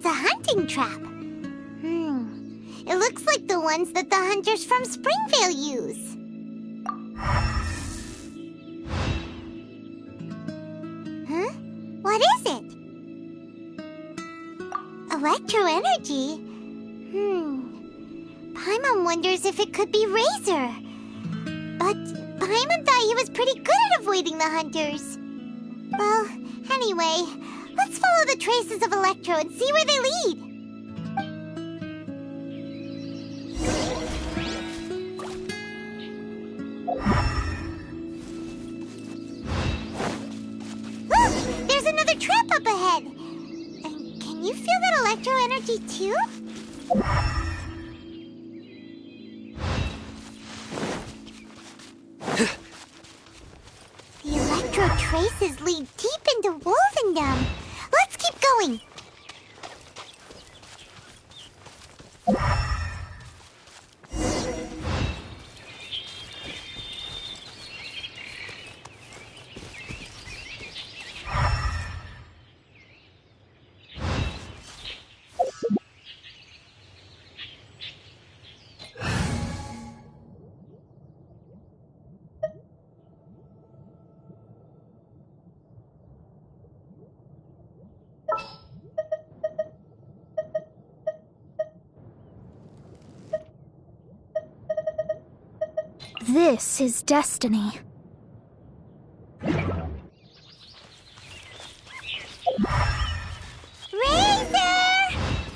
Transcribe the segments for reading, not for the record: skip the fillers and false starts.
it's a hunting trap. It looks like the ones that the hunters from Springvale use. Huh? What is it? Electro energy? Paimon wonders if it could be Razor. But Paimon thought he was pretty good at avoiding the hunters. Well, anyway, let's follow the traces of Electro and see where they lead. Look! There's another trap up ahead! And can you feel that Electro energy too? The Electro traces lead deep into Wolvendom. Let's keep going. This is destiny. Razor!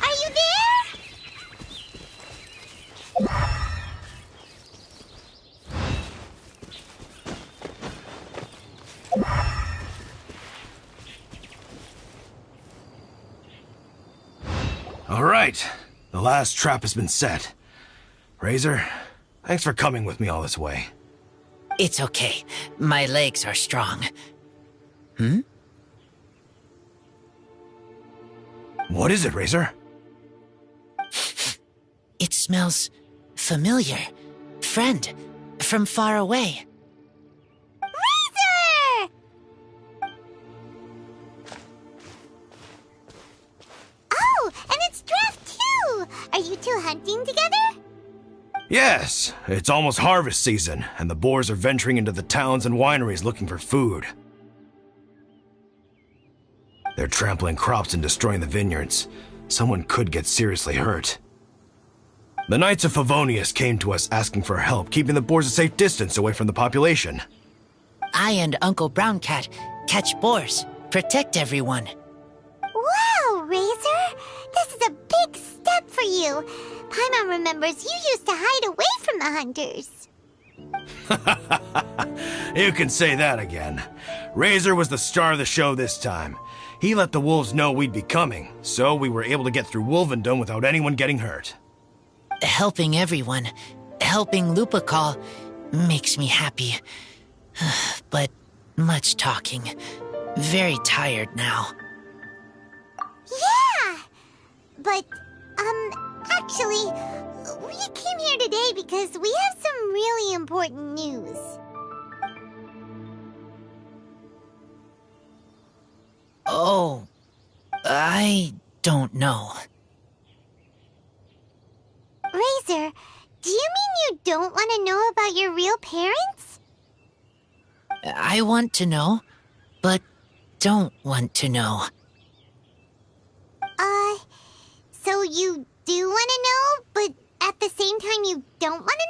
Are you there? All right. The last trap has been set. Razor, thanks for coming with me all this way. It's okay. My legs are strong. What is it, Razor? It smells familiar. Friend, from far away. Razor! Oh, and it's Draft too! Are you two hunting together? Yes, it's almost harvest season, and the boars are venturing into the towns and wineries looking for food. They're trampling crops and destroying the vineyards. Someone could get seriously hurt. The Knights of Favonius came to us asking for help keeping the boars a safe distance away from the population. I and Uncle Brown Cat catch boars, protect everyone. Wow, Razor! This is a big step for you. Paimon remembers you used to hide away from the hunters. You can say that again. Razor was the star of the show this time. He let the wolves know we'd be coming, so we were able to get through Wolvendom without anyone getting hurt. Helping everyone, helping Lupical, makes me happy. But much talking. Very tired now. Yeah! But, actually, we came here today because we have some really important news. Oh, I don't know. Razor, do you mean you don't want to know about your real parents? I want to know, but don't want to know. So you do want to know, but at the same time you don't want to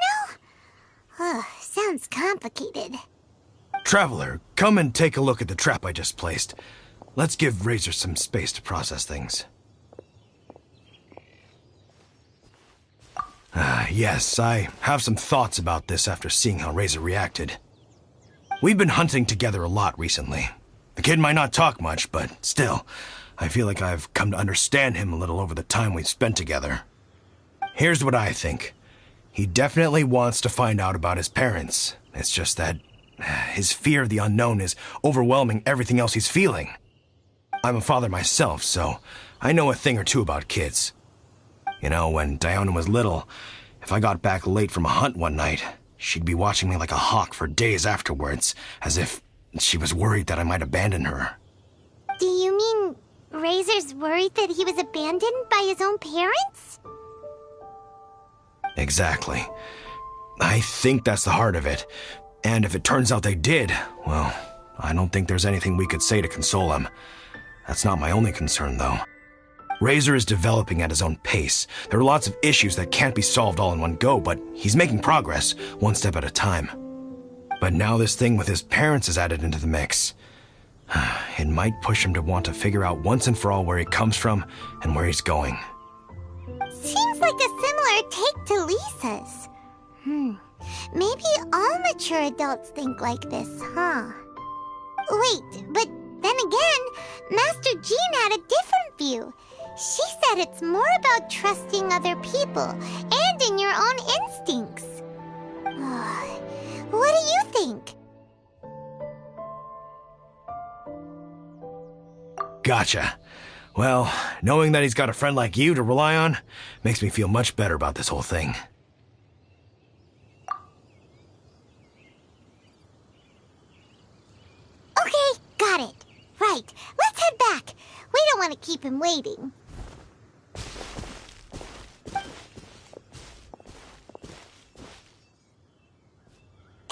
know? Sounds complicated. Traveler, come and take a look at the trap I just placed. Let's give Razor some space to process things. Yes, I have some thoughts about this after seeing how Razor reacted. We've been hunting together a lot recently. The kid might not talk much, but still, I feel like I've come to understand him a little over the time we've spent together. Here's what I think. He definitely wants to find out about his parents. It's just that his fear of the unknown is overwhelming everything else he's feeling. I'm a father myself, so I know a thing or two about kids. You know, when Diana was little, if I got back late from a hunt one night, she'd be watching me like a hawk for days afterwards, as if she was worried that I might abandon her. Do you mean Razor's worried that he was abandoned by his own parents? Exactly. I think that's the heart of it. And if it turns out they did, well, I don't think there's anything we could say to console him. That's not my only concern, though. Razor is developing at his own pace. There are lots of issues that can't be solved all in one go, but he's making progress, one step at a time. But now this thing with his parents is added into the mix. It might push him to want to figure out once and for all where he comes from and where he's going. Seems like a similar take to Lisa's. Maybe all mature adults think like this, huh? Wait, but then again, Master Jean had a different view. She said it's more about trusting other people and in your own instincts. What do you think? Gotcha. Well, knowing that he's got a friend like you to rely on makes me feel much better about this whole thing. Okay, got it. Right, let's head back. We don't want to keep him waiting.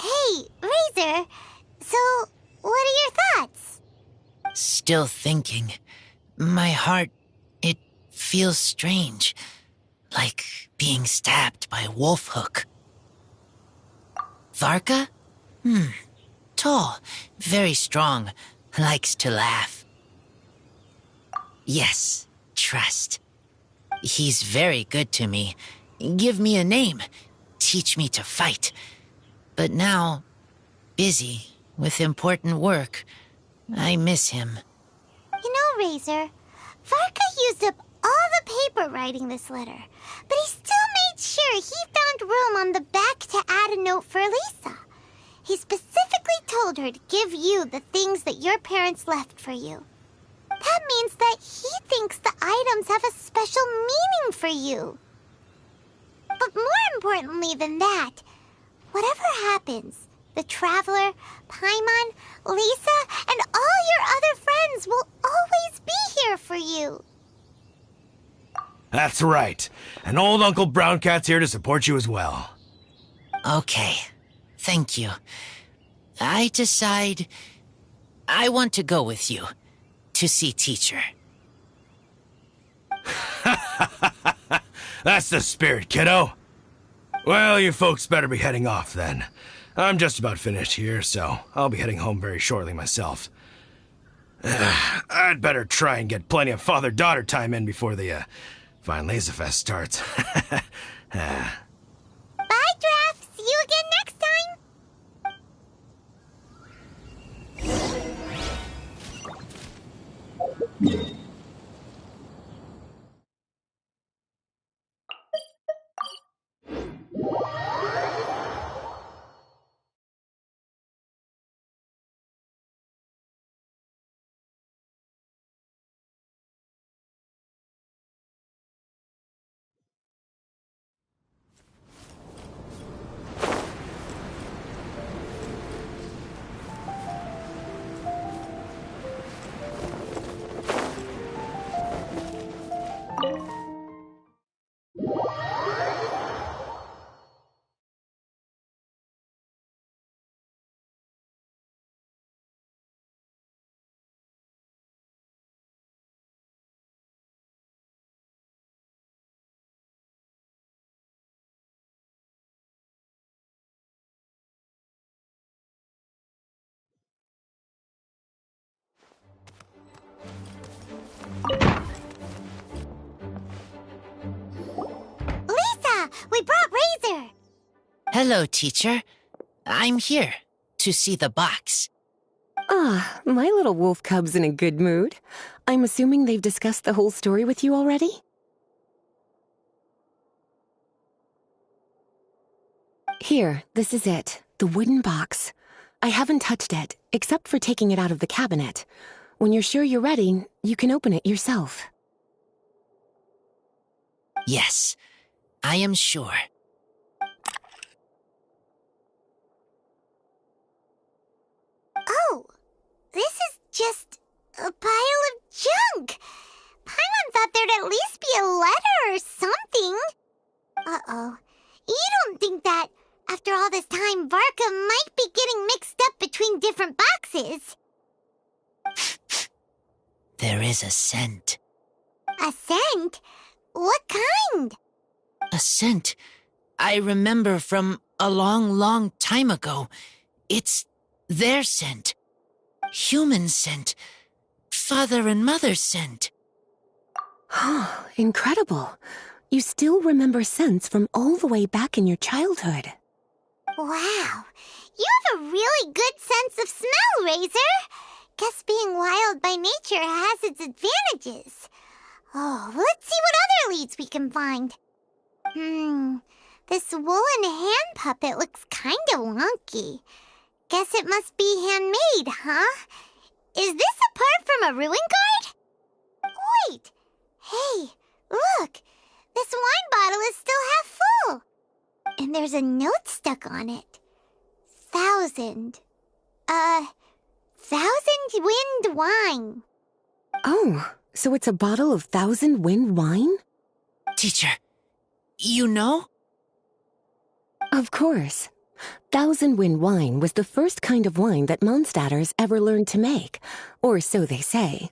Hey, Razor. So, what are your thoughts? Still thinking. My heart, it feels strange. Like being stabbed by a wolf hook. Varka? Tall, very strong, likes to laugh. Yes, trust. He's very good to me. Give me a name. Teach me to fight. But now, busy with important work. I miss him. You know, Razor, Varka used up all the paper writing this letter, but he still made sure he found room on the back to add a note for Lisa. He specifically told her to give you the things that your parents left for you. That means that he thinks the items have a special meaning for you. But more importantly than that, whatever happens, the Traveler, Paimon, Lisa, and all your other friends will always be here for you. That's right. And old Uncle Brown Cat's here to support you as well. Okay, thank you. I decide I want to go with you to see teacher. That's the spirit, kiddo. Well, you folks better be heading off then. I'm just about finished here, so I'll be heading home very shortly myself. I'd better try and get plenty of father-daughter time in before the Fine Laser Fest starts. Bye, Draft. See you again next time. Lisa, we brought Razor. Hello, teacher. I'm here to see the box. Ah, my little wolf cub's in a good mood. I'm assuming they've discussed the whole story with you already? Here, this is it. The wooden box. I haven't touched it, except for taking it out of the cabinet. When you're sure you're ready, you can open it yourself. Yes, I am sure. Oh, this is just a pile of junk. mixed up between different boxes. There is a scent. A scent? What kind? A scent I remember from a long, long time ago. It's their scent. Human scent. Father and mother's scent. Incredible. You still remember scents from all the way back in your childhood. Wow. You have a really good sense of smell, Razor. Guess being wild by nature has its advantages. Oh, let's see what other leads we can find. This woolen hand puppet looks kinda wonky. Guess it must be handmade, huh? Is this a part from a ruin guard? Wait! Hey, look! This wine bottle is still half full! And there's a note stuck on it. 1,000 wind wine. Oh, so it's a bottle of 1,000 wind wine? Teacher, you know? Of course. 1,000 wind wine was the first kind of wine that Mondstadters ever learned to make, or so they say.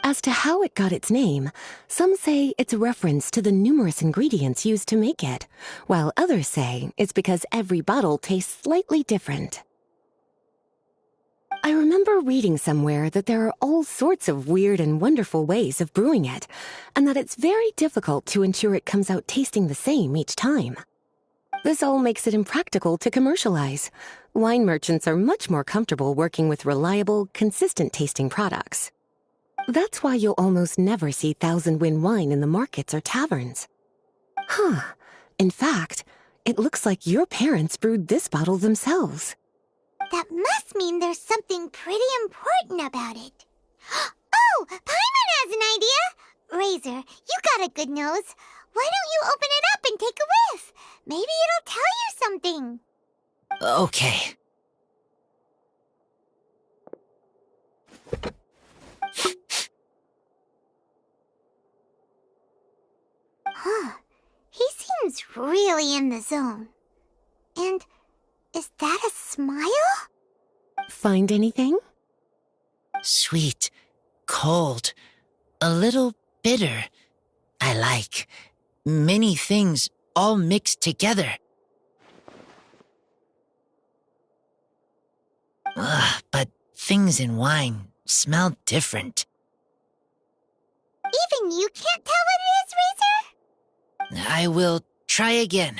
As to how it got its name, some say it's a reference to the numerous ingredients used to make it, while others say it's because every bottle tastes slightly different. I remember reading somewhere that there are all sorts of weird and wonderful ways of brewing it, and that it's very difficult to ensure it comes out tasting the same each time. This all makes it impractical to commercialize. Wine merchants are much more comfortable working with reliable, consistent-tasting products. That's why you'll almost never see 1,000 wind wine in the markets or taverns. In fact, it looks like your parents brewed this bottle themselves. That must mean there's something pretty important about it. Oh, Paimon has an idea! Razor, you got a good nose. Why don't you open it up and take a whiff? Maybe it'll tell you something. Okay. He seems really in the zone. And is that a smile? Find anything? Sweet, cold, a little bitter. I like. Many things all mixed together. But things in wine smell different. Even you can't tell what it is, Razor? I will try again.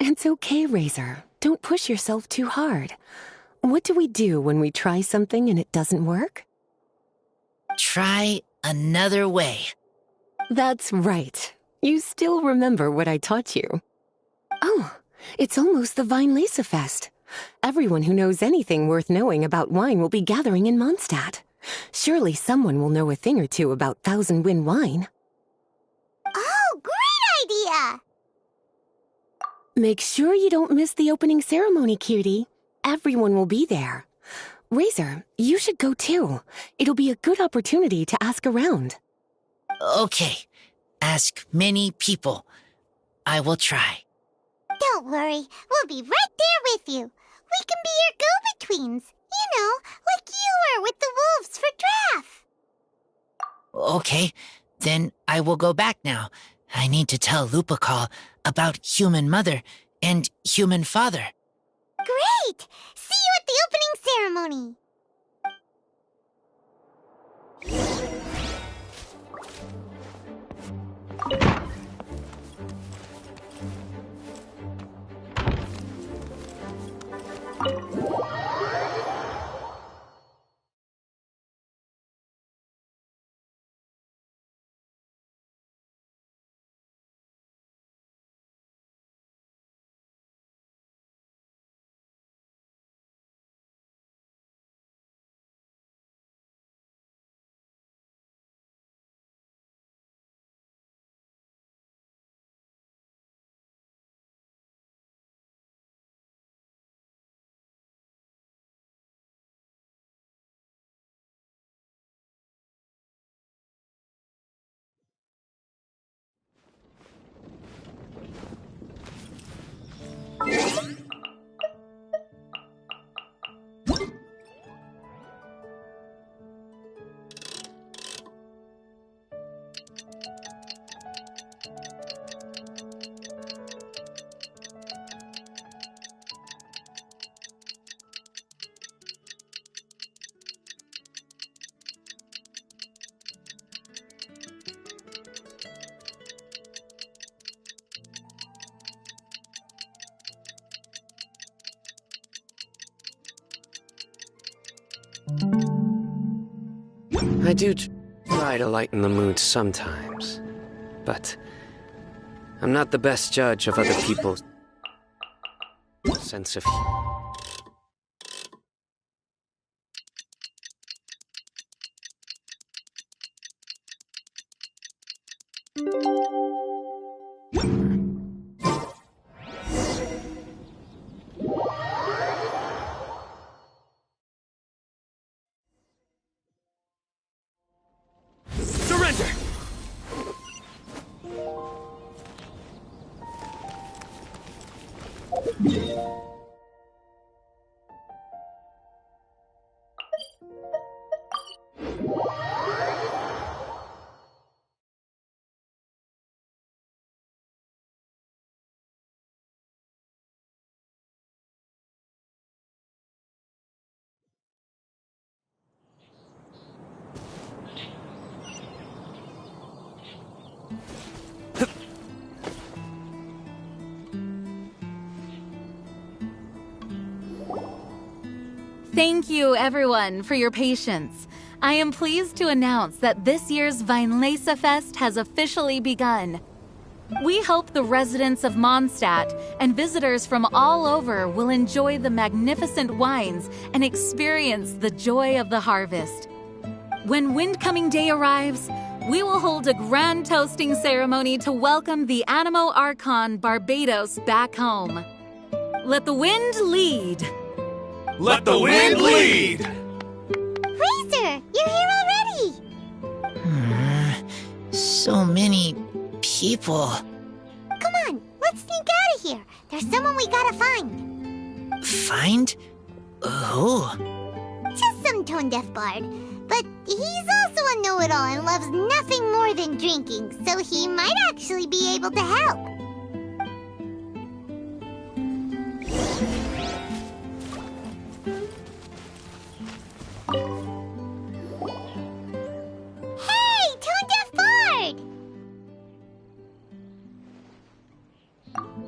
It's okay, Razor. Don't push yourself too hard. What do we do when we try something and it doesn't work? Try another way. That's right. You still remember what I taught you. Oh, it's almost the Weinlese Fest. Everyone who knows anything worth knowing about wine will be gathering in Mondstadt. Surely someone will know a thing or two about 1,000 wind wine. Oh, great idea! Make sure you don't miss the opening ceremony, cutie. Everyone will be there. Razor, you should go too. It'll be a good opportunity to ask around. Okay. Ask many people. I will try. Don't worry, we'll be right there with you. We can be your go-betweens. You know, like you were with the wolves for Draff. Okay, then I will go back now. I need to tell Lupacol about human mother and human father. Great! See you at the opening ceremony. I do try to lighten the mood sometimes, but I'm not the best judge of other people's sense of Surrender! Thank you, everyone, for your patience. I am pleased to announce that this year's Weinlese Fest has officially begun. We hope the residents of Mondstadt and visitors from all over will enjoy the magnificent wines and experience the joy of the harvest. When Windcoming Day arrives, we will hold a grand toasting ceremony to welcome the Animo Archon Barbados back home. Let the wind lead. Let the wind lead! Razor, you're here already! So many people. Come on, let's sneak out of here. There's someone we gotta find. Find? Who? Just some tone-deaf bard. But he's also a know-it-all and loves nothing more than drinking, so he might actually be able to help. Hey, tone-deaf bard!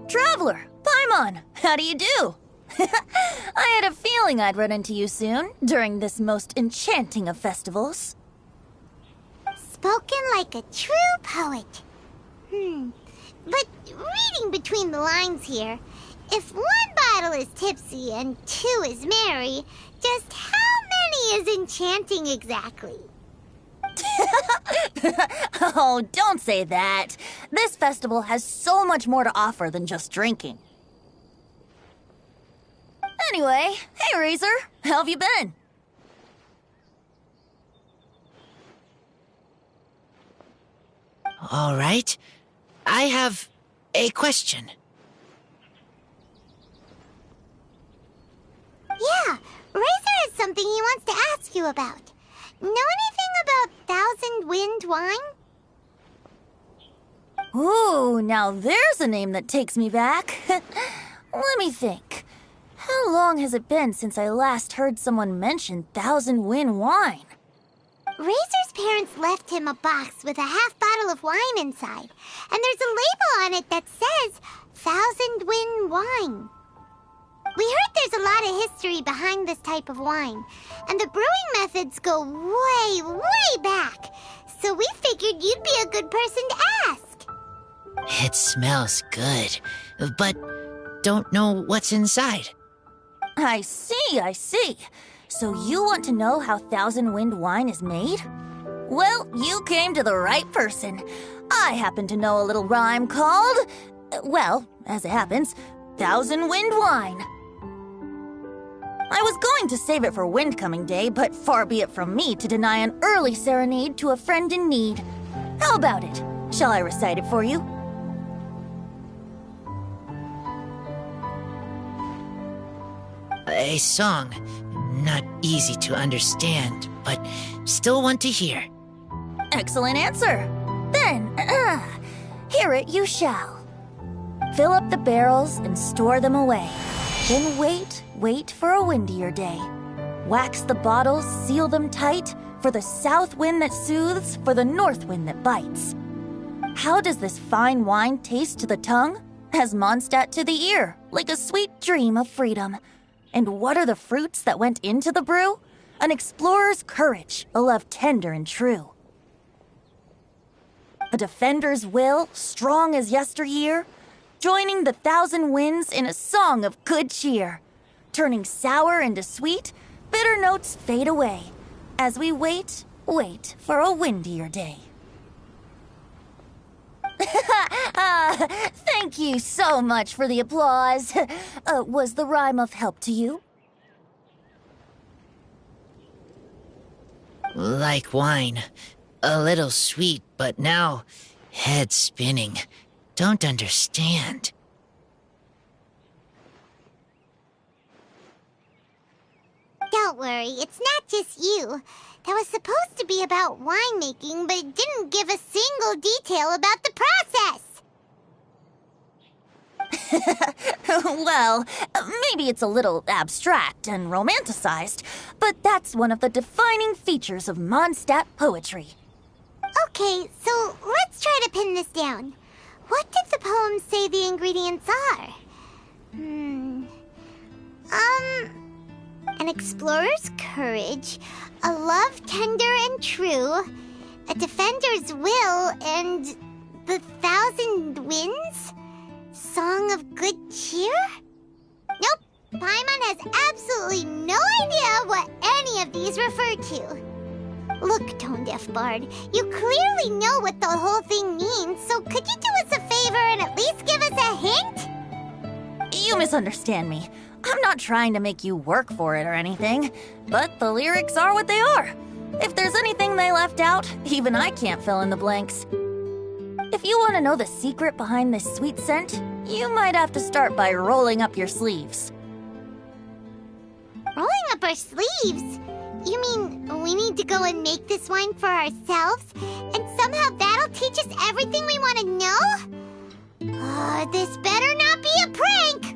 Traveler, Paimon, how do you do? I had a feeling I'd run into you soon, during this most enchanting of festivals. Spoken like a true poet. But reading between the lines here, if one bottle is tipsy and two is merry, just how many is enchanting exactly? Oh, don't say that. This festival has so much more to offer than just drinking. Anyway, hey Razor, how have you been? All right. I have a question. Yeah, Razor has something he wants to ask you about. Know anything about Thousand Wind wine? Ooh, now there's a name that takes me back. Let me think. How long has it been since I last heard someone mention Thousand Wind wine? Razor's parents left him a box with a half bottle of wine inside, and there's a label on it that says Thousand Wind wine. We heard there's a lot of history behind this type of wine, and the brewing methods go way, way back, so we figured you'd be a good person to ask. It smells good, but don't know what's inside. I see. So you want to know how Thousand Wind wine is made? Well, you came to the right person. I happen to know a little rhyme called, well, as it happens, Thousand Wind wine. I was going to save it for Windcoming Day, but far be it from me to deny an early serenade to a friend in need. How about it? Shall I recite it for you? A song. Not easy to understand, but still want to hear. Excellent answer. Then, hear it you shall. Fill up the barrels and store them away. Then wait for a windier day. Wax the bottles, seal them tight, for the south wind that soothes, for the north wind that bites. How does this fine wine taste to the tongue? As Mondstadt to the ear, like a sweet dream of freedom. And what are the fruits that went into the brew? an explorer's courage, a love tender and true. A defender's will, strong as yesteryear, joining the 1,000 winds in a song of good cheer, turning sour into sweet, bitter notes fade away, as we wait for a windier day. Thank you so much for the applause. Was the rhyme of help to you? Like wine. A little sweet, but now head spinning. Don't understand. Don't worry, it's not just you. That was supposed to be about winemaking, but it didn't give a single detail about the process. Well, maybe it's a little abstract and romanticized, but that's one of the defining features of Mondstadt poetry. Okay, so let's try to pin this down. What did the poem say the ingredients are? An explorer's courage, a love tender and true, a defender's will, and the 1,000 winds? Song of good cheer? Nope, Paimon has absolutely no idea what any of these refer to. Look, Tone-Deaf Bard, you clearly know what the whole thing means, so could you do us a favor and at least give us a hint? You misunderstand me. I'm not trying to make you work for it or anything, but the lyrics are what they are. If there's anything they left out, even I can't fill in the blanks. If you want to know the secret behind this sweet scent, you might have to start by rolling up your sleeves. Rolling up our sleeves? You mean we need to go and make this wine for ourselves, and somehow that'll teach us everything we want to know? This better not be a prank!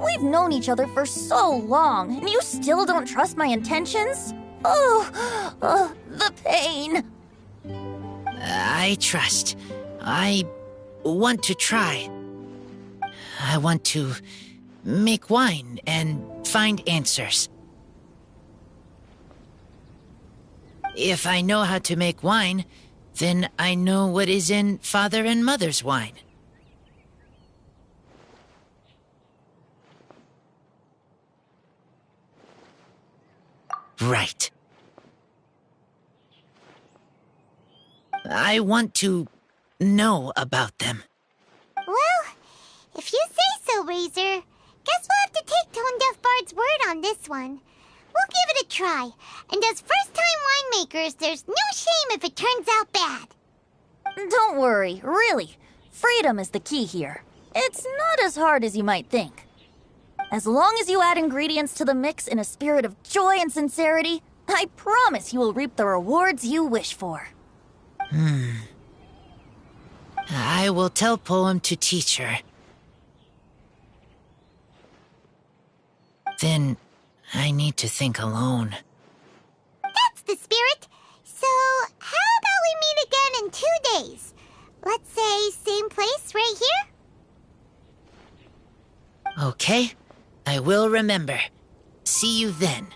We've known each other for so long, and you still don't trust my intentions? Oh, the pain. I trust. I want to try. I want to make wine and find answers. If I know how to make wine, then I know what is in Father and Mother's wine. Right. I want to know about them. Well, if you say so, Razor, guess we'll have to take Tone-Deaf Bard's word on this one. We'll give it a try, and as first-time winemakers, there's no shame if it turns out bad. Don't worry, really. Freedom is the key here. It's not as hard as you might think. As long as you add ingredients to the mix in a spirit of joy and sincerity, I promise you will reap the rewards you wish for. I will tell Poem to teach her. Then I need to think alone. That's the spirit. So, how about we meet again in 2 days? Let's say same place right here? Okay, I will remember. See you then.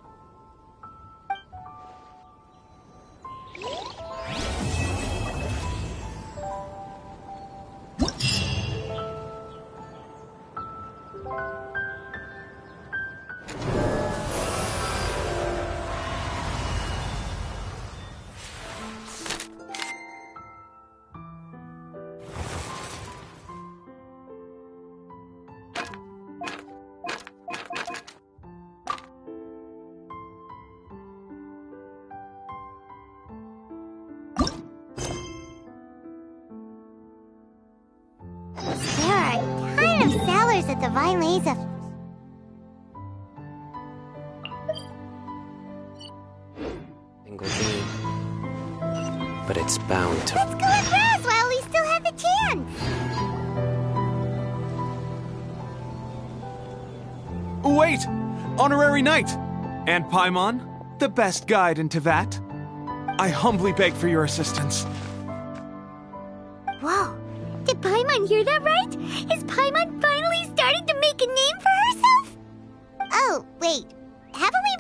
There are a ton of sellers at the Vinelaza. Single bean. But it's bound to. Let's go and browse while we still have the chance. Wait! Honorary Knight! And Paimon, the best guide into that. I humbly beg for your assistance. Whoa. Did Paimon hear that right? Is Paimon finally starting to make a name for herself? Oh, wait. haven't we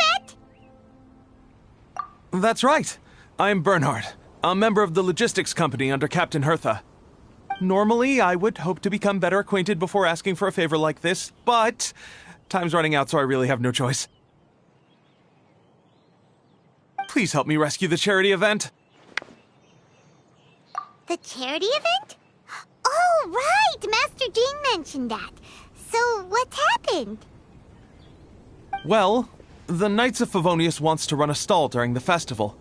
met? That's right. I'm Bernhard, a member of the logistics company under Captain Hertha. Normally, I would hope to become better acquainted before asking for a favor like this, but time's running out, so I really have no choice. Please help me rescue the charity event. The charity event? Oh, right! Master Jean mentioned that. So, what's happened? Well, the Knights of Favonius wants to run a stall during the festival.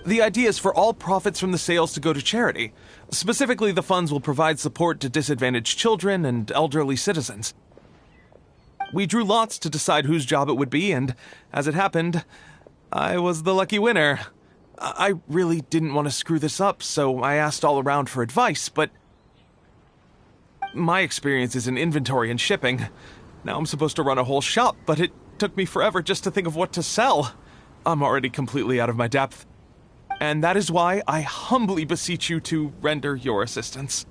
The idea is for all profits from the sales to go to charity. Specifically, the funds will provide support to disadvantaged children and elderly citizens. We drew lots to decide whose job it would be, and as it happened, I was the lucky winner. I really didn't want to screw this up, so I asked all around for advice, but my experience is in inventory and shipping. Now I'm supposed to run a whole shop, but it took me forever just to think of what to sell. I'm already completely out of my depth. And that is why I humbly beseech you to render your assistance.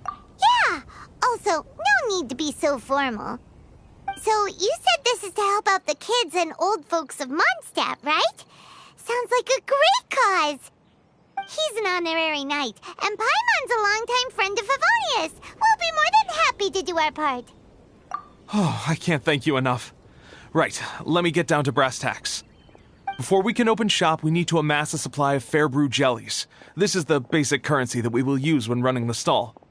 Yeah! Also, no need to be so formal. So, you said this is to help out the kids and old folks of Mondstadt, right? Sounds like a great cause! He's an honorary knight, and Paimon's a longtime friend of Favonius. We'll be more than happy to do our part. Oh, I can't thank you enough. Right, let me get down to brass tacks. Before we can open shop, we need to amass a supply of fair brew jellies. This is the basic currency that we will use when running the stall.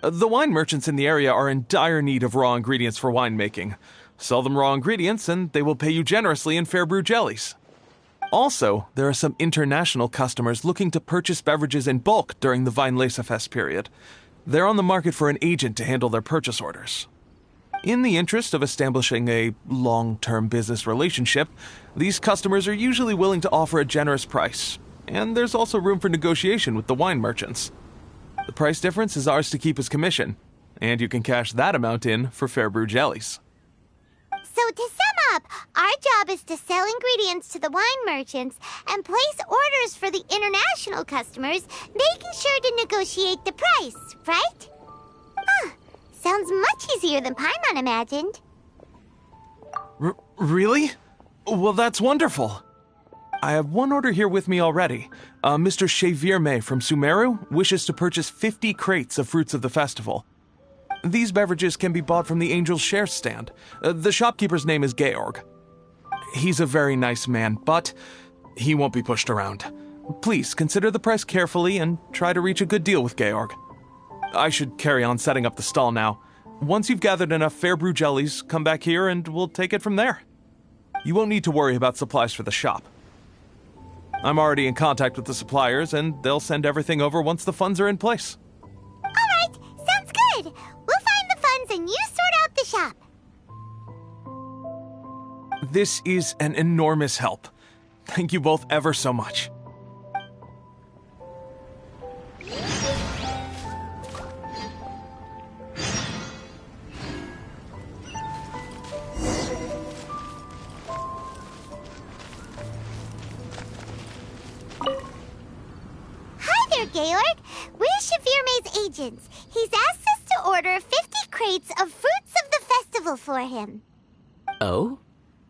The wine merchants in the area are in dire need of raw ingredients for winemaking. Sell them raw ingredients, and they will pay you generously in fair brew jellies. Also, there are some international customers looking to purchase beverages in bulk during the Weinlesefest period. They're on the market for an agent to handle their purchase orders. In the interest of establishing a long-term business relationship, these customers are usually willing to offer a generous price, and there's also room for negotiation with the wine merchants. The price difference is ours to keep as commission, and you can cash that amount in for fair brew jellies. So to sum up, our job is to sell ingredients to the wine merchants and place orders for the international customers, making sure to negotiate the price, right? Huh. Sounds much easier than Paimon imagined. Really? Well, that's wonderful. I have one order here with me already. Mr. Chevirme from Sumeru wishes to purchase 50 crates of fruits of the festival. These beverages can be bought from the Angel's Share stand. The shopkeeper's name is Georg. He's a very nice man, but he won't be pushed around. Please consider the price carefully and try to reach a good deal with Georg. I should carry on setting up the stall now. Once you've gathered enough fair brew jellies, come back here and we'll take it from there. You won't need to worry about supplies for the shop. I'm already in contact with the suppliers, and they'll send everything over once the funds are in place. All right, sounds good. We'll find the funds and you sort out the shop. This is an enormous help. Thank you both ever so much. Georg, we're Chevirme's agents. He's asked us to order 50 crates of fruits of the festival for him. Oh?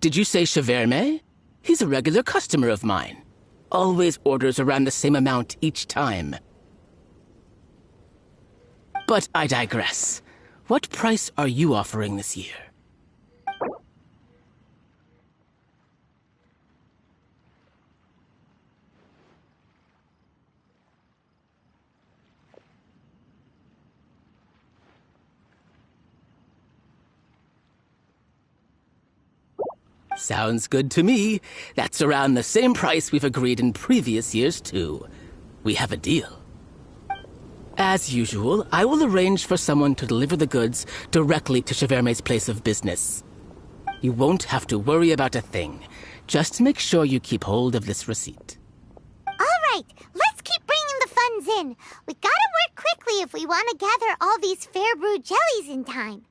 Did you say Chevirme? He's a regular customer of mine. Always orders around the same amount each time. But I digress. What price are you offering this year? Sounds good to me. That's around the same price we've agreed in previous years, too. We have a deal. As usual, I will arrange for someone to deliver the goods directly to Chevirme's place of business. You won't have to worry about a thing. Just make sure you keep hold of this receipt. All right, let's keep bringing the funds in. We gotta work quickly if we want to gather all these fair brew jellies in time.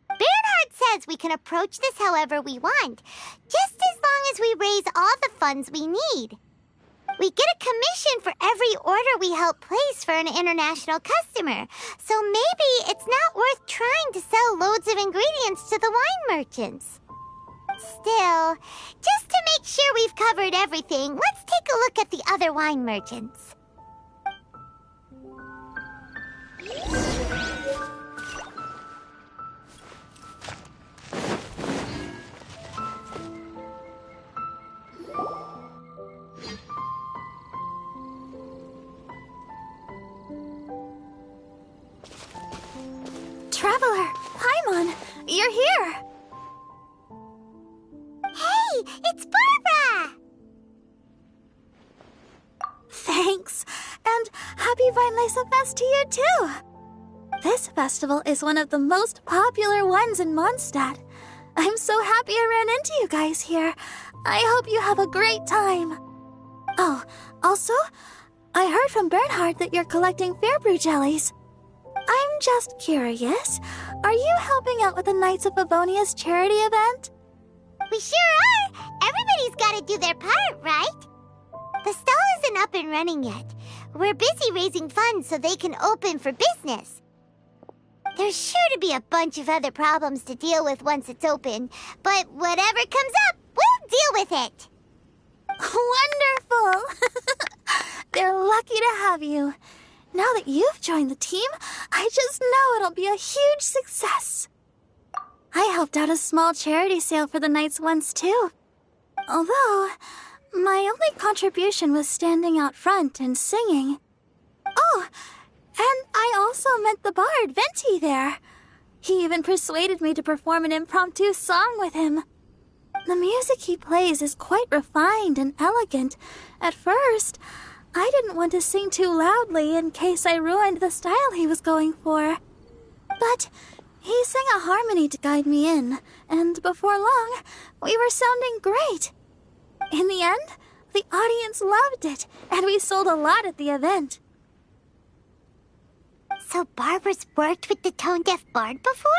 Bernhard says we can approach this however we want, just as long as we raise all the funds we need. We get a commission for every order we help place for an international customer. So maybe it's not worth trying to sell loads of ingredients to the wine merchants. Still, just to make sure we've covered everything, let's take a look at the other wine merchants. Traveler, Paimon, you're here! Hey, it's Barbara! Thanks, and happy Vinelancer Fest to you too! This festival is one of the most popular ones in Mondstadt. I'm so happy I ran into you guys here. I hope you have a great time. Oh, also, I heard from Bernhard that you're collecting Fairbrew jellies. I'm just curious, are you helping out with the Knights of Favonia's charity event? We sure are! Everybody's gotta do their part, right? The stall isn't up and running yet. We're busy raising funds so they can open for business. There's sure to be a bunch of other problems to deal with once it's open, but whatever comes up, we'll deal with it. Wonderful! They're lucky to have you. Now that you've joined the team, I just know it'll be a huge success. I helped out a small charity sale for the Knights once too. Although, my only contribution was standing out front and singing. Oh, and I also met the bard, Venti, there. He even persuaded me to perform an impromptu song with him. The music he plays is quite refined and elegant. At first, I didn't want to sing too loudly in case I ruined the style he was going for. But he sang a harmony to guide me in, and before long, we were sounding great. In the end, the audience loved it, and we sold a lot at the event. So Barbara's worked with the tone-deaf bard before?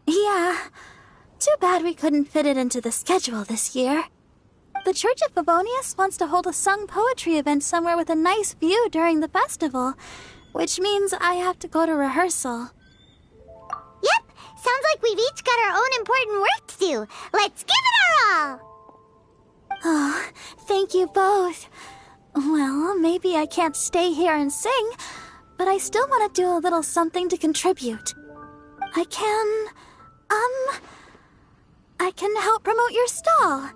Yeah. Too bad we couldn't fit it into the schedule this year. The Church of Favonius wants to hold a sung poetry event somewhere with a nice view during the festival, which means I have to go to rehearsal. Yep, sounds like we've each got our own important work to do. Let's give it our all! Oh, thank you both. Well, maybe I can't stay here and sing, but I still want to do a little something to contribute. I can help promote your stall.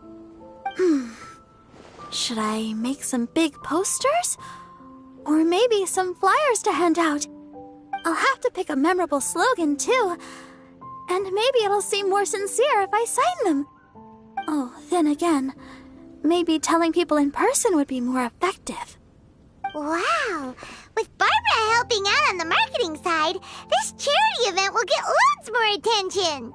Should I make some big posters? Or maybe some flyers to hand out? I'll have to pick a memorable slogan, too. And maybe it'll seem more sincere if I sign them. Oh, then again, maybe telling people in person would be more effective. Wow! With Barbara helping out on the marketing side, this charity event will get loads more attention!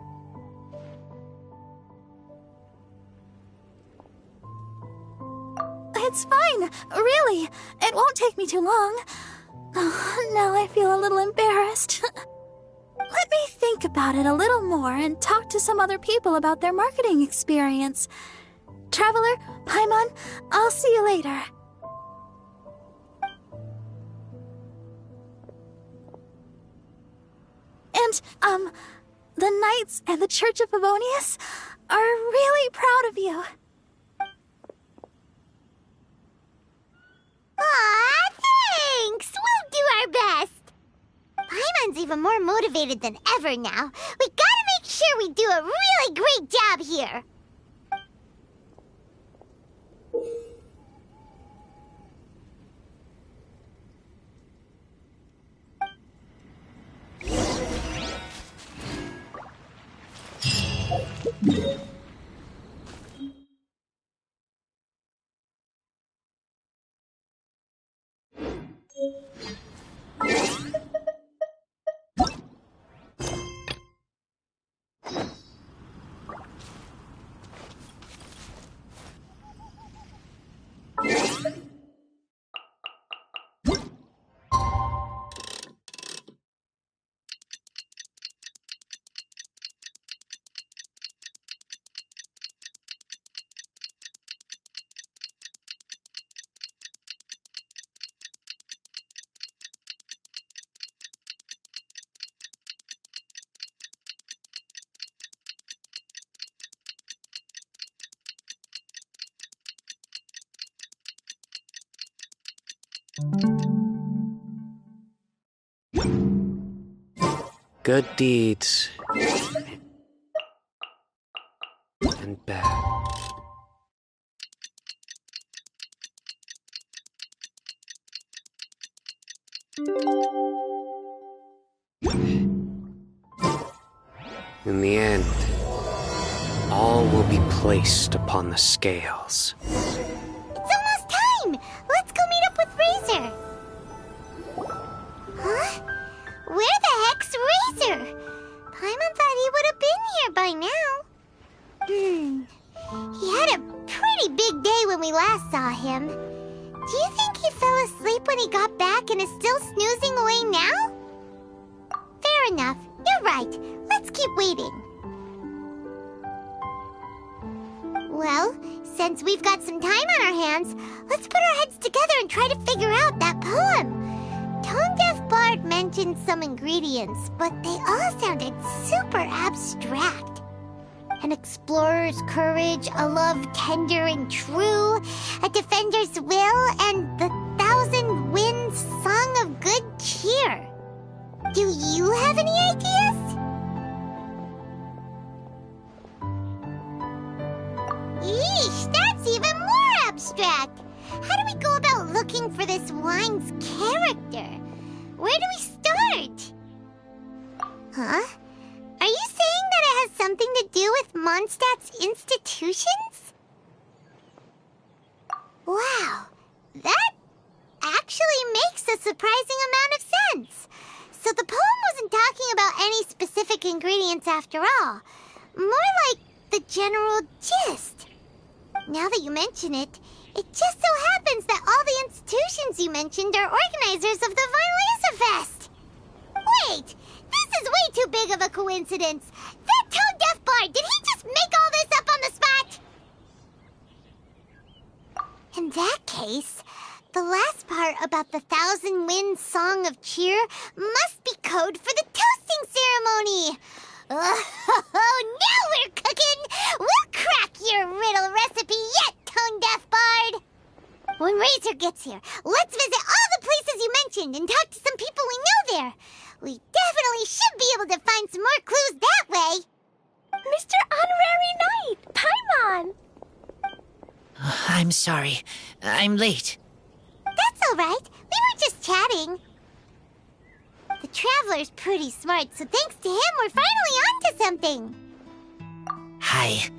It's fine, really. It won't take me too long. Oh, now I feel a little embarrassed. Let me think about it a little more and talk to some other people about their marketing experience. Traveler, Paimon, I'll see you later. And, the Knights and the Church of Favonius are really proud of you. Aw, thanks! We'll do our best! Paimon's even more motivated than ever now. We gotta make sure we do a really great job here! Good deeds. And bad. In the end, all will be placed upon the scales. It's almost time! Let's go meet up with Razor! Huh? Where the heck's Razor? Paimon thought he would have been here by now. He had a pretty big day when we last saw him. Do you think he fell asleep when he got back and is still snoozing away now? Fair enough. You're right. Let's keep waiting. Well, since we've got some time on our hands, let's put our heads together and try to figure out that poem. Tone Deaf Bard mentioned some ingredients, but they all sounded super abstract. An explorer's courage, a love tender and true, a defender's will, and the 1,000 winds song of good cheer. Do you have any ideas? Eesh, that's even more abstract. How do we go about looking for this wine's character? Where do we start? Huh? Are you saying that it has something to do with Mondstadt's institutions? Wow, that actually makes a surprising amount of sense. So the poem wasn't talking about any specific ingredients after all. More like the general gist. Now that you mention it, it just so happens that all the institutions you mentioned are organizers of the Violesa Fest. Wait, this is way too big of a coincidence. That Tone Deaf Bard, did he just make all this up on the spot? In that case, the last part about the 1,000 winds song of cheer must be code for the toasting ceremony. Oh, now we're cooking! We'll crack your riddle recipe yet, Tone Deaf Bard! When Razor gets here, let's visit all the places you mentioned and talk to some people we know there. We definitely should be able to find some more clues that way. Mr. Honorary Knight, Paimon! I'm sorry. I'm late. That's all right. We were just chatting. The Traveler's pretty smart, so thanks to him, we're finally onto something. Hi.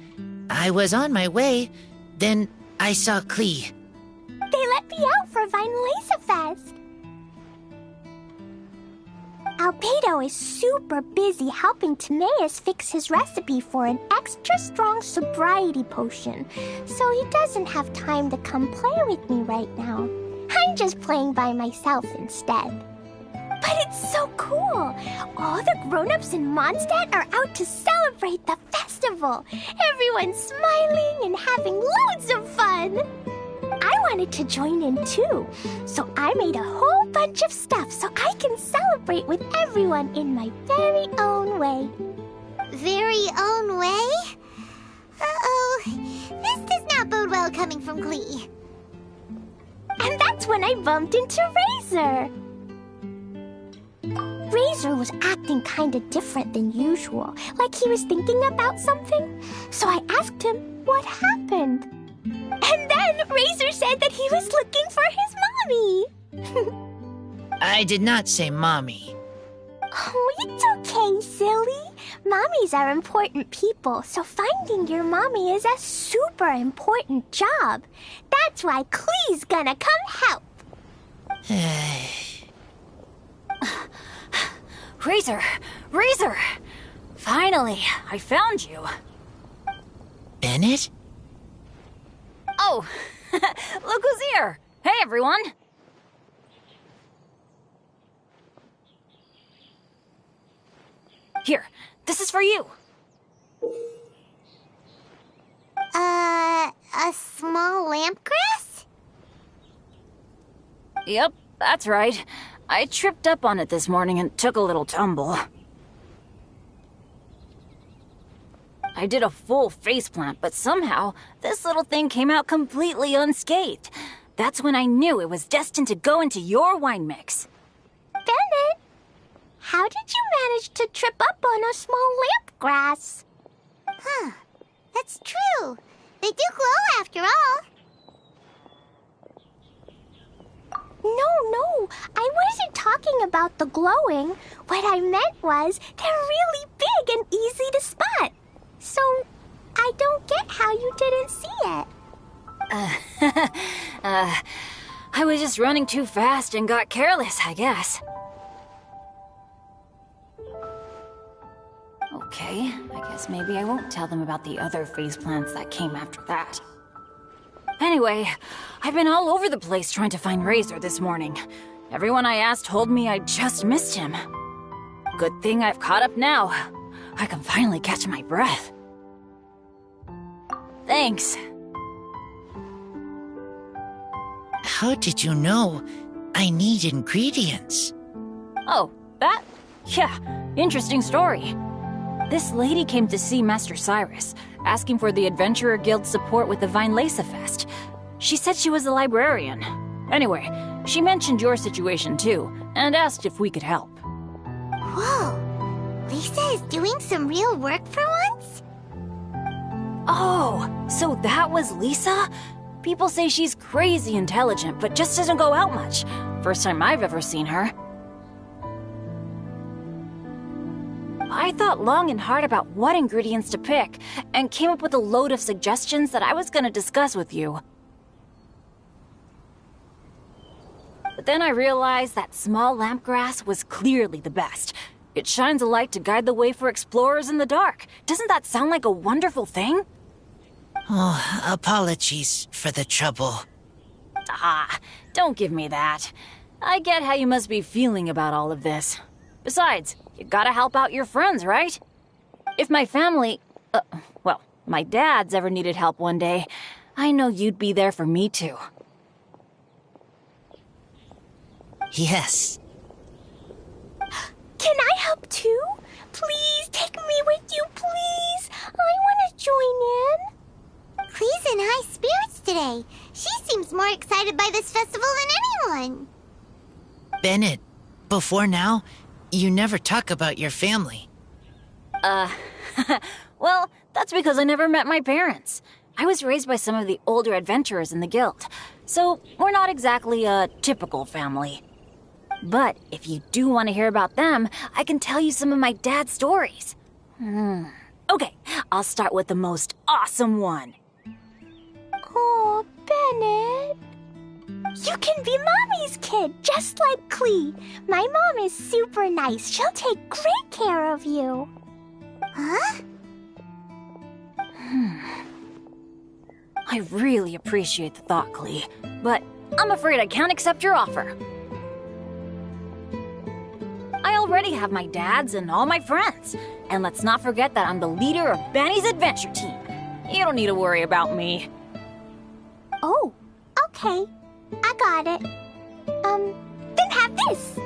I was on my way, then I saw Klee. They let me out for Violesa Fest. Albedo is super busy helping Timaeus fix his recipe for an extra strong sobriety potion, so he doesn't have time to come play with me right now. I'm just playing by myself instead. But it's so cool! All the grown-ups in Mondstadt are out to celebrate the festival. Everyone's smiling and having loads of fun. I wanted to join in too, so I made a whole bunch of stuff so I can celebrate with everyone in my very own way. Very own way? Uh-oh. This does not bode well coming from Klee. And that's when I bumped into Razor. Razor was acting kinda different than usual, like he was thinking about something. So I asked him what happened. And then Razor said that he was looking for his mommy. I did not say mommy. Oh, it's okay, silly. Mommies are important people, so finding your mommy is a super important job. That's why Klee's gonna come help. Razor! Razor! Finally, I found you. Bennett? Oh, look who's here! Hey, everyone! Here, this is for you. A small lampgrass? Yep, that's right. I tripped up on it this morning and took a little tumble. I did a full faceplant, but somehow this little thing came out completely unscathed. That's when I knew it was destined to go into your wine mix. Bennett, how did you manage to trip up on a small lamp grass? Huh. That's true. They do glow after all. No, I wasn't talking about the glowing. What I meant was they're really big and easy to spot. So, I don't get how you didn't see it. I was just running too fast and got careless, I guess. Okay, I guess maybe I won't tell them about the other phase plants that came after that. Anyway, I've been all over the place trying to find Razor this morning. Everyone I asked told me I just missed him. Good thing I've caught up now. I can finally catch my breath. Thanks. How did you know I need ingredients? Oh, that? Yeah, interesting story. This lady came to see Master Cyrus, asking for the Adventurer Guild's support with the Vinelaysa Fest. She said she was a librarian. Anyway, she mentioned your situation too, and asked if we could help. Whoa! Lisa is doing some real work for once? Oh, so that was Lisa? People say she's crazy intelligent, but just doesn't go out much. First time I've ever seen her. I thought long and hard about what ingredients to pick, and came up with a load of suggestions that I was gonna discuss with you. But then I realized that small lampgrass was clearly the best. It shines a light to guide the way for explorers in the dark. Doesn't that sound like a wonderful thing? Oh, apologies for the trouble. Ah, don't give me that. I get how you must be feeling about all of this. Besides, you gotta help out your friends, right? If my family, well, my dad's ever needed help one day, I know you'd be there for me too. Yes. Can I help too? Please take me with you, please. I want to join in. Clee's in high spirits today. She seems more excited by this festival than anyone. Bennett, before now, you never talk about your family. Well, that's because I never met my parents. I was raised by some of the older adventurers in the guild, so we're not exactly a typical family. But if you do want to hear about them, I can tell you some of my dad's stories. Okay, I'll start with the most awesome one. Oh, Bennett. You can be Mommy's kid, just like Clee. My mom is super nice. She'll take great care of you. Huh? I really appreciate the thought, Clee, but I'm afraid I can't accept your offer. I already have my dad's and all my friends. And let's not forget that I'm the leader of Benny's adventure team. You don't need to worry about me. Oh, okay. I got it. Then have this.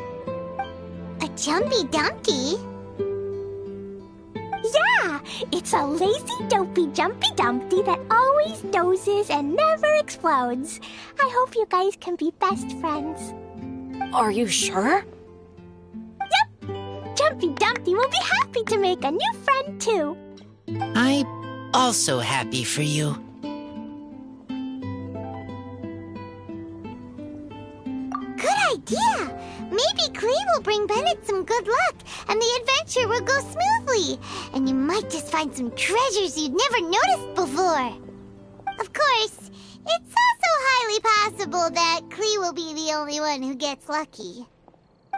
A Jumpy Dumpty? Yeah, it's a lazy, dopey, jumpy Dumpty that always dozes and never explodes. I hope you guys can be best friends. Are you sure? Yep. Jumpy Dumpty will be happy to make a new friend too. I'm also happy for you. Good idea! Maybe Clee will bring Bennett some good luck, and the adventure will go smoothly. And you might just find some treasures you'd never noticed before. Of course, it's also highly possible that Clee will be the only one who gets lucky.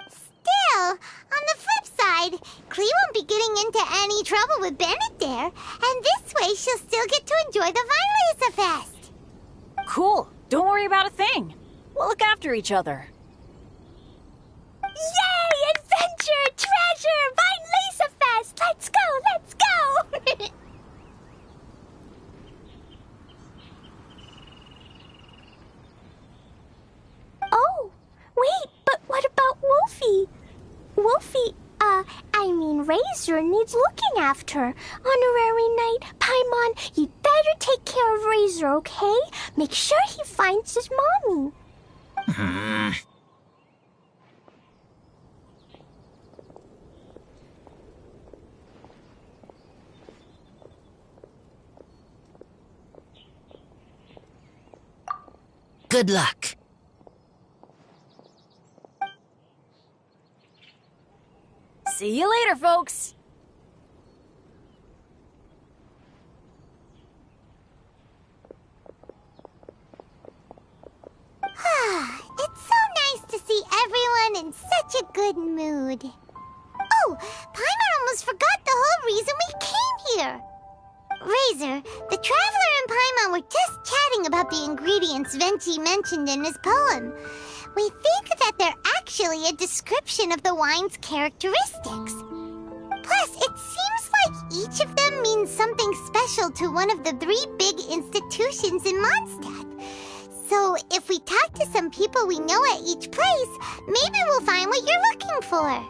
Still, on the flip side, Clee won't be getting into any trouble with Bennett there, and this way she'll still get to enjoy the Vinelaysa Fest. Cool. Don't worry about a thing. We'll look after each other. Yay! Adventure! Treasure! Vinelaysa Fest! Let's go! Let's go! Oh, wait, but what about Wolfie? Wolfie, Razor needs looking after. Honorary Knight, Paimon, you'd better better take care of Razor, okay? Make sure he finds his mommy. Good luck. See you later, folks. It's so nice to see everyone in such a good mood. Oh, Paimon almost forgot the whole reason we came here. Razor, the Traveler and Paimon were just chatting about the ingredients Venti mentioned in his poem. We think that they're actually a description of the wine's characteristics. Plus, it seems like each of them means something special to one of the 3 big institutions in Mondstadt. So, if we talk to some people we know at each place, maybe we'll find what you're looking for.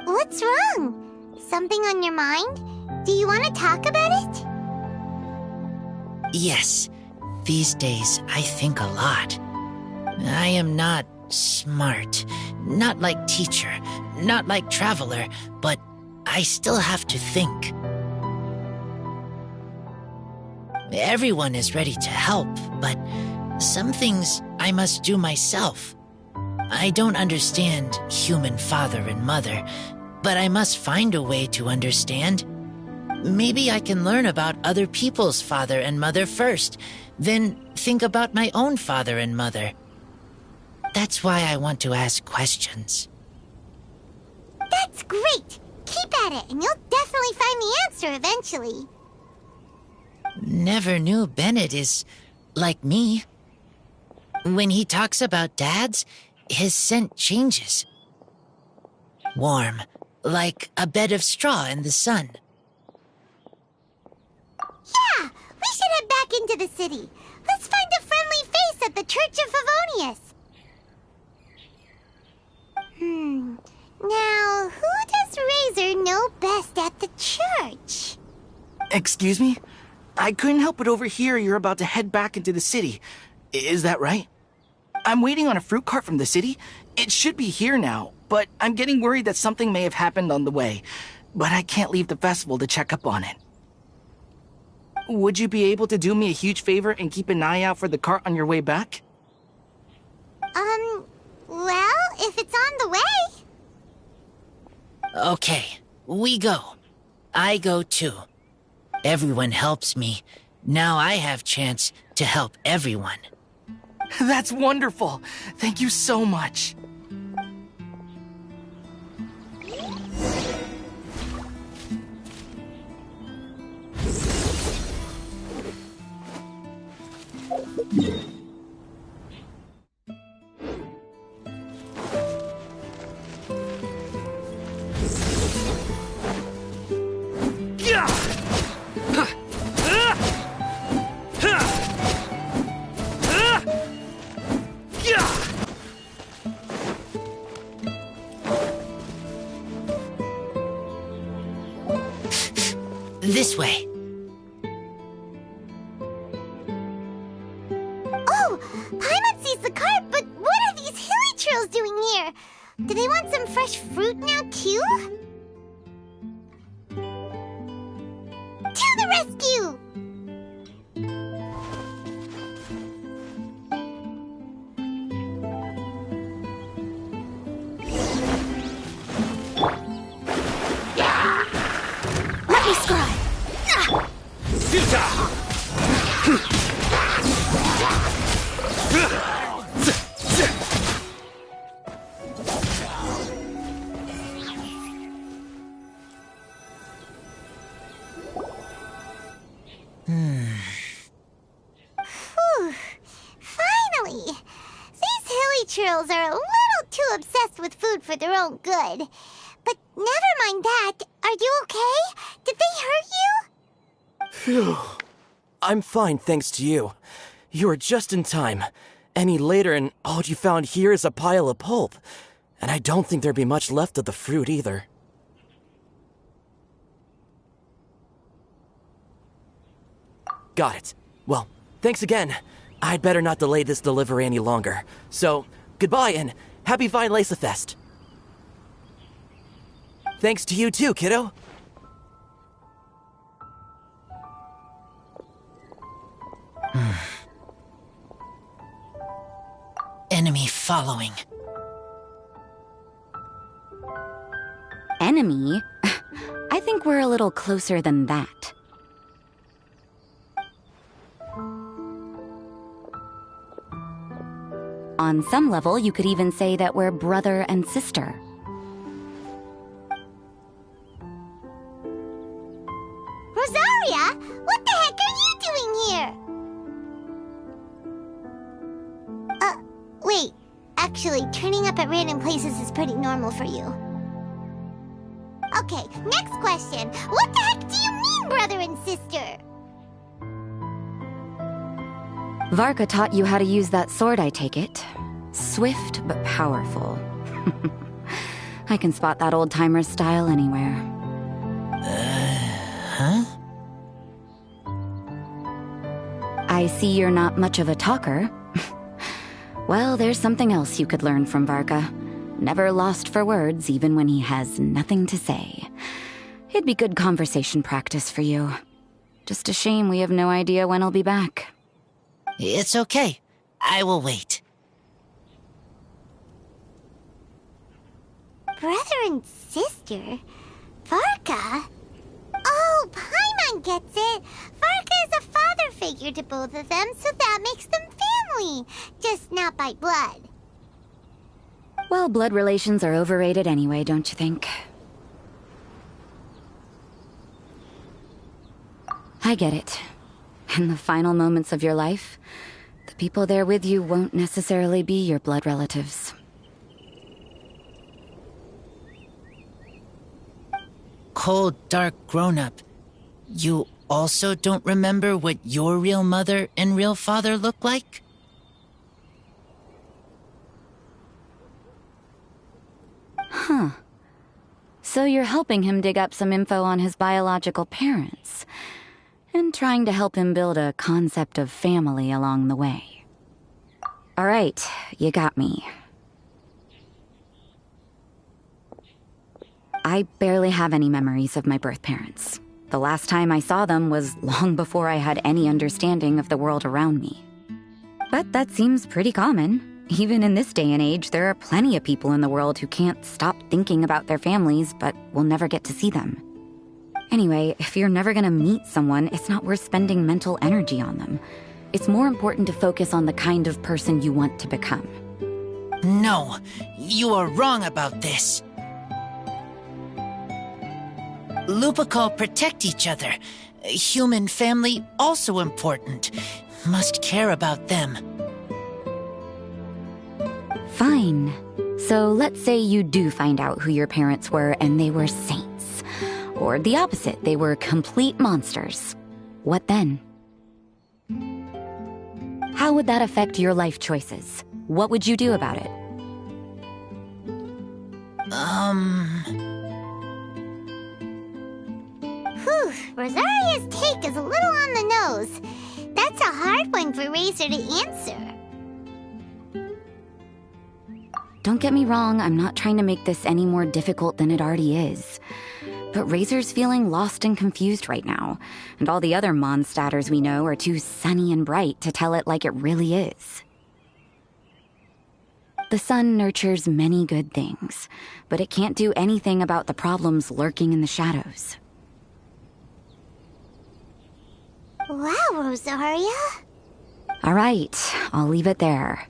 What's wrong? Something on your mind? Do you want to talk about it? Yes. These days, I think a lot. I am not smart. Not like teacher. Not like traveler. But I still have to think. Everyone is ready to help, but some things I must do myself. I don't understand human father and mother, but I must find a way to understand. Maybe I can learn about other people's father and mother first, then think about my own father and mother. That's why I want to ask questions. That's great! Keep at it, and you'll definitely find the answer eventually. Never knew Bennett is like me. When he talks about dads, his scent changes. Warm, like a bed of straw in the sun. Yeah, we should head back into the city. Let's find a friendly face at the Church of Favonius. Now, who does Razor know best at the church? Excuse me? I couldn't help but overhear you're about to head back into the city. Is that right? I'm waiting on a fruit cart from the city. It should be here now, but I'm getting worried that something may have happened on the way. But I can't leave the festival to check up on it. Would you be able to do me a huge favor and keep an eye out for the cart on your way back? Well, if it's on the way. Okay, we go. I go too. Everyone helps me. Now I have chance to help everyone. That's wonderful. Thank you so much. This way. Oh, Paimon sees the cart, but what are these hilly trails doing here? Do they want some fresh fruit now, too? To the rescue! Let me scribe. Whew. Finally! These hilly trails are a little too obsessed with food for their own good. But never mind that. Are you okay? Did they hurt you? Phew. I'm fine, thanks to you. You were just in time. Any later and all you found here is a pile of pulp. And I don't think there'd be much left of the fruit either. got it. Well, thanks again. I'd better not delay this delivery any longer. So, goodbye and happy Vinelancer Fest. Thanks to you too, kiddo. Enemy following. Enemy? I think we're a little closer than that. On some level, you could even say that we're brother and sister. Rosaria, what the heck are you doing here? Wait. Actually, turning up at random places is pretty normal for you. Okay, next question. What the heck do you mean, brother and sister? Varka taught you how to use that sword, I take it. Swift but powerful. I can spot that old-timer style anywhere. Huh? I see you're not much of a talker. Well, there's something else you could learn from Varka. Never lost for words, even when he has nothing to say. It'd be good conversation practice for you. Just a shame we have no idea when he'll be back. It's okay. I will wait. Brother and sister? Varka? Oh, Paimon gets it. Varka is a father figure to both of them, so that makes them family. Just not by blood. Well, blood relations are overrated anyway, don't you think? I get it. In the final moments of your life, the people there with you won't necessarily be your blood relatives. Cold, dark grown-up. You also don't remember what your real mother and real father look like? Huh. So you're helping him dig up some info on his biological parents, and trying to help him build a concept of family along the way. All right, you got me. I barely have any memories of my birth parents. The last time I saw them was long before I had any understanding of the world around me. But that seems pretty common. Even in this day and age, there are plenty of people in the world who can't stop thinking about their families, but will never get to see them. Anyway, if you're never gonna meet someone, it's not worth spending mental energy on them. It's more important to focus on the kind of person you want to become. No, you are wrong about this. Lupical protect each other. Human family also important. Must care about them. Fine. So let's say you do find out who your parents were and they were saints. Or the opposite, they were complete monsters. What then? How would that affect your life choices? What would you do about it? Whew, Rosaria's take is a little on the nose. That's a hard one for Razor to answer. Don't get me wrong, I'm not trying to make this any more difficult than it already is. But Razor's feeling lost and confused right now, and all the other Mondstadters we know are too sunny and bright to tell it like it really is. The sun nurtures many good things, but it can't do anything about the problems lurking in the shadows. Wow, Rosaria. All right, I'll leave it there.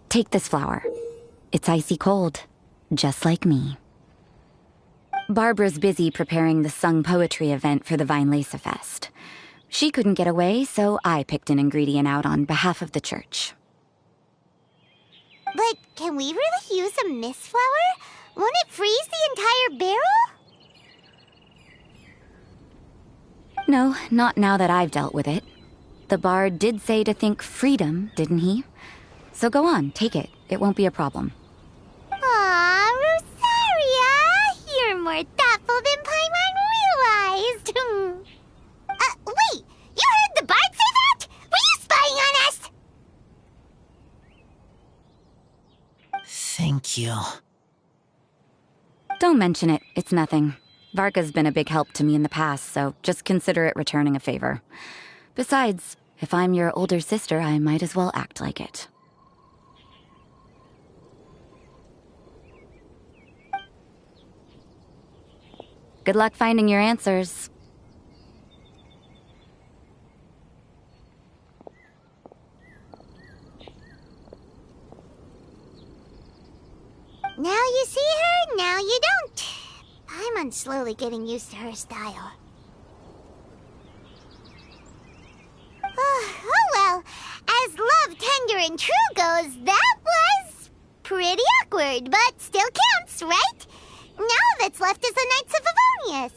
Take this flower. It's icy cold, just like me. Barbara's busy preparing the sung poetry event for the Vinelancer Fest. She couldn't get away, so I picked an ingredient out on behalf of the church. But can we really use a mist flower? Won't it freeze the entire barrel? No, not now that I've dealt with it. The bard did say to think freedom, didn't he? So go on, take it. It won't be a problem. Aw, Rosaria! You're more thoughtful than Paimon realized. Wait! Thank you. Don't mention it. It's nothing. Varka's been a big help to me in the past, so just consider it returning a favor. Besides, if I'm your older sister, I might as well act like it. Good luck finding your answers. Now you see her, now you don't. I'm slowly getting used to her style. Oh well, as love, tender, and true goes, that was pretty awkward, but still counts, right? Now that's left is the Knights of Favonius.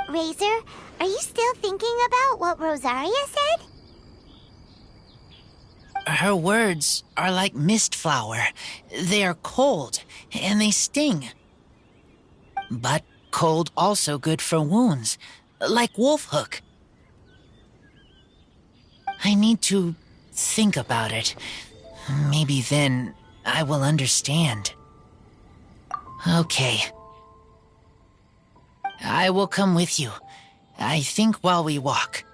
Razor, are you still thinking about what Rosaria said? Her words are like mist flower. They are cold, and they sting. But cold also good for wounds, like Wolfhook. I need to think about it. Maybe then I will understand. Okay. I will come with you. I think while we walk.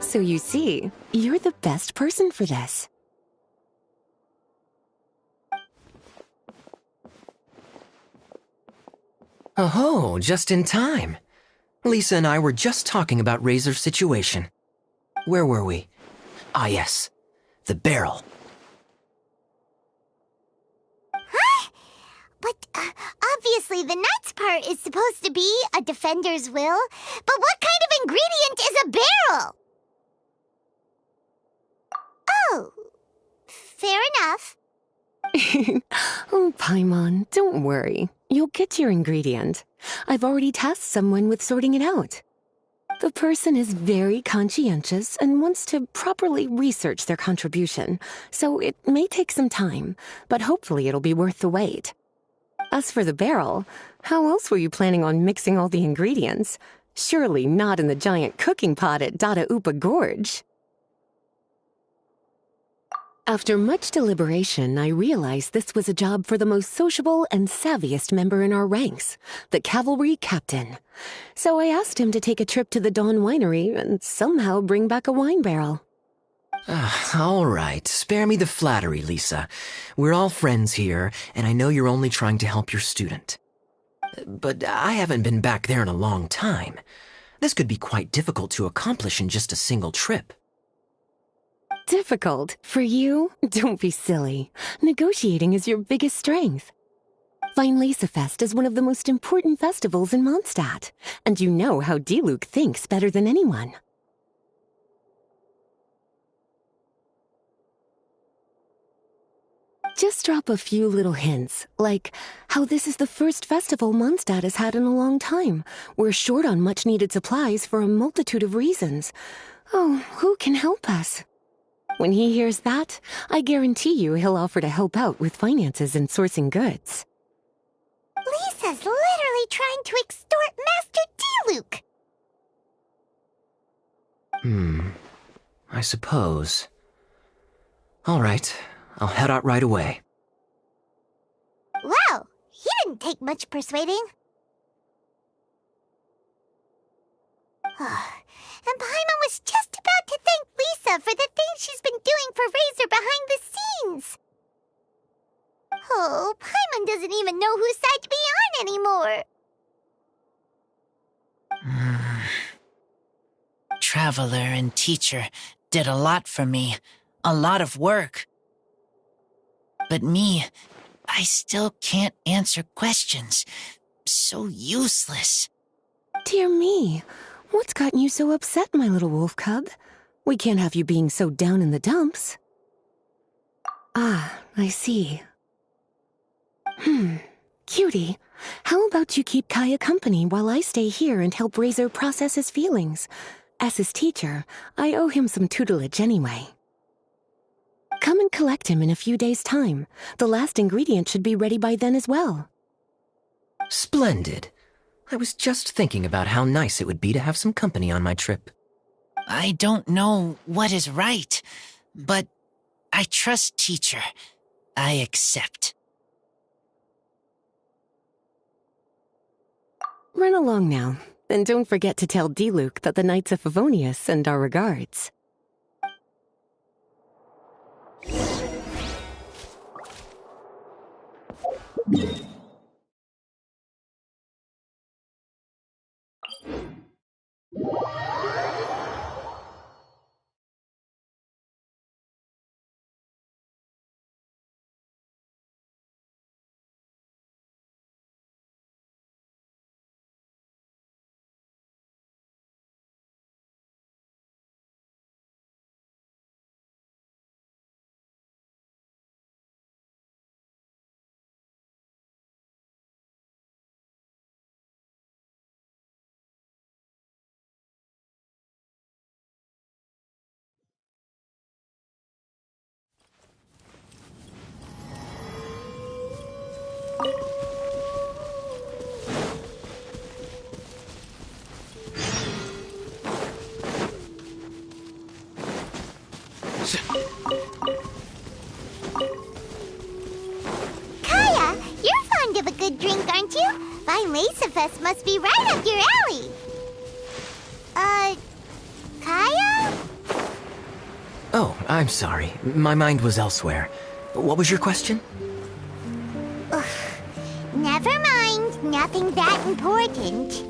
So you see, you're the best person for this. Oh, just in time. Lisa and I were just talking about Razor's situation. Where were we? Ah, yes. The barrel. Huh? But obviously the nuts part is supposed to be a defender's will. But what kind of ingredient is a barrel? Oh, fair enough. Oh, Paimon, don't worry. You'll get your ingredient. I've already tasked someone with sorting it out. The person is very conscientious and wants to properly research their contribution, so it may take some time, but hopefully it'll be worth the wait. As for the barrel, how else were you planning on mixing all the ingredients? Surely not in the giant cooking pot at Dada Upa Gorge. After much deliberation, I realized this was a job for the most sociable and savviest member in our ranks, the cavalry captain. So I asked him to take a trip to the Dawn Winery and somehow bring back a wine barrel. All right, spare me the flattery, Lisa. We're all friends here, and I know you're only trying to help your student. But I haven't been back there in a long time. This could be quite difficult to accomplish in just a single trip. Difficult? For you? Don't be silly. Negotiating is your biggest strength. Vinelasah Fest is one of the most important festivals in Mondstadt, and you know how Diluc thinks better than anyone. Just drop a few little hints, like how this is the first festival Mondstadt has had in a long time. We're short on much-needed supplies for a multitude of reasons. Oh, who can help us? When he hears that, I guarantee you he'll offer to help out with finances and sourcing goods. Lisa's literally trying to extort Master Diluc. I suppose. All right, I'll head out right away. Wow, he didn't take much persuading. And Paimon was just about to thank Lisa for the things she's been doing for Razor behind the scenes. Oh, Paimon doesn't even know whose side to be on anymore. Traveler and teacher did a lot for me. A lot of work. But me, I still can't answer questions. So useless. Dear me, what's gotten you so upset, my little wolf cub? We can't have you being so down in the dumps. Ah, I see. Cutie, how about you keep Kaya company while I stay here and help Razor process his feelings? As his teacher, I owe him some tutelage anyway. Come and collect him in a few days' time. The last ingredient should be ready by then as well. Splendid. I was just thinking about how nice it would be to have some company on my trip. I don't know what is right, but I trust teacher. I accept. Run along now, and don't forget to tell D-Luke that the Knights of Favonius send our regards. Kaya, you're fond of a good drink, aren't you? Vinesafest must be right up your alley. Kaya? Oh, I'm sorry. My mind was elsewhere. What was your question? Ugh. Never mind. Nothing that important.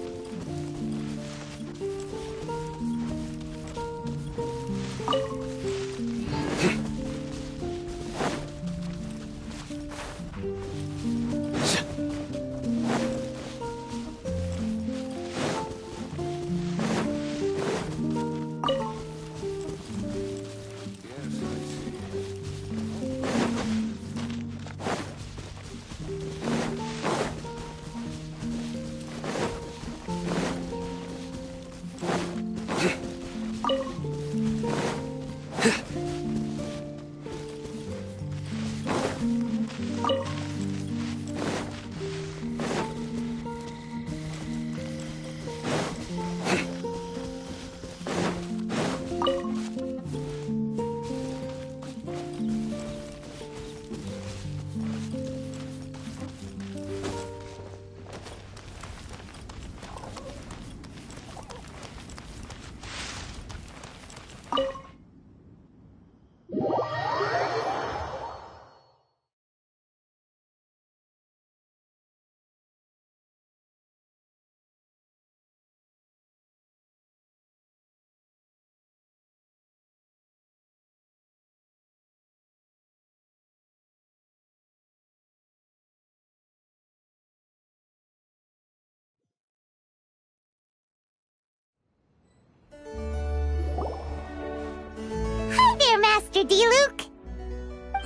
Hi there, Master D-Luke.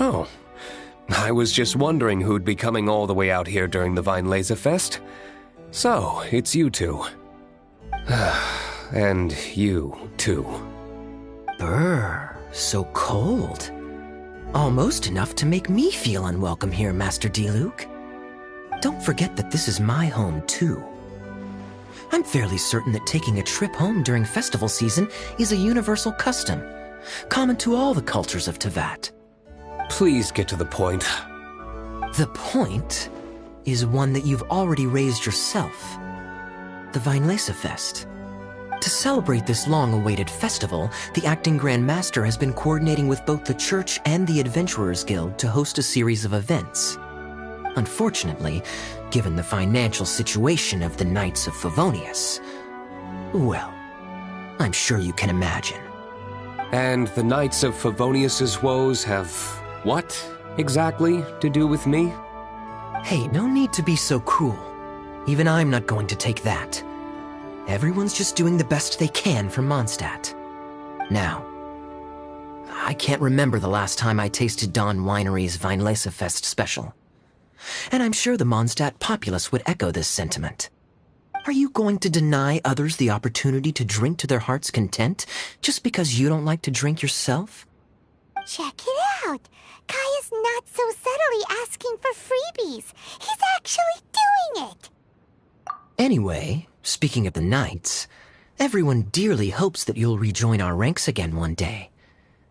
Oh, I was just wondering who'd be coming all the way out here during the Vinesafest Fest. So, it's you two. And you, too. Brr, so cold. Almost enough to make me feel unwelcome here, Master D-Luke. Don't forget that this is my home, too. I'm fairly certain that taking a trip home during festival season is a universal custom, common to all the cultures of Teyvat. Please get to the point. The point is one that you've already raised yourself. The Vinelesa Fest. To celebrate this long-awaited festival, the Acting Grand Master has been coordinating with both the Church and the Adventurers Guild to host a series of events. Unfortunately, given the financial situation of the Knights of Favonius, well, I'm sure you can imagine. And the Knights of Favonius's woes have what, exactly, to do with me? Hey, no need to be so cruel. Even I'm not going to take that. Everyone's just doing the best they can for Mondstadt. Now, I can't remember the last time I tasted Dawn Winery's Vinelesa Fest special. And I'm sure the Mondstadt populace would echo this sentiment. Are you going to deny others the opportunity to drink to their heart's content just because you don't like to drink yourself? Check it out! Kaya's not so subtly asking for freebies. He's actually doing it! Anyway, speaking of the Knights, everyone dearly hopes that you'll rejoin our ranks again one day.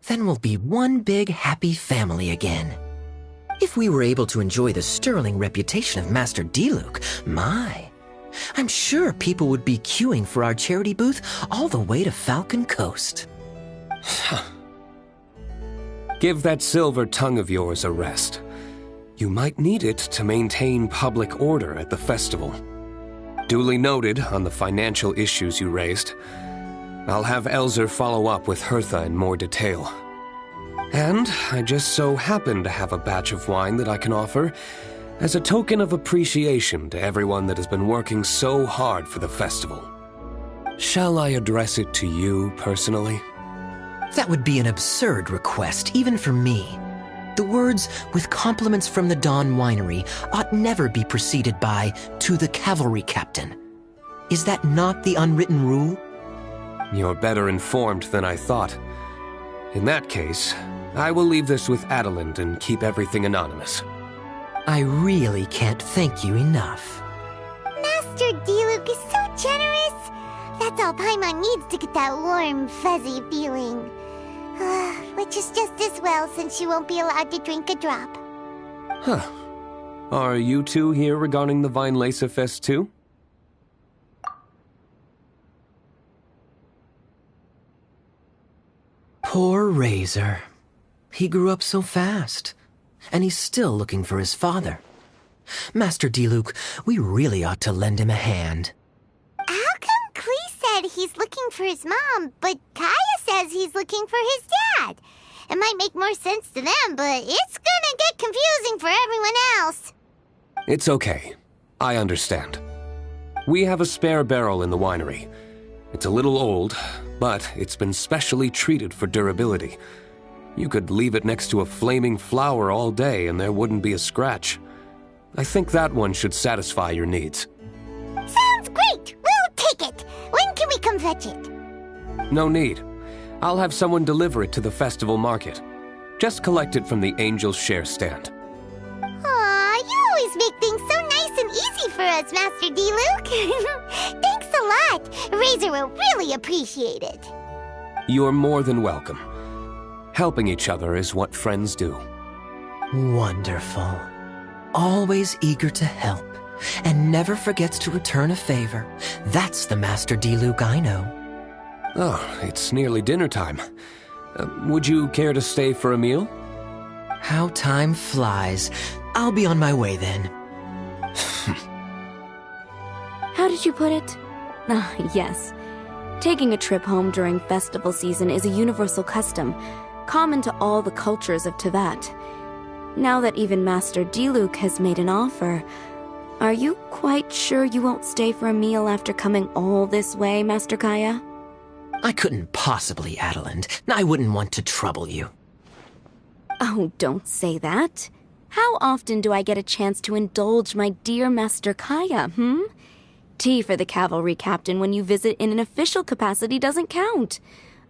Then we'll be one big happy family again. If we were able to enjoy the sterling reputation of Master Diluc, my, I'm sure people would be queuing for our charity booth all the way to Falcon Coast. Give that silver tongue of yours a rest. You might need it to maintain public order at the festival. Duly noted on the financial issues you raised. I'll have Elzer follow up with Hertha in more detail. And I just so happen to have a batch of wine that I can offer as a token of appreciation to everyone that has been working so hard for the festival. Shall I address it to you personally? That would be an absurd request, even for me. The words, "with compliments from the Dawn Winery," ought never be preceded by, "to the cavalry captain." Is that not the unwritten rule? You're better informed than I thought. In that case, I will leave this with Adelind and keep everything anonymous. I really can't thank you enough. Master Diluc is so generous. That's all Paimon needs to get that warm, fuzzy feeling. Which is just as well since she won't be allowed to drink a drop. Huh. Are you two here regarding the Vinelesa Fest too? Poor Razor. He grew up so fast, and he's still looking for his father. Master Diluc, we really ought to lend him a hand. How come Klee said he's looking for his mom, but Kaya says he's looking for his dad? It might make more sense to them, but it's gonna get confusing for everyone else. It's okay. I understand. We have a spare barrel in the winery. It's a little old, but it's been specially treated for durability. You could leave it next to a flaming flower all day and there wouldn't be a scratch. I think that one should satisfy your needs. Sounds great! We'll take it! When can we come fetch it? No need. I'll have someone deliver it to the festival market. Just collect it from the Angel's Share stand. Aw, you always make things so nice and easy for us, Master Diluc. Thanks a lot. Razor will really appreciate it. You're more than welcome. Helping each other is what friends do. Wonderful. Always eager to help, and never forgets to return a favor. That's the Master Diluc I know. Oh, it's nearly dinner time. Would you care to stay for a meal? How time flies. I'll be on my way then. How did you put it? Yes. Taking a trip home during festival season is a universal custom, common to all the cultures of Teyvat. Now that even Master Diluc has made an offer, are you quite sure you won't stay for a meal after coming all this way, Master Kaya? I couldn't possibly, Adelind. I wouldn't want to trouble you. Oh, don't say that. How often do I get a chance to indulge my dear Master Kaya, Tea for the cavalry captain when you visit in an official capacity doesn't count.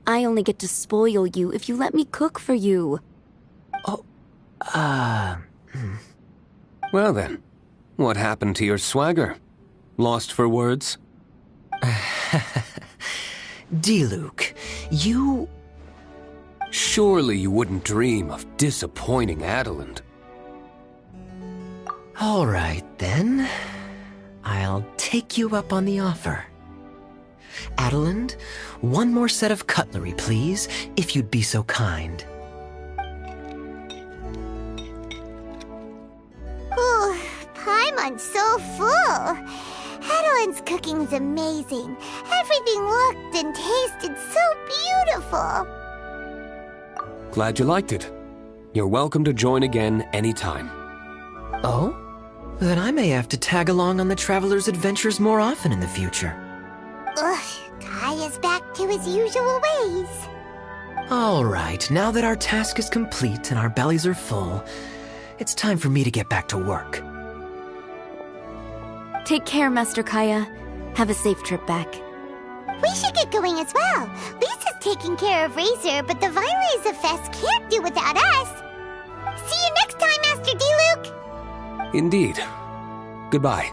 I only get to spoil you if you let me cook for you. Well then, what happened to your swagger? Lost for words? D-Luke, you... Surely you wouldn't dream of disappointing Adeland. All right, then. I'll take you up on the offer. Adeland, one more set of cutlery, please, if you'd be so kind. Ooh, Paimon's so full. Adeland's cooking's amazing. Everything looked and tasted so beautiful. Glad you liked it. You're welcome to join again anytime. Oh? Then I may have to tag along on the Traveler's adventures more often in the future. Ugh, Kaya's back to his usual ways. All right, now that our task is complete and our bellies are full, it's time for me to get back to work. Take care, Master Kaya. Have a safe trip back. We should get going as well. Lisa's taking care of Razor, but the Violeza Fest can't do without us. See you next time, Master D-Luke! Indeed. Goodbye.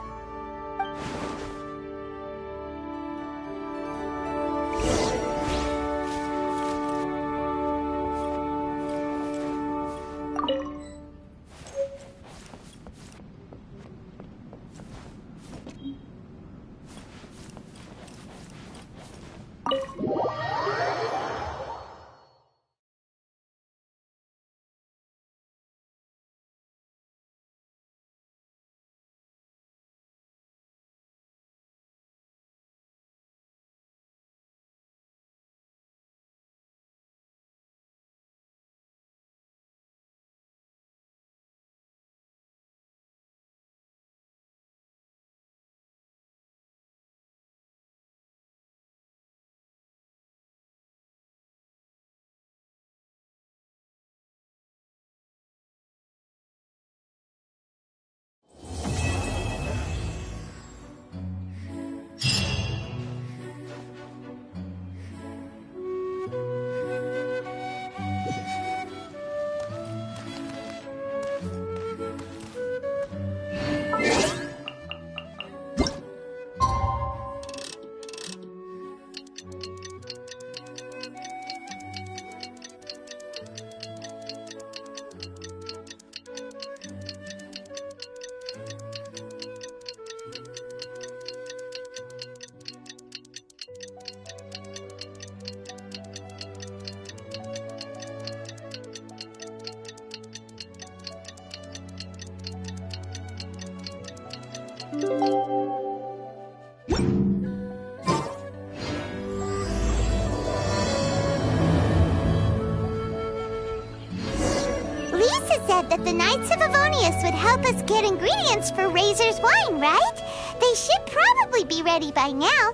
Lisa said that the Knights of Avonius would help us get ingredients for Razor's wine, right? They should probably be ready by now.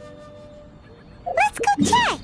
Let's go check!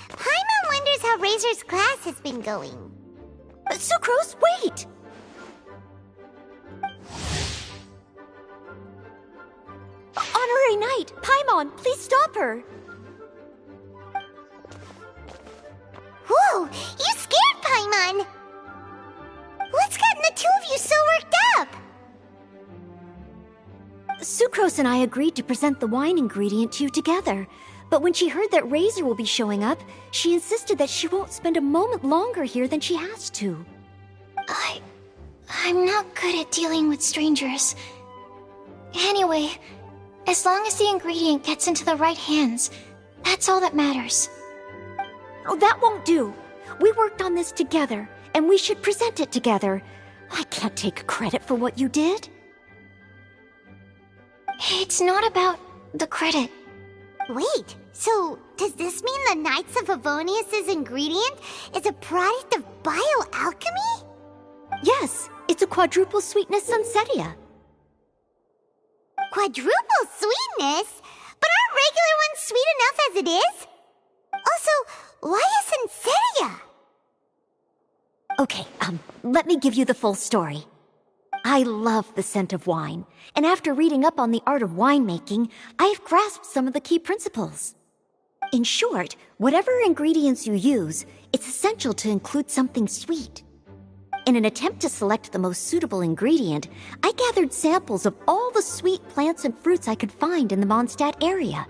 Paimon wonders how Razor's class has been going. Sucrose, wait! Honorary Knight, Paimon, please stop her! Whoa, you scared Paimon! What's gotten the two of you so worked up? Sucrose and I agreed to present the wine ingredient to you together. But when she heard that Razor will be showing up, she insisted that she won't spend a moment longer here than she has to. I'm not good at dealing with strangers. Anyway, As long as the ingredient gets into the right hands, that's all that matters. Oh, that won't do. We worked on this together, and we should present it together. I can't take credit for what you did. It's not about the credit. Wait, so does this mean the Knights of Favonius' ingredient is a product of bioalchemy? Yes, it's a quadruple sweetness sunsetia. Quadruple sweetness? But aren't regular ones sweet enough as it is? Also, why a sunsetia? Okay, let me give you the full story. I love the scent of wine, and after reading up on the art of winemaking, I've grasped some of the key principles. In short, whatever ingredients you use, it's essential to include something sweet. In an attempt to select the most suitable ingredient, I gathered samples of all the sweet plants and fruits I could find in the Mondstadt area.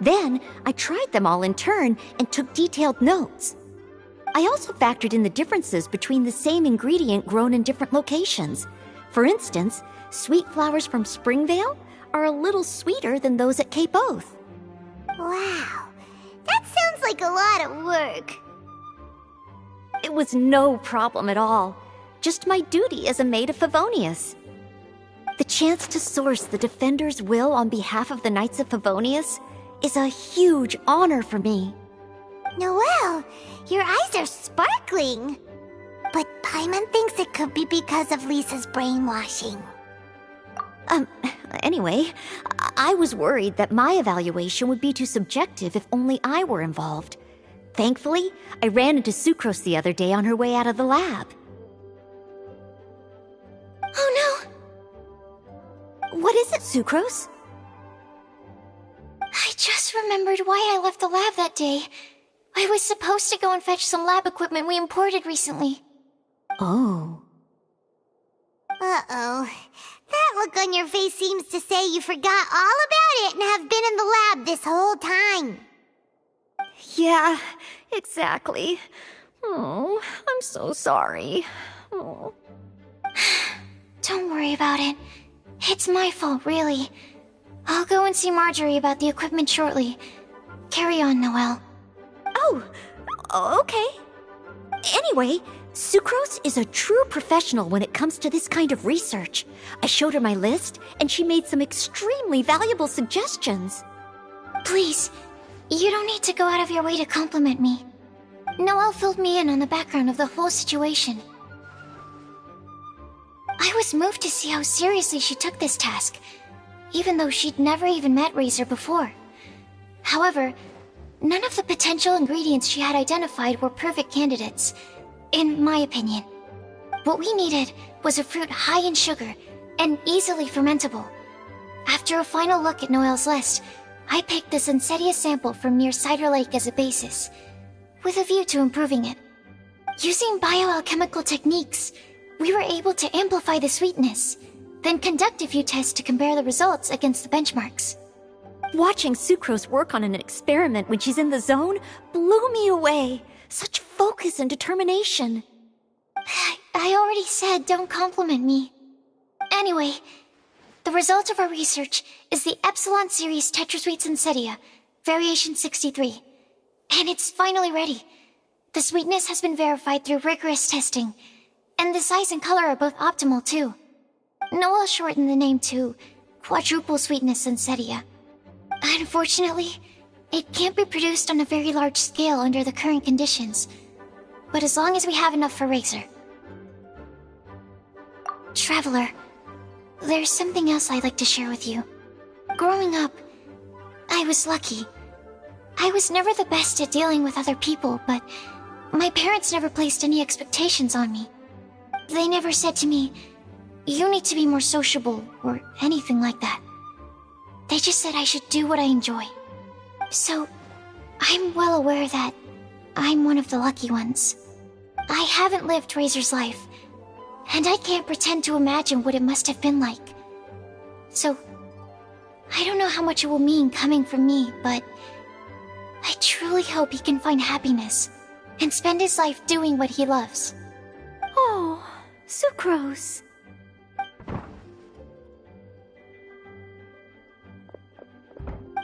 Then, I tried them all in turn and took detailed notes. I also factored in the differences between the same ingredient grown in different locations. For instance, sweet flowers from Springvale are a little sweeter than those at Cape Oath. Wow, that sounds like a lot of work. It was no problem at all. Just my duty as a maid of Favonius. The chance to source the Defender's will on behalf of the Knights of Favonius is a huge honor for me. Noelle, your eyes are sparkling. But Paimon thinks it could be because of Lisa's brainwashing. Anyway, I was worried that my evaluation would be too subjective if only I were involved. Thankfully, I ran into Sucrose the other day on her way out of the lab. Oh no! What is it, Sucrose? I just remembered why I left the lab that day. I was supposed to go and fetch some lab equipment we imported recently. Oh. Uh-oh. That look on your face seems to say you forgot all about it and have been in the lab this whole time. Yeah, exactly. Oh, I'm so sorry. Oh. Don't worry about it. It's my fault, really. I'll go and see Marjorie about the equipment shortly. Carry on, Noelle. Oh, okay. Anyway, Sucrose is a true professional when it comes to this kind of research. I showed her my list, and she made some extremely valuable suggestions. Please, you don't need to go out of your way to compliment me. Noelle filled me in on the background of the whole situation. I was moved to see how seriously she took this task, even though she'd never even met Razor before. However, none of the potential ingredients she had identified were perfect candidates, in my opinion. What we needed was a fruit high in sugar and easily fermentable. After a final look at Noelle's list, I picked the Sunsetia sample from near Cider Lake as a basis, with a view to improving it. Using bioalchemical techniques, we were able to amplify the sweetness, then conduct a few tests to compare the results against the benchmarks. Watching Sucrose work on an experiment when she's in the zone blew me away. Such focus and determination. I already said don't compliment me. Anyway, the result of our research is the Epsilon Series Tetrasweet Sunsetia, Variation 63. And it's finally ready. The sweetness has been verified through rigorous testing, and the size and color are both optimal too. Noelle shortened the name to Quadruple Sweetness Sunsetia. Unfortunately, it can't be produced on a very large scale under the current conditions, but as long as we have enough for Razor. Traveler, there's something else I'd like to share with you. Growing up, I was lucky. I was never the best at dealing with other people, but my parents never placed any expectations on me. They never said to me, "You need to be more sociable," or anything like that. They just said I should do what I enjoy. So, I'm well aware that I'm one of the lucky ones. I haven't lived Razor's life, and I can't pretend to imagine what it must have been like. So, I don't know how much it will mean coming from me, but I truly hope he can find happiness and spend his life doing what he loves. Oh, Sucrose.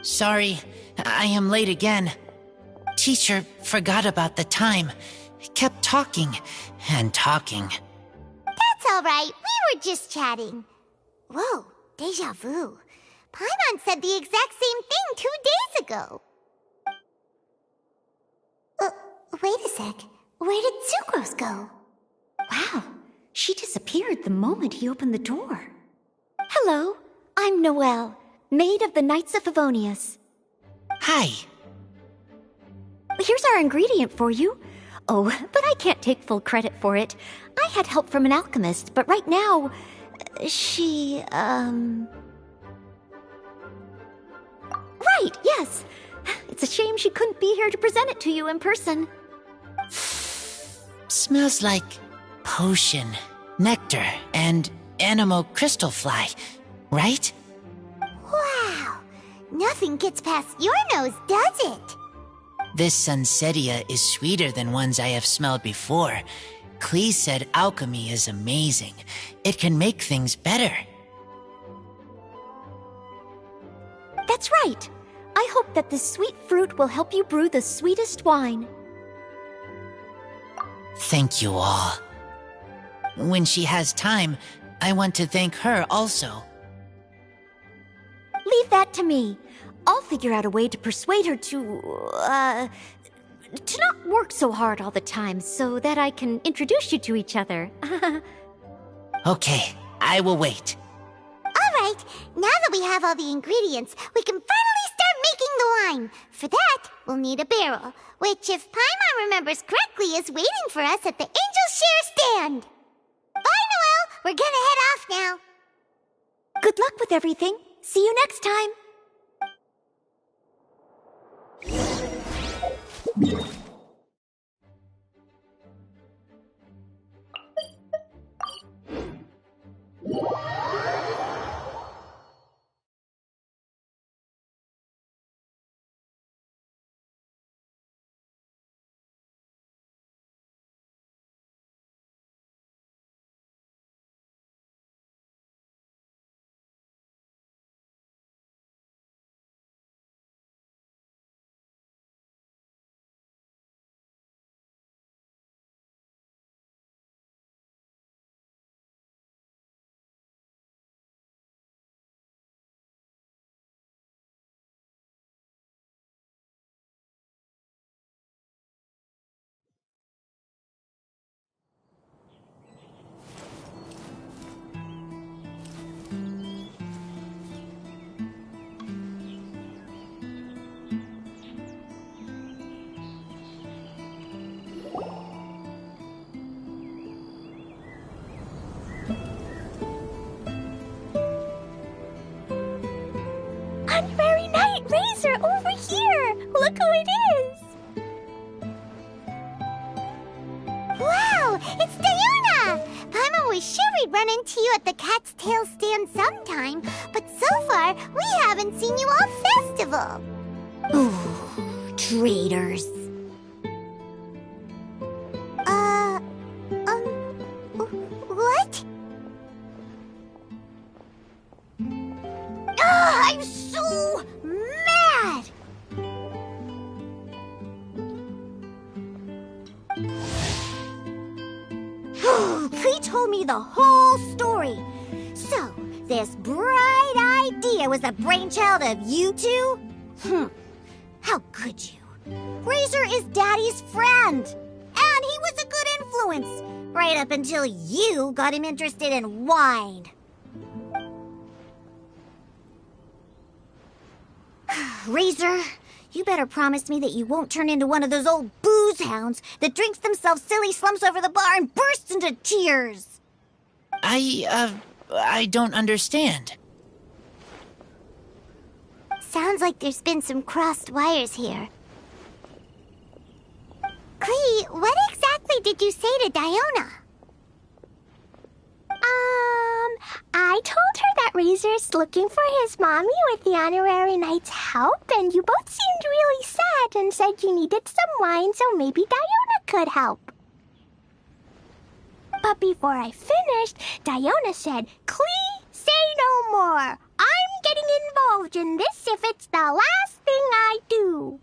Sorry, I am late again. Teacher forgot about the time. Kept talking and talking. That's all right. We were just chatting. Whoa, deja vu. Paimon said the exact same thing 2 days ago. Wait a sec. Where did Sucrose go? Wow, she disappeared the moment he opened the door. Hello, I'm Noelle, maid of the Knights of Favonius. Hi. Here's our ingredient for you. Oh, but I can't take full credit for it. I had help from an alchemist, but right now, she, Right, yes. It's a shame she couldn't be here to present it to you in person. Smells like potion, nectar, and anemo crystal fly, right? Wow. Nothing gets past your nose, does it? This Sunsetia is sweeter than ones I have smelled before. Klee said alchemy is amazing. It can make things better. That's right. I hope that this sweet fruit will help you brew the sweetest wine. Thank you all. When she has time, I want to thank her also. Leave that to me. I'll figure out a way to persuade her to not work so hard all the time so that I can introduce you to each other. Okay, I will wait. All right, now that we have all the ingredients, we can finally start making the wine. For that, we'll need a barrel, which, if Paimon remembers correctly, is waiting for us at the Angel Share stand. Bye, Noelle. We're gonna head off now. Good luck with everything. See you next time. Honorary Knight Razor over here! Look who it is! Wow, it's Diona! Paimon was sure we'd run into you at the Cat's Tail stand sometime, but so far, we haven't seen you all festival. Ooh, traitors. What? I'm so mad! Klee told me the whole story. So, this bright idea was the brainchild of you two? How could you? Razor is Daddy's friend. And he was a good influence. Right up until you got him interested in wine. Razor, you better promise me that you won't turn into one of those old booze hounds that drinks themselves silly, slumps over the bar, and bursts into tears. I don't understand. Sounds like there's been some crossed wires here. Klee, what exactly did you say to Diona? I told her that Razor's looking for his mommy with the Honorary Knight's help, and you both seemed really sad and said you needed some wine, so maybe Diona could help. But before I finished, Diona said, "Klee, say no more. I'm getting told you this if it's the last thing I do.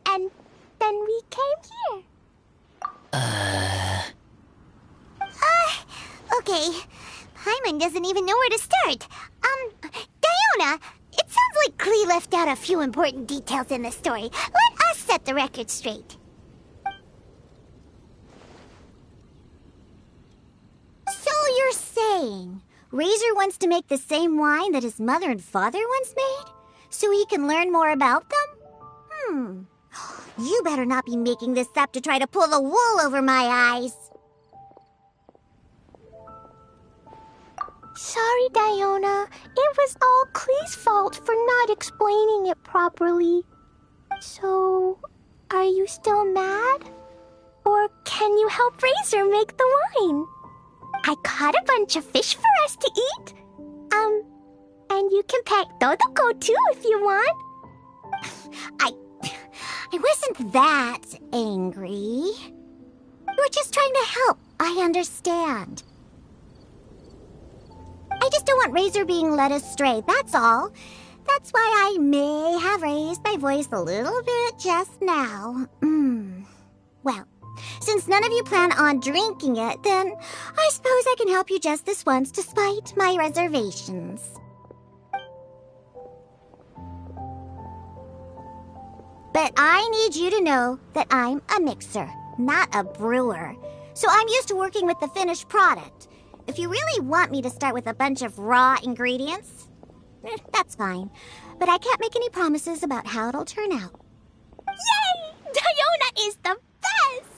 And then we came here. Okay. Paimon doesn't even know where to start. Diona, it sounds like Klee left out a few important details in the story. Let us set the record straight. So you're saying Razor wants to make the same wine that his mother and father once made? So he can learn more about them? You better not be making this up to try to pull the wool over my eyes. Sorry, Diona. It was all Klee's fault for not explaining it properly. So, are you still mad? Or can you help Razor make the wine? I caught a bunch of fish for us to eat. And you can pet Dodoko too if you want. I wasn't that angry. You were just trying to help. I understand. I just don't want Razor being led astray, that's all. That's why I may have raised my voice a little bit just now. Well, since none of you plan on drinking it, then I suppose I can help you just this once despite my reservations. But I need you to know that I'm a mixer, not a brewer. So I'm used to working with the finished product. If you really want me to start with a bunch of raw ingredients, that's fine. But I can't make any promises about how it'll turn out. Yay! Diona is the best!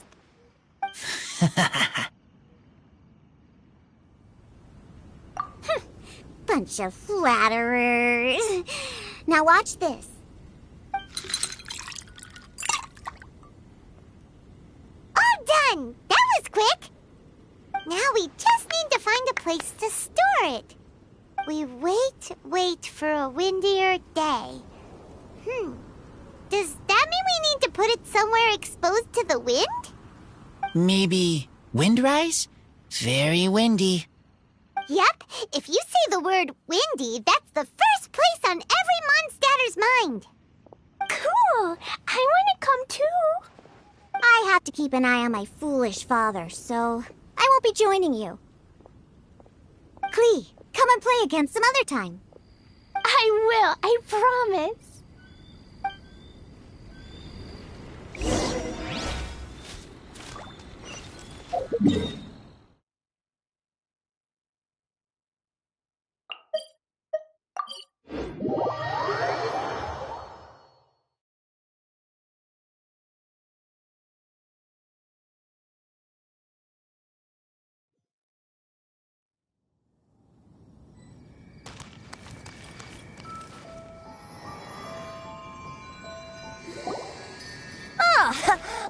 Bunch of flatterers. Now watch this. All done! That was quick! Now we just need to find a place to store it. We wait for a windier day. Does that mean we need to put it somewhere exposed to the wind? Maybe windrise? Very windy. Yep, if you say the word windy, that's the first place on every Mondstatter's mind. Cool! I want to come too. I have to keep an eye on my foolish father, so I won't be joining you. Klee, come and play again some other time. I will, I promise.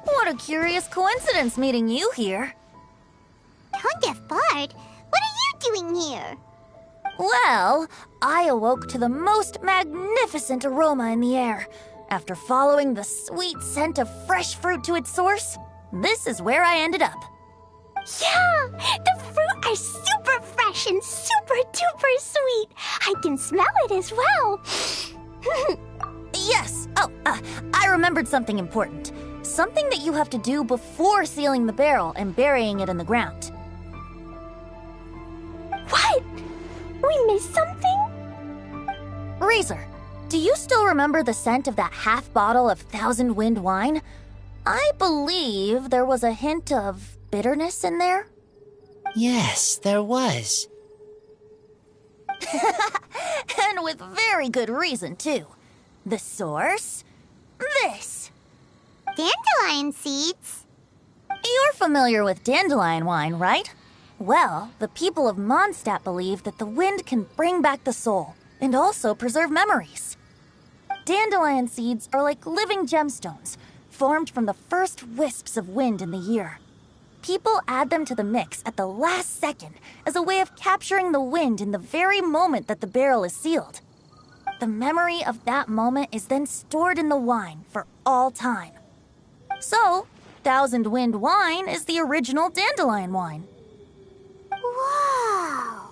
What a curious coincidence meeting you here. Tone Deaf Bard, what are you doing here? Well, I awoke to the most magnificent aroma in the air. After following the sweet scent of fresh fruit to its source, this is where I ended up. Yeah! The fruit are super fresh and super duper sweet. I can smell it as well. Yes! Oh, I remembered something important. Something that you have to do before sealing the barrel and burying it in the ground. What? We missed something? Razor, do you still remember the scent of that half bottle of Thousand Wind wine? I believe there was a hint of bitterness in there. Yes, there was. And with very good reason, too. The source? This. Dandelion seeds? You're familiar with dandelion wine, right? Well, the people of Mondstadt believe that the wind can bring back the soul and also preserve memories. Dandelion seeds are like living gemstones, formed from the first wisps of wind in the year. People add them to the mix at the last second as a way of capturing the wind in the very moment that the barrel is sealed. The memory of that moment is then stored in the wine for all time. So, Thousand Wind wine is the original dandelion wine. Wow!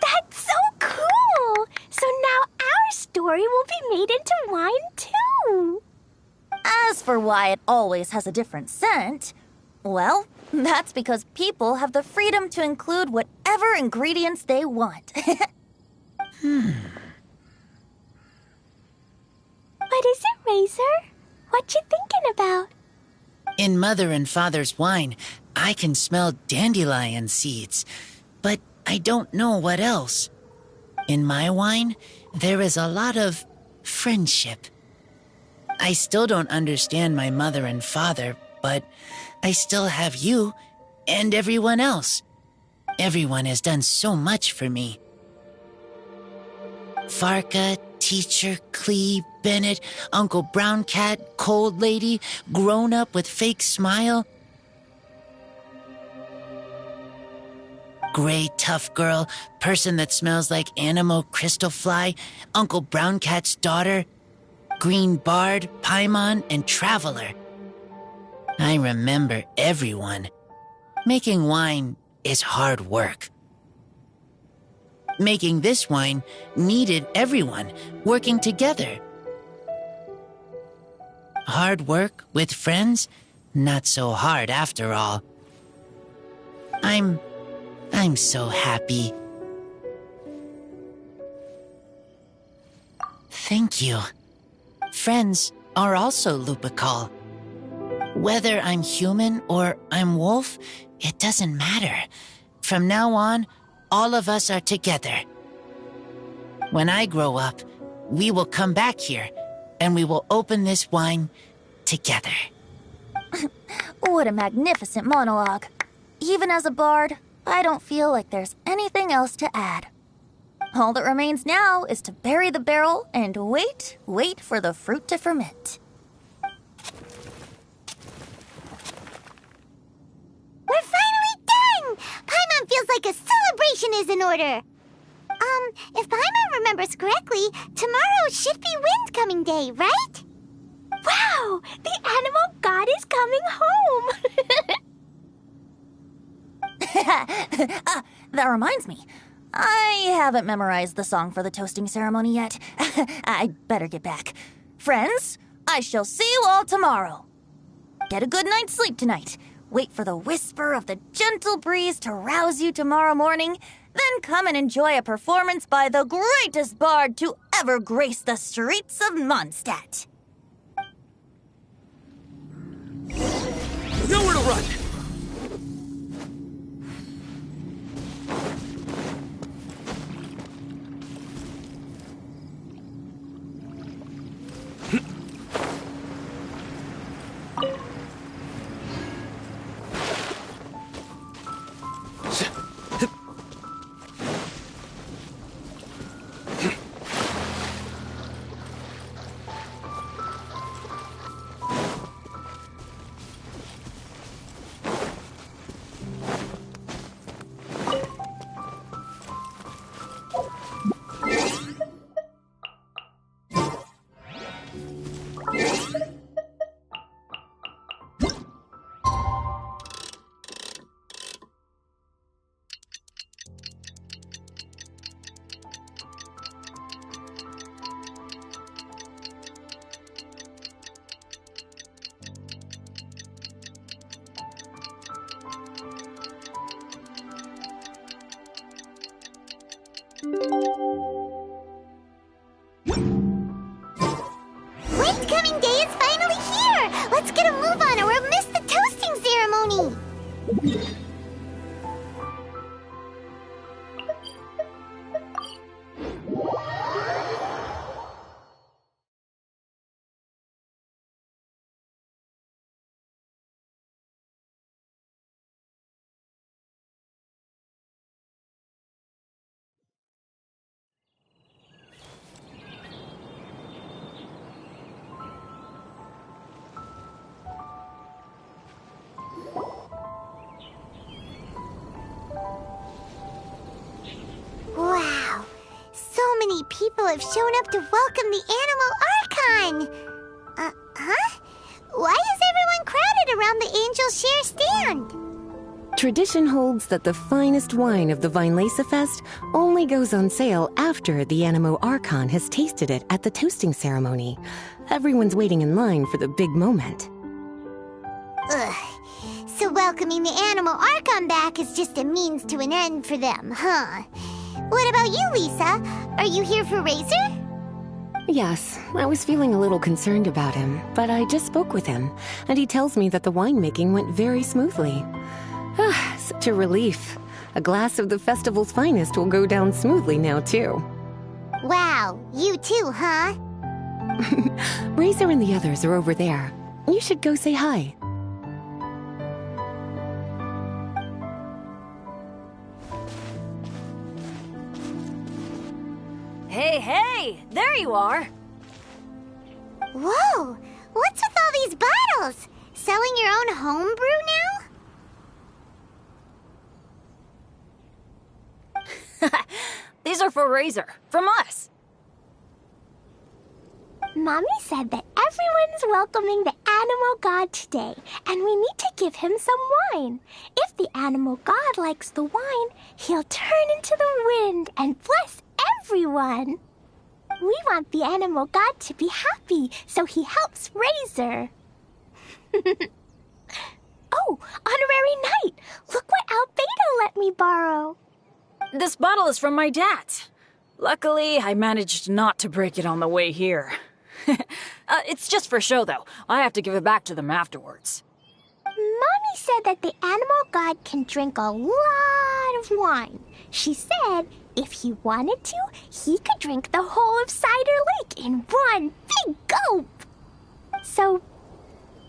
That's so cool! So now our story made into wine, too. As for why it always has a different scent, well, that's because people have the freedom to include whatever ingredients they want. What is it, Razor? What you thinking about? In Mother and Father's wine, I can smell dandelion seeds, but I don't know what else. In my wine, there is a lot of friendship. I still don't understand my mother and father, but I still have you and everyone else. Everyone has done so much for me. Farka, Teacher, Clee, Bennett, Uncle Brown Cat, Cold Lady, Grown Up with Fake Smile, Gray Tough Girl, Person that Smells like Animo Crystal Fly, Uncle Brown Cat's Daughter, Green Bard, Paimon, and Traveler. I remember everyone. Making wine is hard work. Making this wine needed everyone working together. Hard work with friends? Not so hard after all. I'm so happy. Thank you. Friends are also Lupical. Whether I'm human or I'm wolf, it doesn't matter. From now on, all of us are together. When I grow up, we will come back here, and we will open this wine together. What a magnificent monologue. Even as a bard, I don't feel like there's anything else to add. All that remains now is to bury the barrel and wait for the fruit to ferment. We're finally done! Paimon feels like a celebration is in order. If Paimon remembers correctly, tomorrow should be Windcoming Day, right? Wow! The animal god is coming home! That reminds me. I haven't memorized the song for the toasting ceremony yet. I'd better get back. Friends, I shall see you all tomorrow. Get a good night's sleep tonight. Wait for the whisper of the gentle breeze to rouse you tomorrow morning. Then come and enjoy a performance by the greatest bard to ever grace the streets of Mondstadt. Nowhere to run! Windcoming Day is finally here! Let's get a move on or we'll miss the toasting ceremony! Wow! So many people have shown up to welcome the Animal Archon! Huh? Why is everyone crowded around the Angel Share stand? Tradition holds that the finest wine of the Vinelanza Fest only goes on sale after the Animo Archon has tasted it at the toasting ceremony. Everyone's waiting in line for the big moment. Ugh. So welcoming the Animo Archon back is just a means to an end for them, huh? What about you, Lisa? Are you here for Razor? Yes, I was feeling a little concerned about him, but I just spoke with him, and he tells me that the winemaking went very smoothly. Ah, such a relief. A glass of the festival's finest will go down smoothly now, too. Wow, you too, huh? Razor and the others are over there. You should go say hi. Hey! There you are! Whoa! What's with all these bottles? Selling your own homebrew now? These are for Razor, from us. Mommy said that everyone's welcoming the animal god today, and we need to give him some wine. If the animal god likes the wine, he'll turn into the wind and bless everyone. We want the animal god to be happy, so he helps Razor. Oh, honorary knight! Look what Albedo let me borrow. This bottle is from my dad. Luckily, I managed not to break it on the way here. It's just for show, though. I have to give it back to them afterwards. Mommy said that the animal god can drink a lot of wine. She said if he wanted to, he could drink the whole of Cider Lake in one big gulp. So,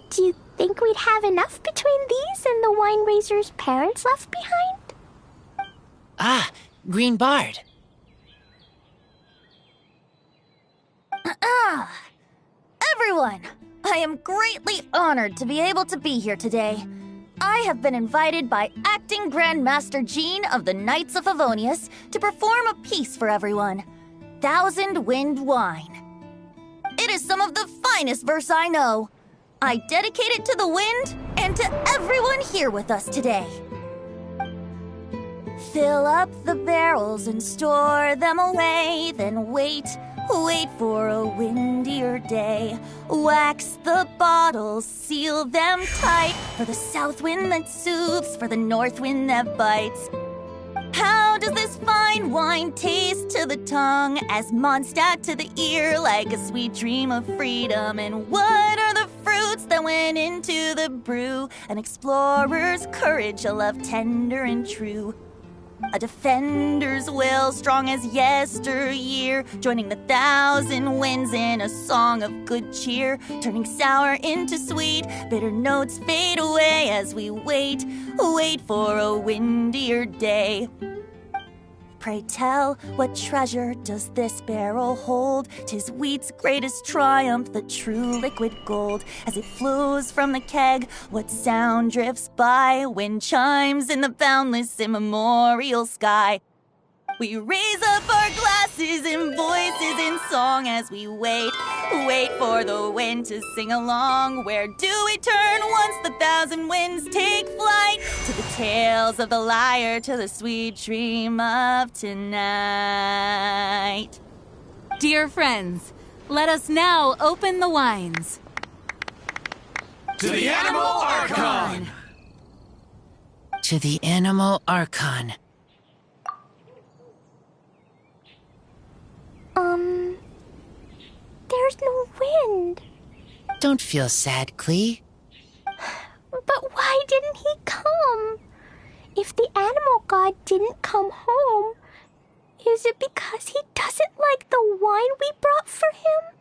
do you think we'd have enough between these and the wine raiser's parents left behind? Ah, Green Bard. Everyone, I am greatly honored to be able to be here today. I have been invited by Acting Grandmaster Jean of the Knights of Favonius to perform a piece for everyone, Thousand Wind Wine. It is some of the finest verse I know. I dedicate it to the wind and to everyone here with us today. Fill up the barrels and store them away, then wait for a windier day. Wax the bottles, seal them tight, for the south wind that soothes, for the north wind that bites. How does this fine wine taste to the tongue, as Mondstadt to the ear, like a sweet dream of freedom? And what are the fruits that went into the brew? An explorer's courage, a love tender and true. A defender's will, strong as yesteryear, joining the thousand winds in a song of good cheer, turning sour into sweet, bitter notes fade away as we wait for a windier day. Pray tell, what treasure does this barrel hold? 'Tis wheat's greatest triumph, the true liquid gold. As it flows from the keg, what sound drifts by? Wind chimes in the boundless immemorial sky. We raise up our glasses and voices in song as we wait for the wind to sing along. Where do we turn once the thousand winds take flight? To the tales of the lyre, to the sweet dream of tonight. Dear friends, let us now open the wines. To the Animal Archon! To the Animal Archon. There's no wind. Don't feel sad, Klee. But why didn't he come? If the animal god didn't come home, is it because he doesn't like the wine we brought for him?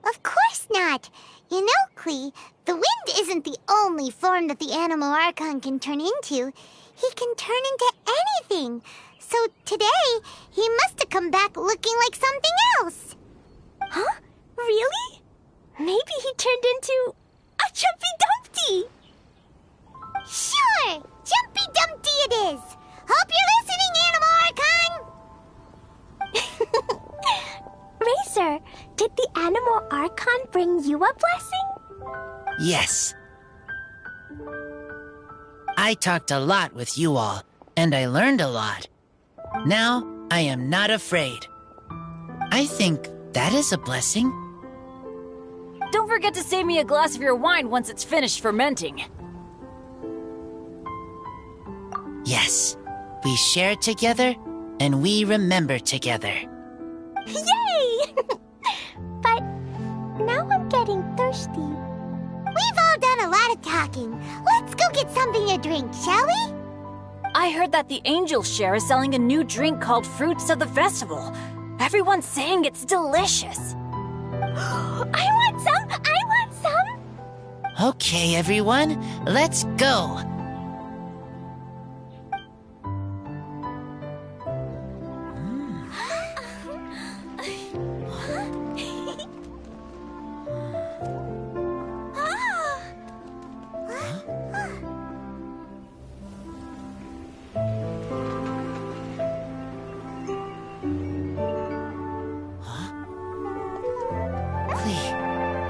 Of course not. You know, Klee, the wind isn't the only form that the Animal Archon can turn into. He can turn into anything. So today, he must have come back looking like something else. Huh? Really? Maybe he turned into a Jumpy Dumpty. Sure, Jumpy Dumpty it is. Hope you're listening, Animal Archon. Razor, did the Animal Archon bring you a blessing? Yes. I talked a lot with you all, and I learned a lot. Now, I am not afraid. I think that is a blessing. Don't forget to save me a glass of your wine once it's finished fermenting. Yes, we share together, and we remember together. Yay! But now I'm getting thirsty. We've all done a lot of talking. Let's go get something to drink, shall we? I heard that the Angel Share is selling a new drink called Fruits of the Festival. Everyone's saying it's delicious. I want some! I want some! Okay, everyone, let's go.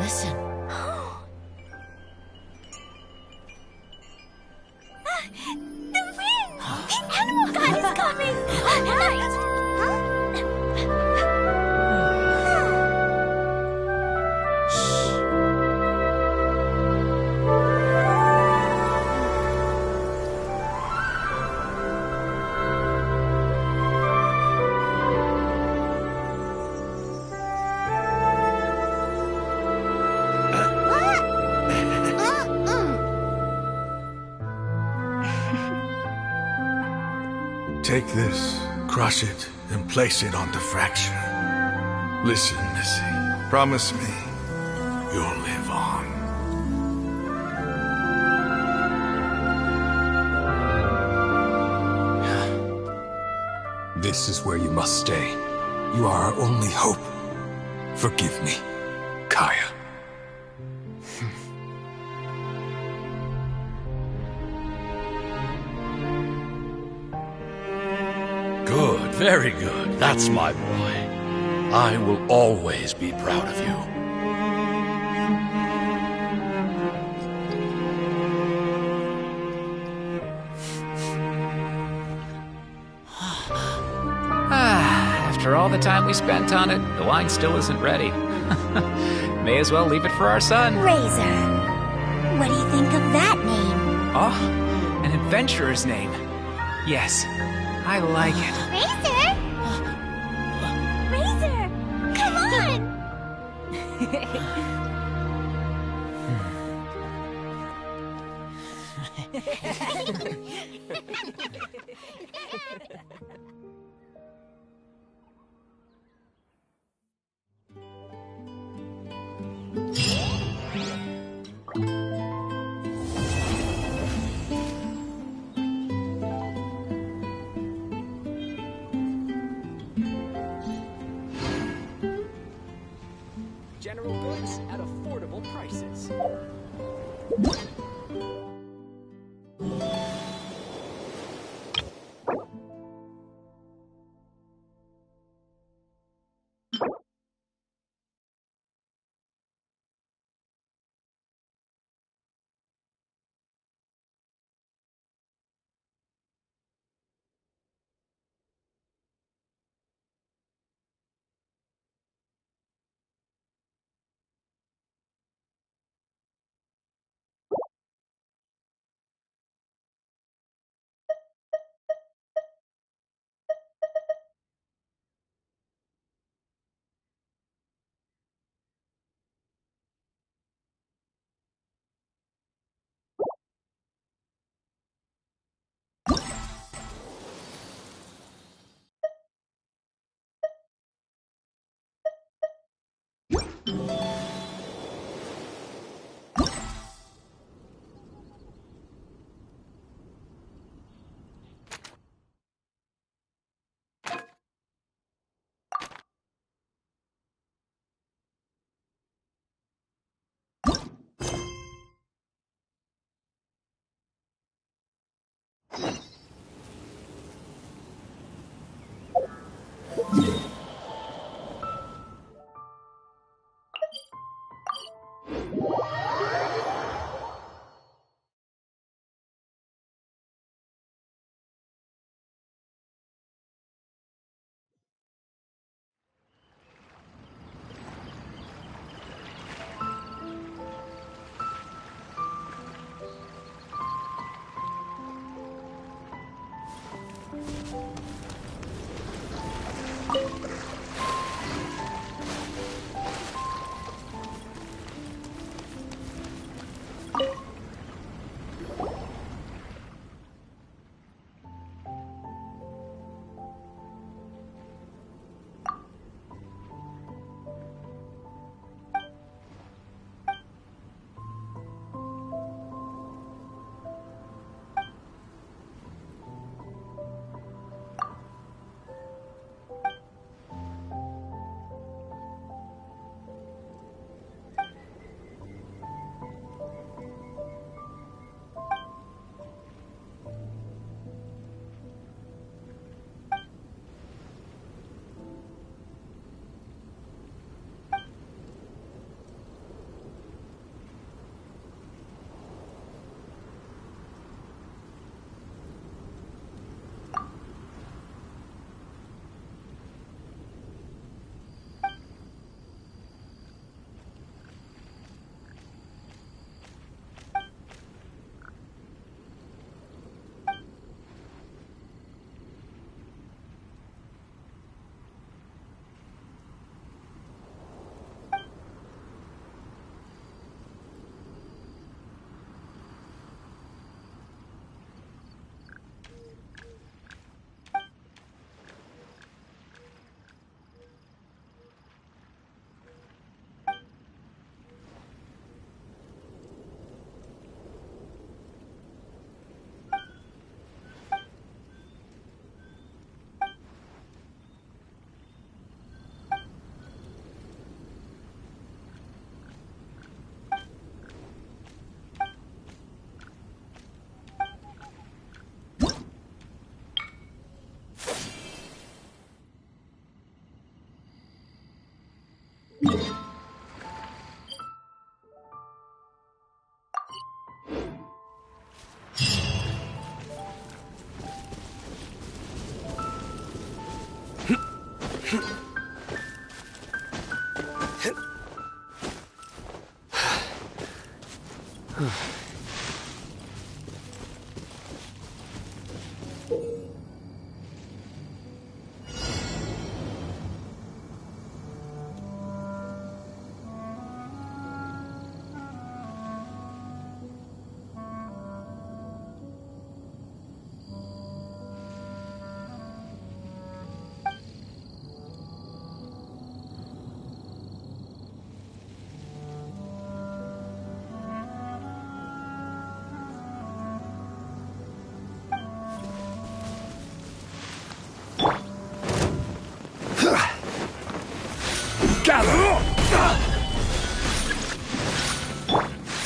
Listen. The wind! The animal god is coming! Right! Take this, crush it, and place it on the fracture. Listen, Missy. Promise me you'll live on. This is where you must stay. You are our only hope. Forgive me, Kaya. Good, very good. That's my boy. I will always be proud of you. After all the time we spent on it, the wine still isn't ready. May as well leave it for our son. Razor. What do you think of that name? Oh, an adventurer's name. Yes, I like it. Razor! Come General goods at affordable prices.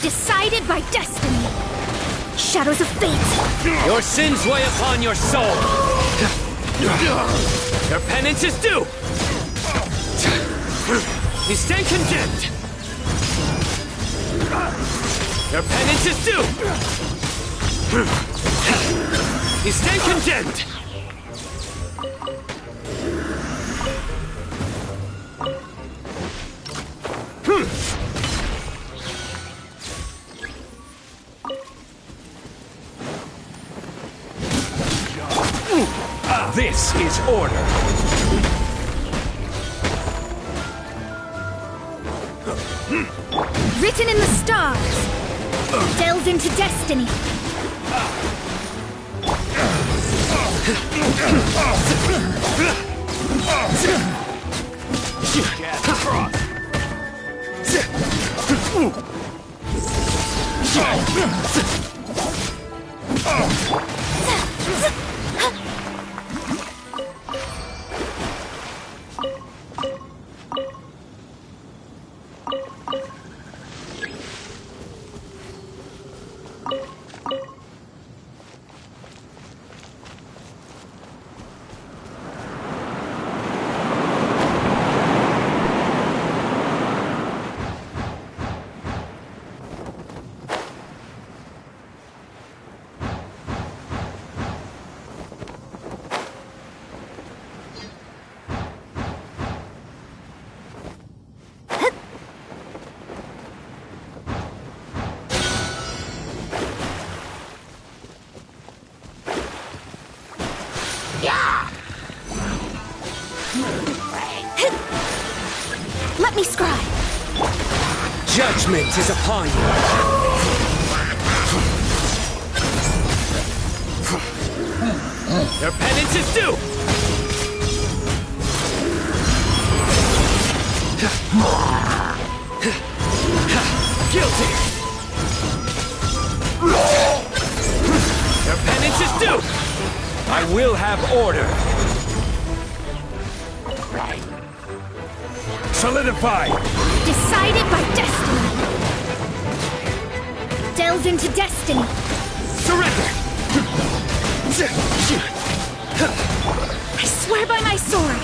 Decided by destiny. Shadows of fate. Your sins weigh upon your soul. Your penance is due. You stand condemned. Your penance is due. You stand condemned. This is order. Written in the stars. Delved into destiny. Let me scribe. Judgment is upon you. Your penance is due. Guilty. Your penance is due. I will have order. Solidify. Decided by destiny. Delved into destiny. Surrender. I swear by my sword.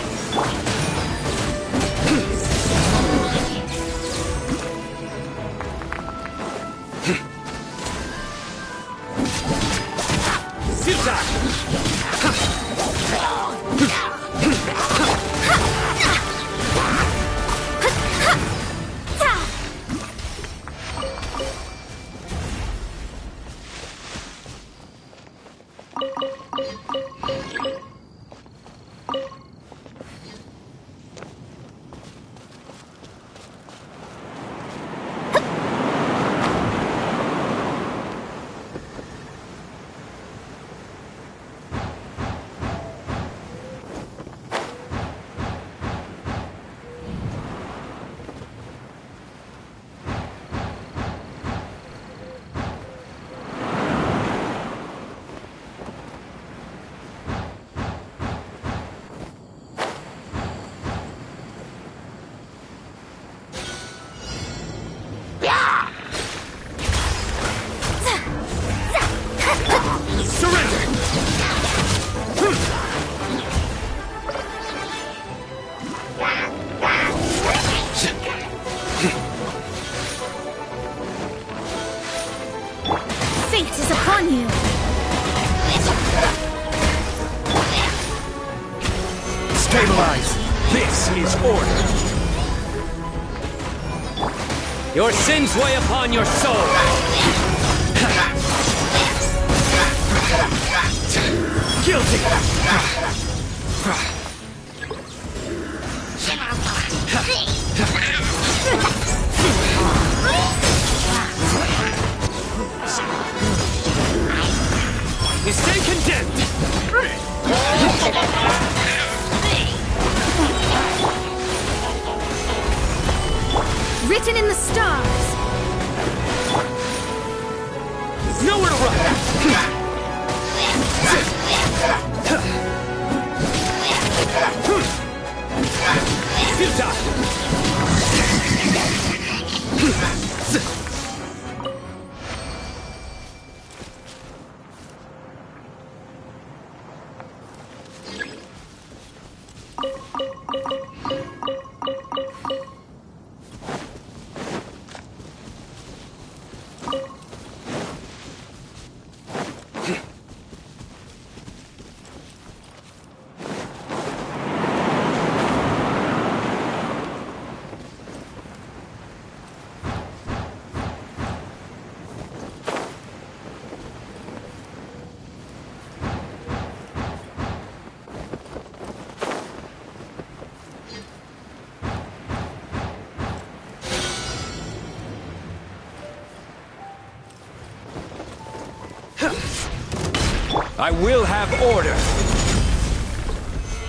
order. Your sins weigh upon your soul. Guilty. You stay condemned. Written in the stars. Nowhere to run. Futile. I will have order.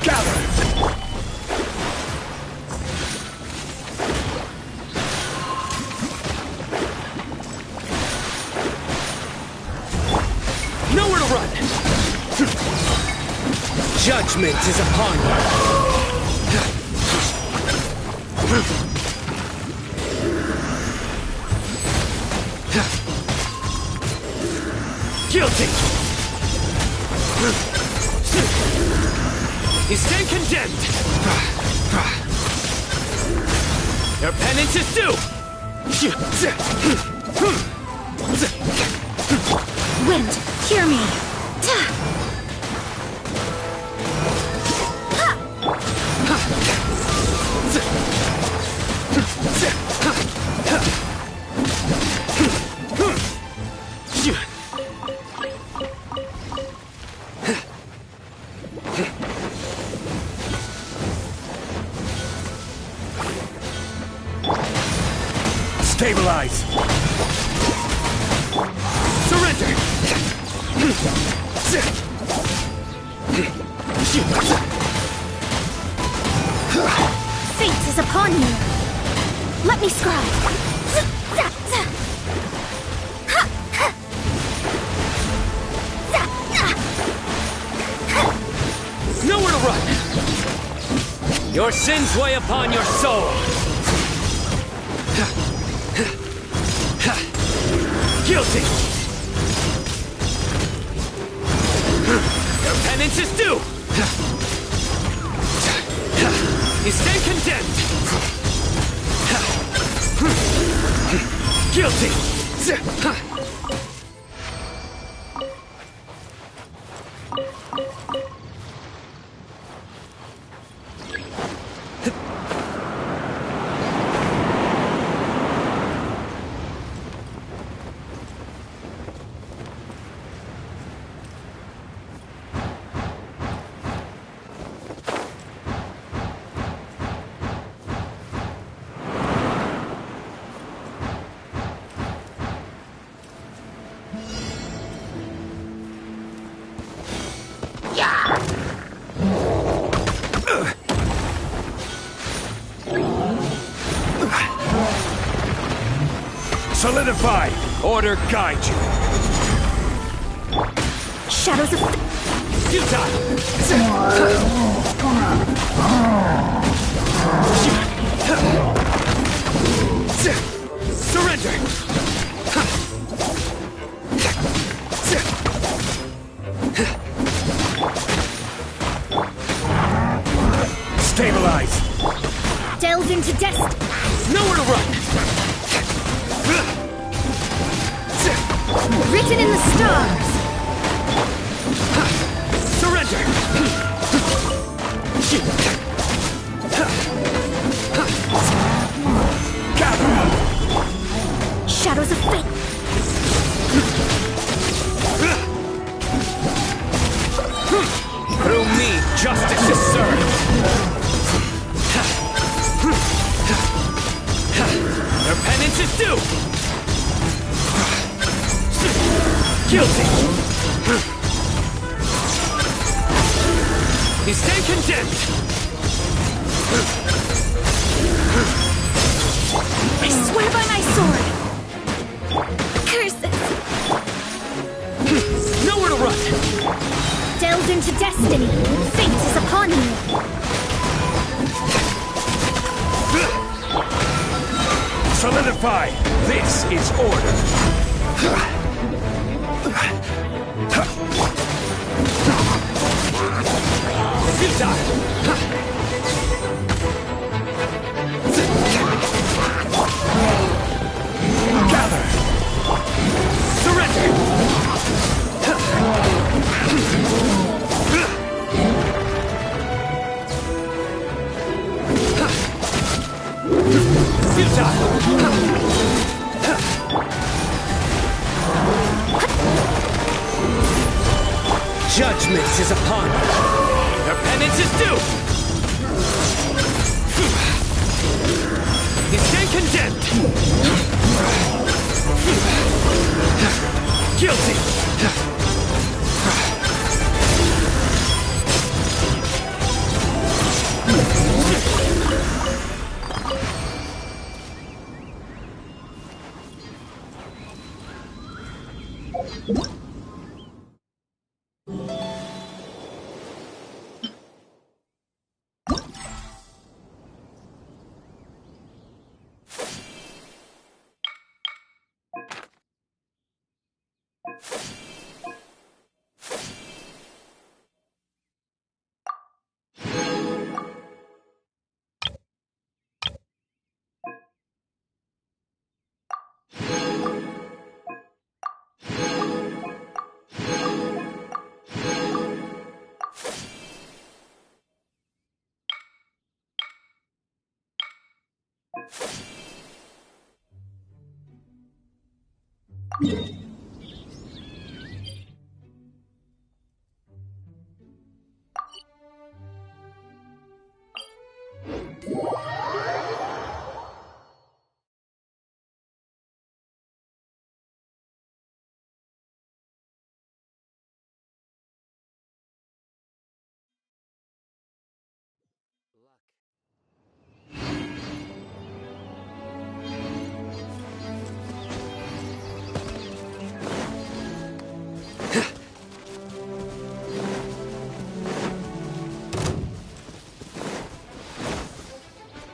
Gather! Nowhere to run! Judgment is upon you. Guilty! You stand condemned! Your penance is due! Wind, hear me. Stabilize! Surrender! Fate is upon you. Let me scribe. Nowhere to run! Your sins weigh upon your soul! Guilty! Your penance is due! You stand condemned! Guilty! Solidify! Order guide you! Shadows of... Futile! Surrender! Stabilize! Delve into destiny. Nowhere to run! Written in the stars. Surrender! is due! Guilty! You stand condemned! I swear by my sword! Curses! Nowhere to run! Delve into destiny! Fate is upon you! Solidify! This is order! Gather! Surrender! Judgment is upon you. Their penance is due. You stand condemned. Guilty.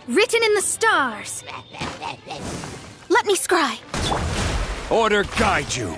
Written in the stars! Let me scry! Order guide you.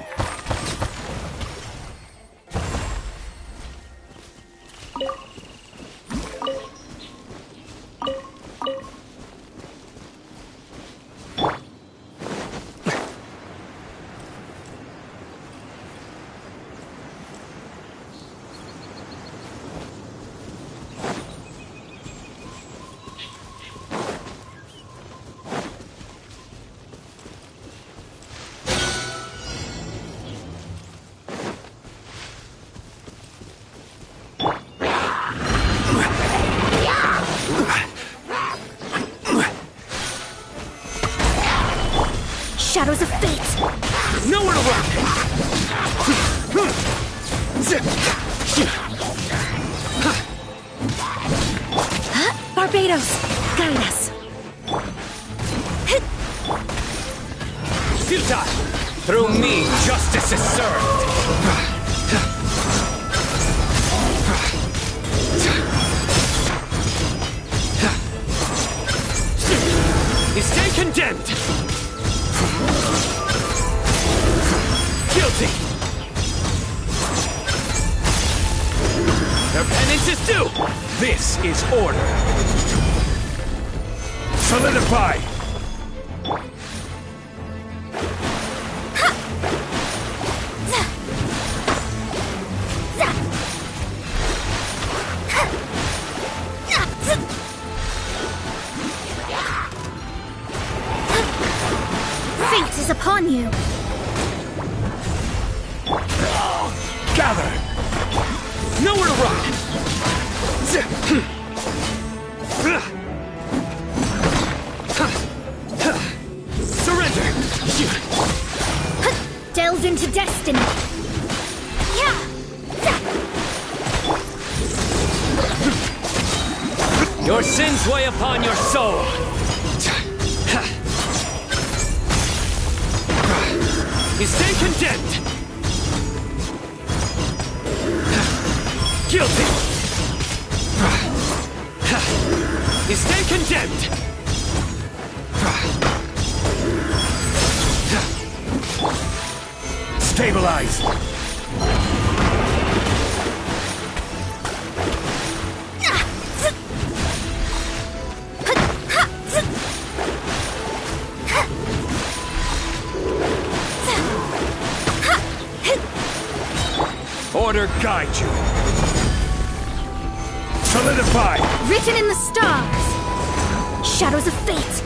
Shadows of fate! Nowhere to run! Barbados, guide us! Futile! Through me, justice is served! You stay condemned! Guilty! Their penance is due! This is order! Solidify! Fate is upon you! Gather! Nowhere to run! Surrender! Delves into destiny. Your sins weigh upon your soul. You stay condemned. Guilty. You stay condemned. Stabilize. Order guide you. Solidify. Written in the stars. Shadows of fate.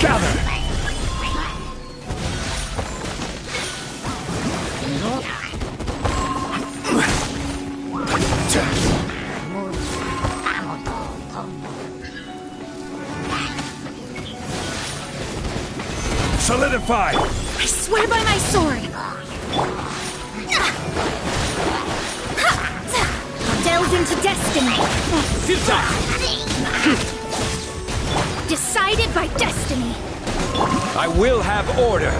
Gather! Solidify! I swear by my sword! Delved into destiny! Decided by destiny! I will have order!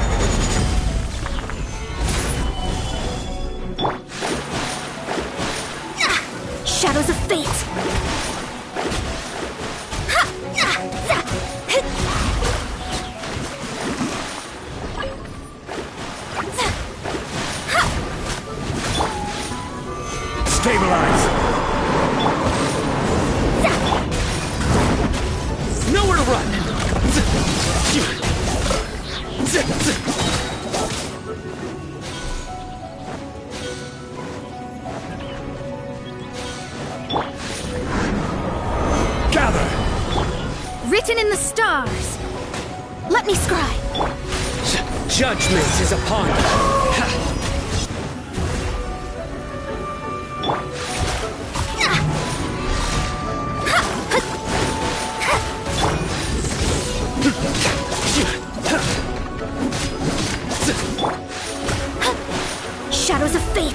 Shadows of fate! Stabilize! Nowhere to run! Gather! Written in the stars! Let me scribe! Judgment is upon you! Shadows of fate!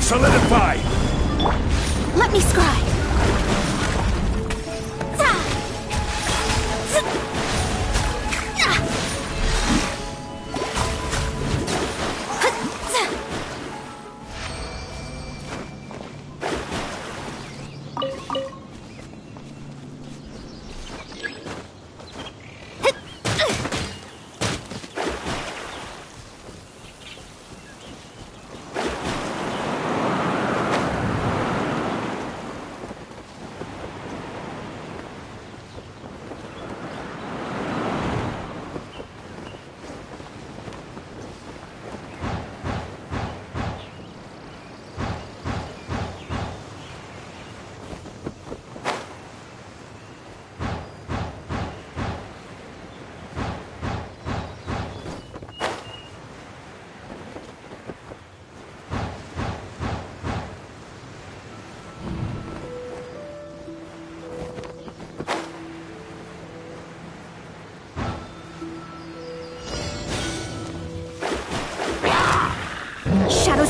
Solidify! Let me scribe!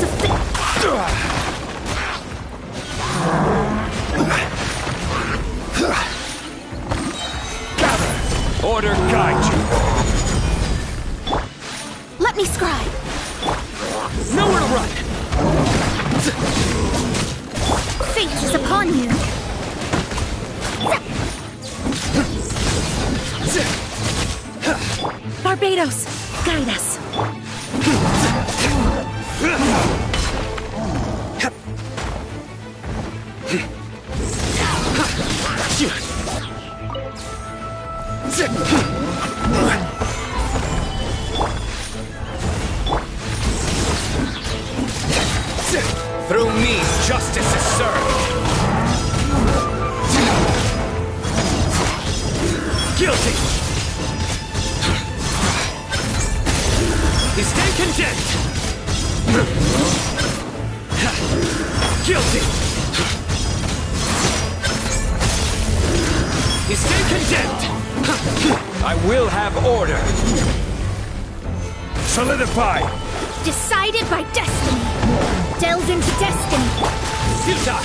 Shadows of fate. Gather! Order guide you! Let me scribe. Nowhere to run! Fate is upon you. Barbados, guide us. Through me, justice is served. Guilty! You stay condemned! Guilty! You stay condemned! I will have order! Solidify! Decided by destiny. Delve into destiny. Futile!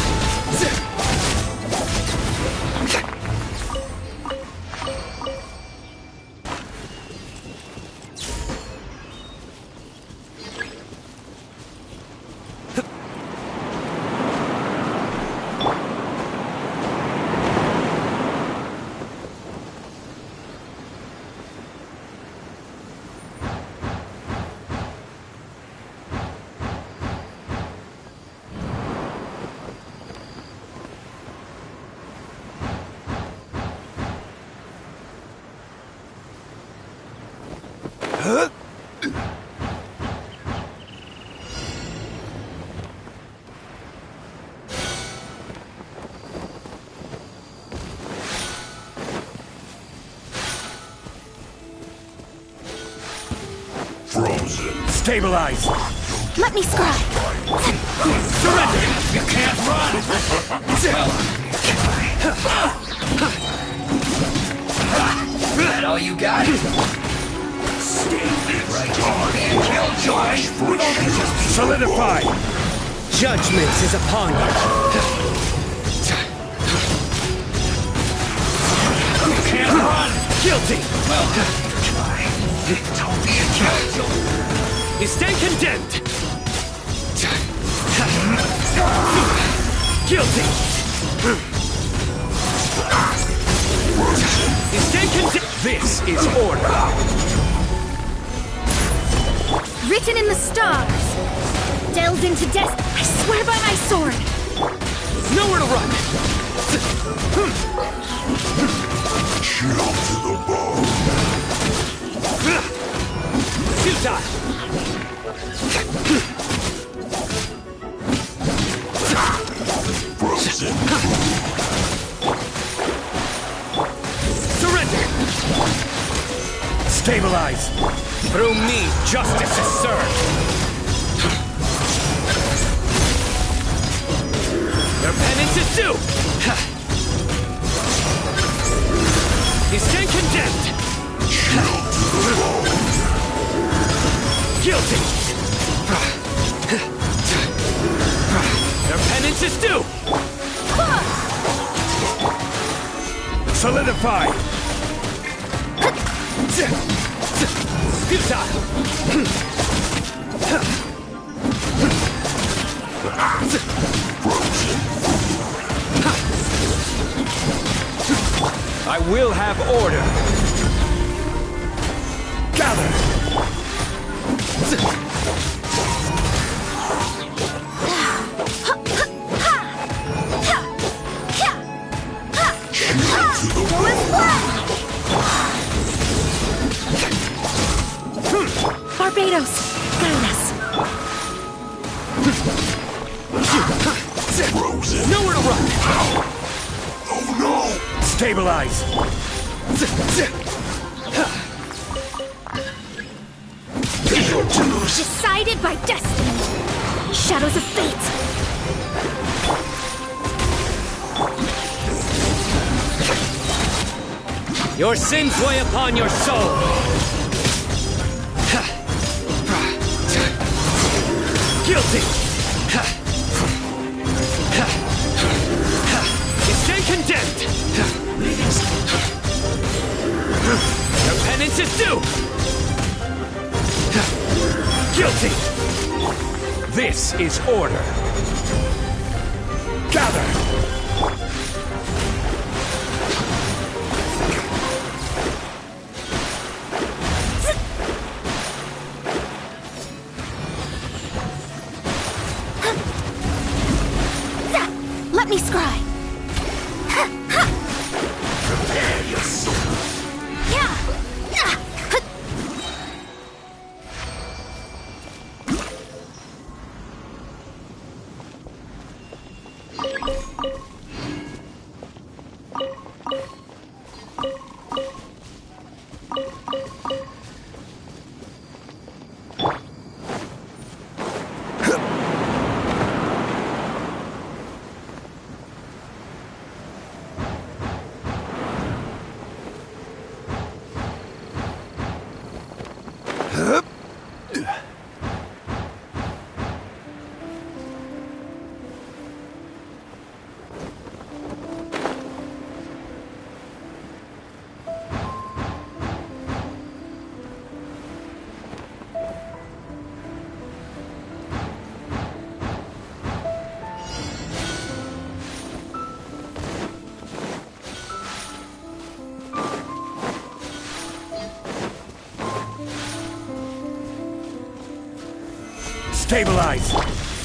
Stabilize! Let me scribe. Surrender! You can't run! That all you got? Stay right on and kill Josh! Solidify! Judgment is upon you! You can't run! Guilty! Well, don't be a killjoy! You stay condemned! Guilty! You stay condemned! This is order! Written in the stars. Delved into death. I swear by my sword. Nowhere to run! Chill to the bone. Futile! Frozen. Surrender! Stabilize! Through me, justice is served! Your penance is due! You stand condemned! Chill to the bone. Guilty! Your penance is due! Solidify! Futile! I will have order! Gather! Barbados, guide us. Frozen. Nowhere to run! Oh no! Stabilize! Decided by destiny. Shadows of fate. Your sins weigh upon your soul! Guilty! Stay condemned! Your penance is due! Guilty! This is order! Gather! Let me scry. Prepare yourself. Stabilize!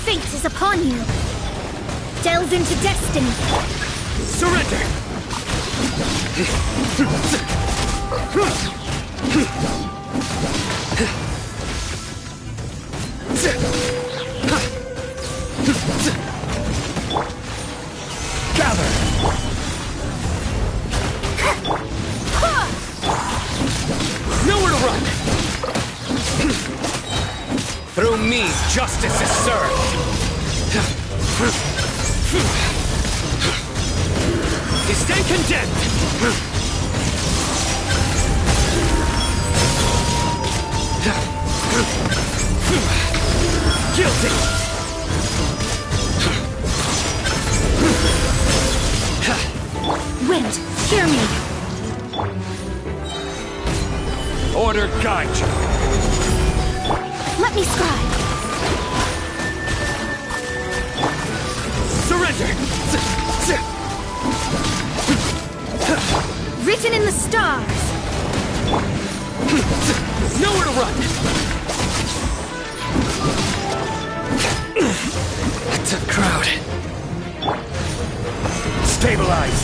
Fate is upon you. Delve into destiny. Surrender! Gather! Nowhere to run! Through me, justice is served! Stay condemned! Guilty! Wind, hear me. Order guide you! Let me scry. Surrender! Written in the stars. Nowhere to run! It's a crowd. Stabilize!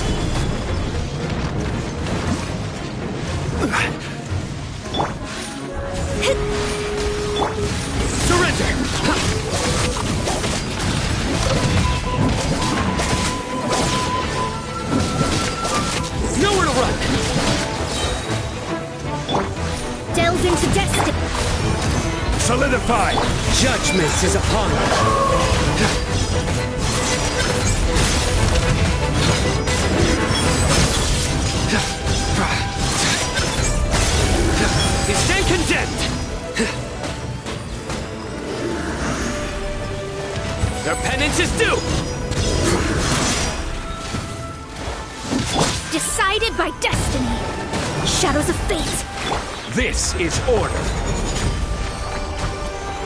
Surrender! Nowhere to run! Delve into destiny. Solidify! Judgment is upon us! Stay condemned! Their penance is due! Decided by destiny. Shadows of fate. This is order!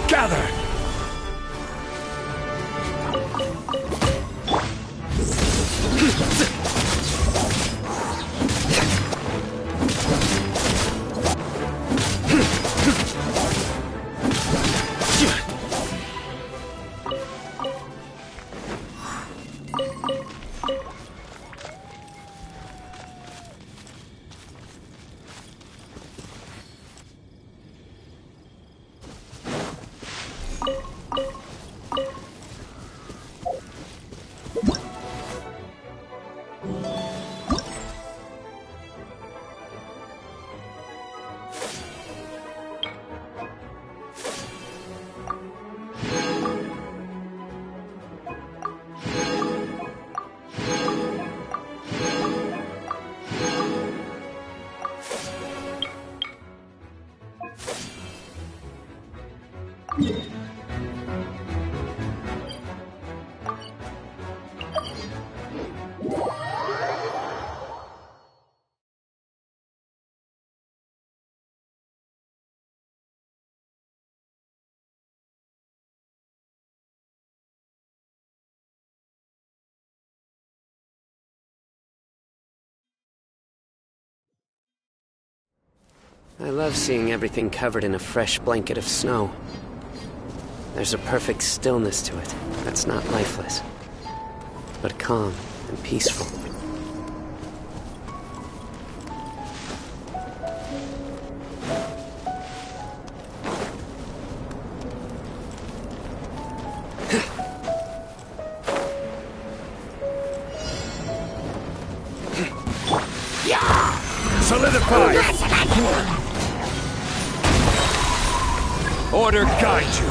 Gather! I love seeing everything covered in a fresh blanket of snow. There's a perfect stillness to it that's not lifeless, but calm and peaceful. Solidify! Order guide you!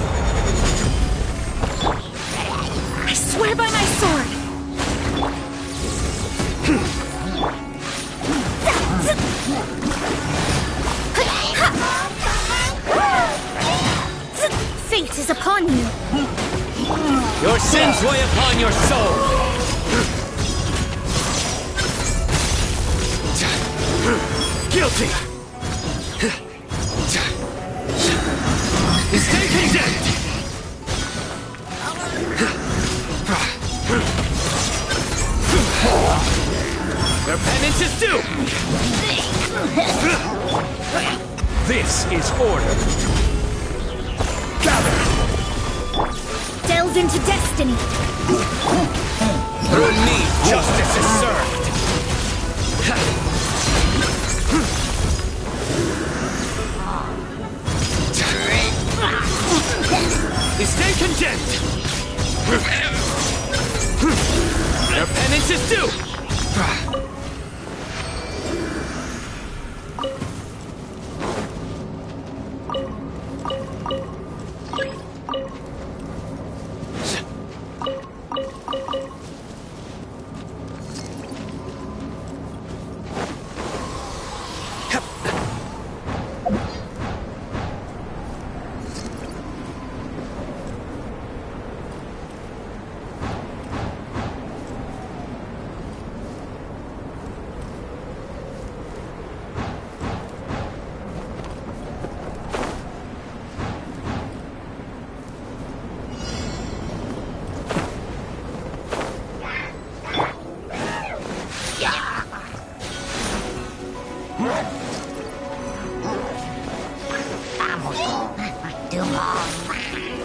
I swear by my sword! Fate is upon you! Your sins weigh upon your soul! Guilty! Stay condemned! Their penance is due! This is order. Gather! Delve into destiny! Through me, justice is served! Stay condemned! Their penance is due!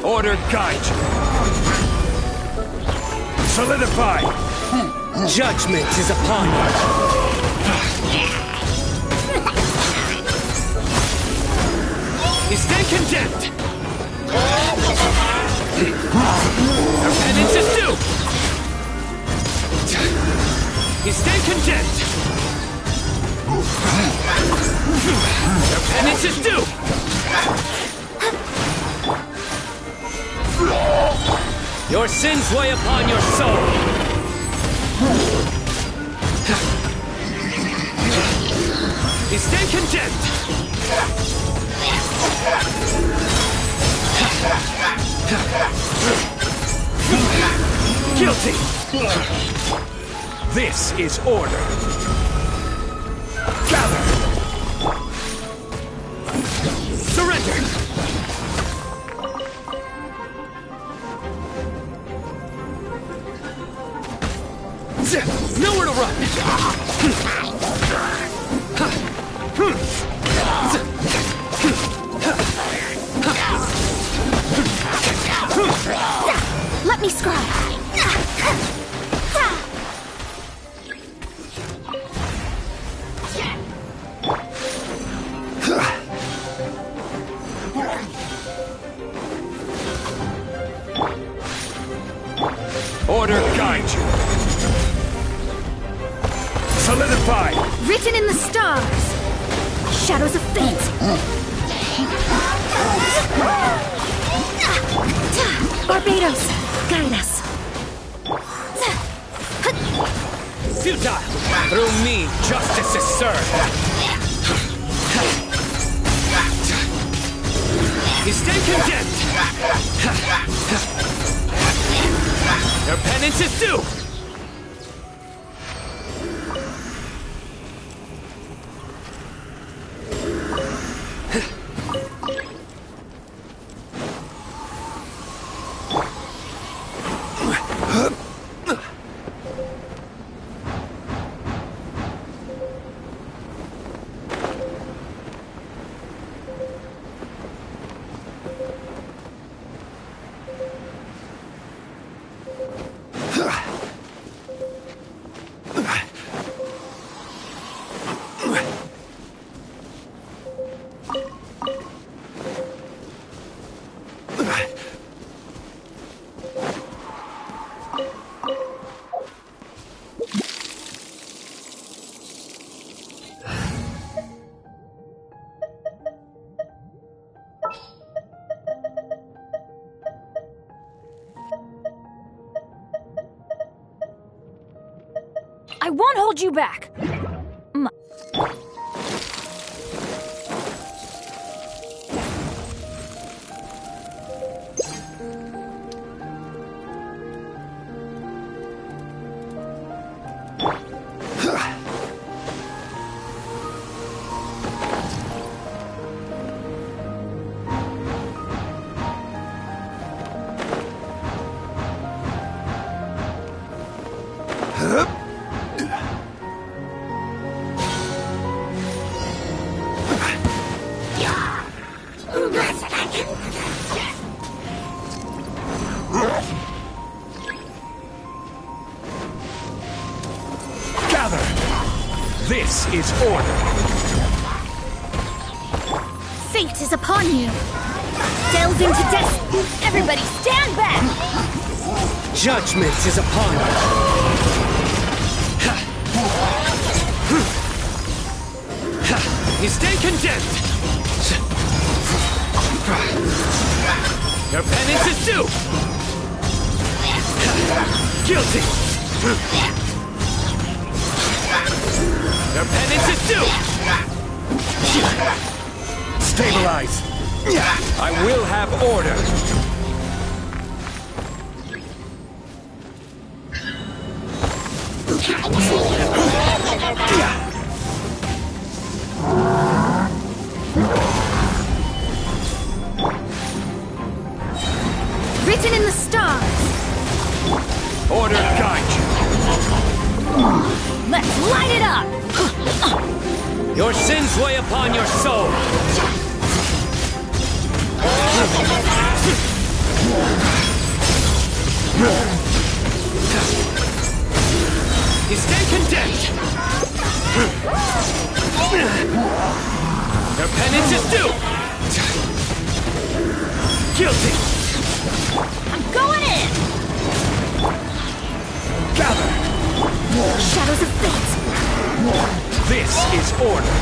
Order guide you! Solidify! Judgment is upon you! Stay condemned! Their penance is due! Stay condemned! Their penance is due! Your sins weigh upon your soul! Stay condemned! Guilty! This is order! Gather! Surrender! Nowhere to run! Let me scribe! Order guide you! Solidify! Written in the stars! Shadows of fate! Barbados, guide us! Futile! Through me, justice is served! Stay condemned! Their penance is due! I won't hold you back. Gather! This is order. Fate is upon you. Delve into death. Everybody stand back! Judgment is upon you. You stay condemned. Your penance is due. Guilty. Your penance is due. Stabilize. I will have order. Written in the stars. Order guide you. Let's light it up! Your sins weigh upon your soul. You stay condemned. Your penance is due. Guilty. I'm going in! Gather! Shadows of fate. This is order.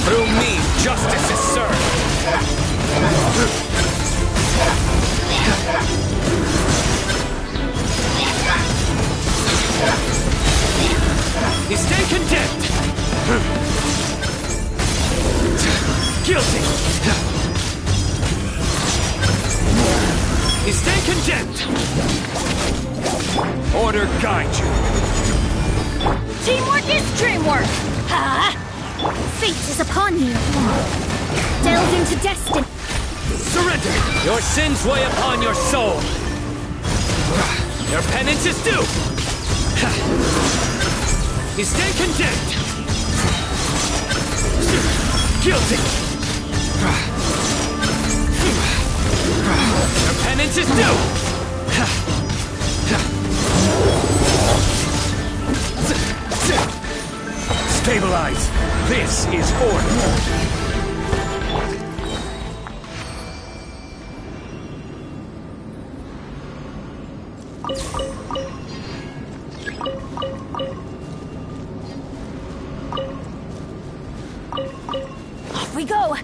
Through me, justice is served. You stay condemned. Guilty. You stay condemned. Order guide you. Teamwork is dreamwork! Ha! Fate is upon you. Delve into destiny. Surrender! Your sins weigh upon your soul. Your penance is due. You stay condemned. Guilty. Your penance is due. Stabilize. This is order. Off we go!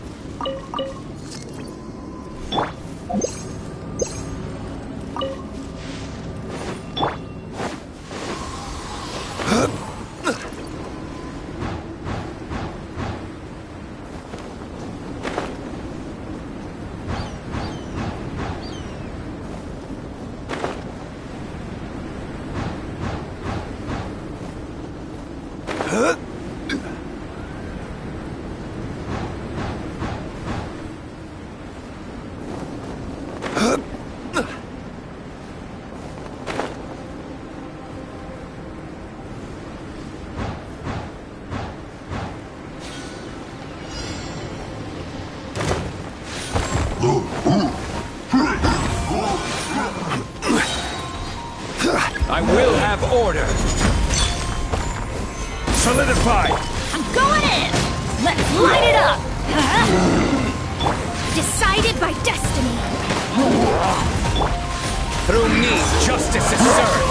I will have order. Solidify. I'm going in! Let's light it up! Decided by destiny. Through me, justice is served.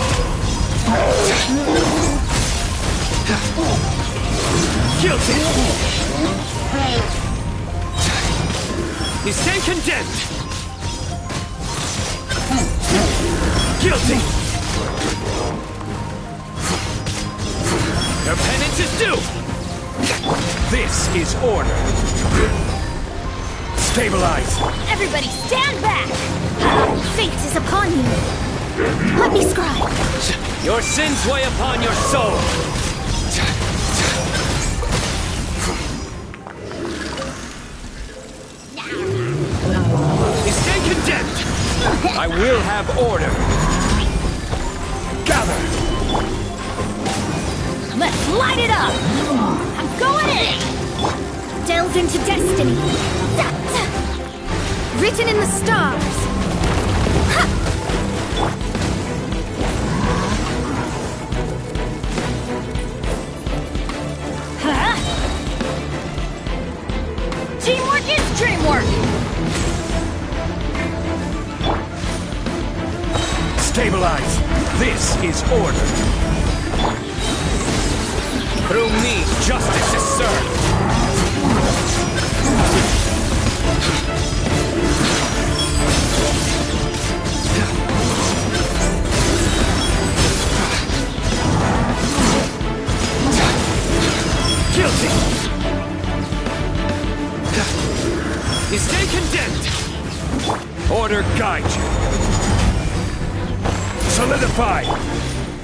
Guilty. You stay condemned. Guilty. Their penance is due! This is order. Stabilize! Everybody stand back! Fate is upon you! Let me scribe! Your sins weigh upon your soul! You stand condemned! I will have order! Gather! Let's light it up! I'm going in! Delve into destiny! Written in the stars! Teamwork is dreamwork! Stabilize! This is order! Through me, justice is served! Guilty! You stay condemned! Order guide you! Solidify!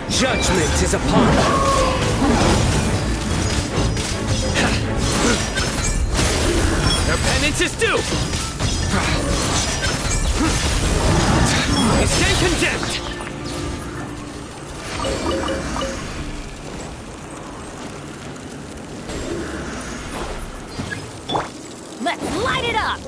Judgment is upon you! Their penance is due! You stay condemned! Let's light it up!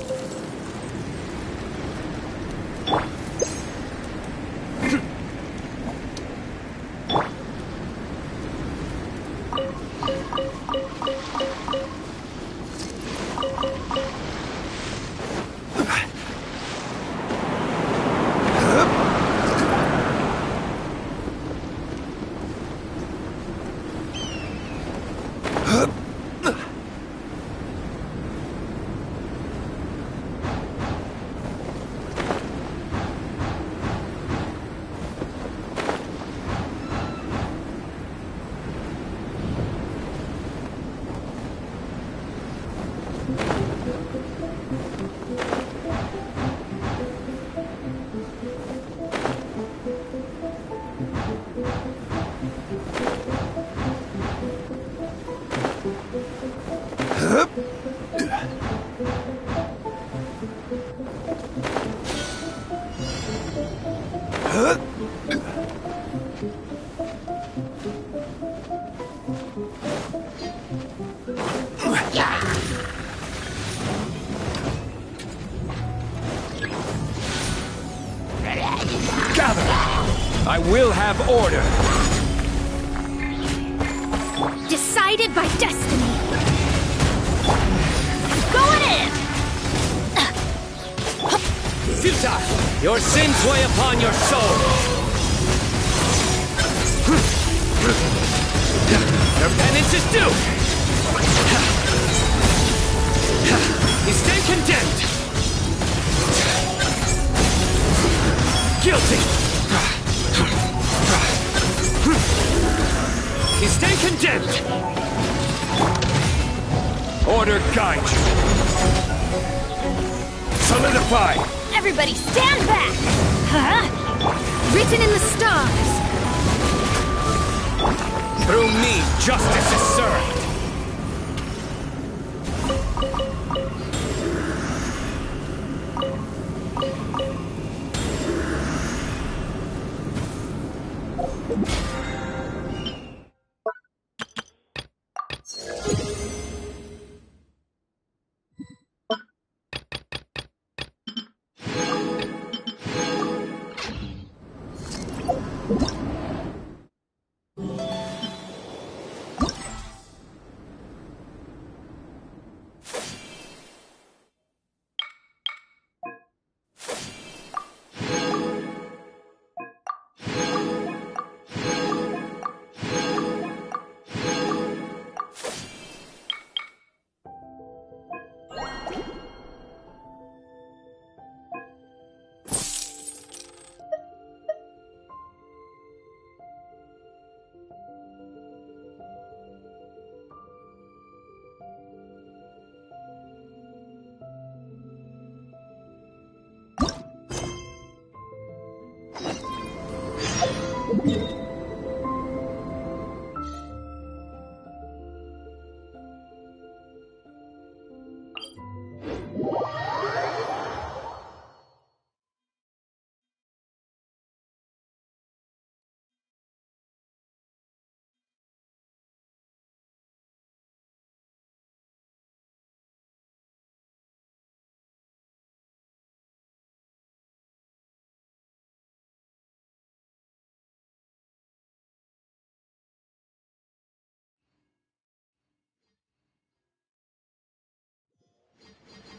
I will have order! Decided by destiny! Going in! Futile! Your sins weigh upon your soul! Your penance is due! You stay condemned! Guilty! You stay condemned! Order guide you! Solidify! Everybody stand back! Written in the stars! Through me, justice is served!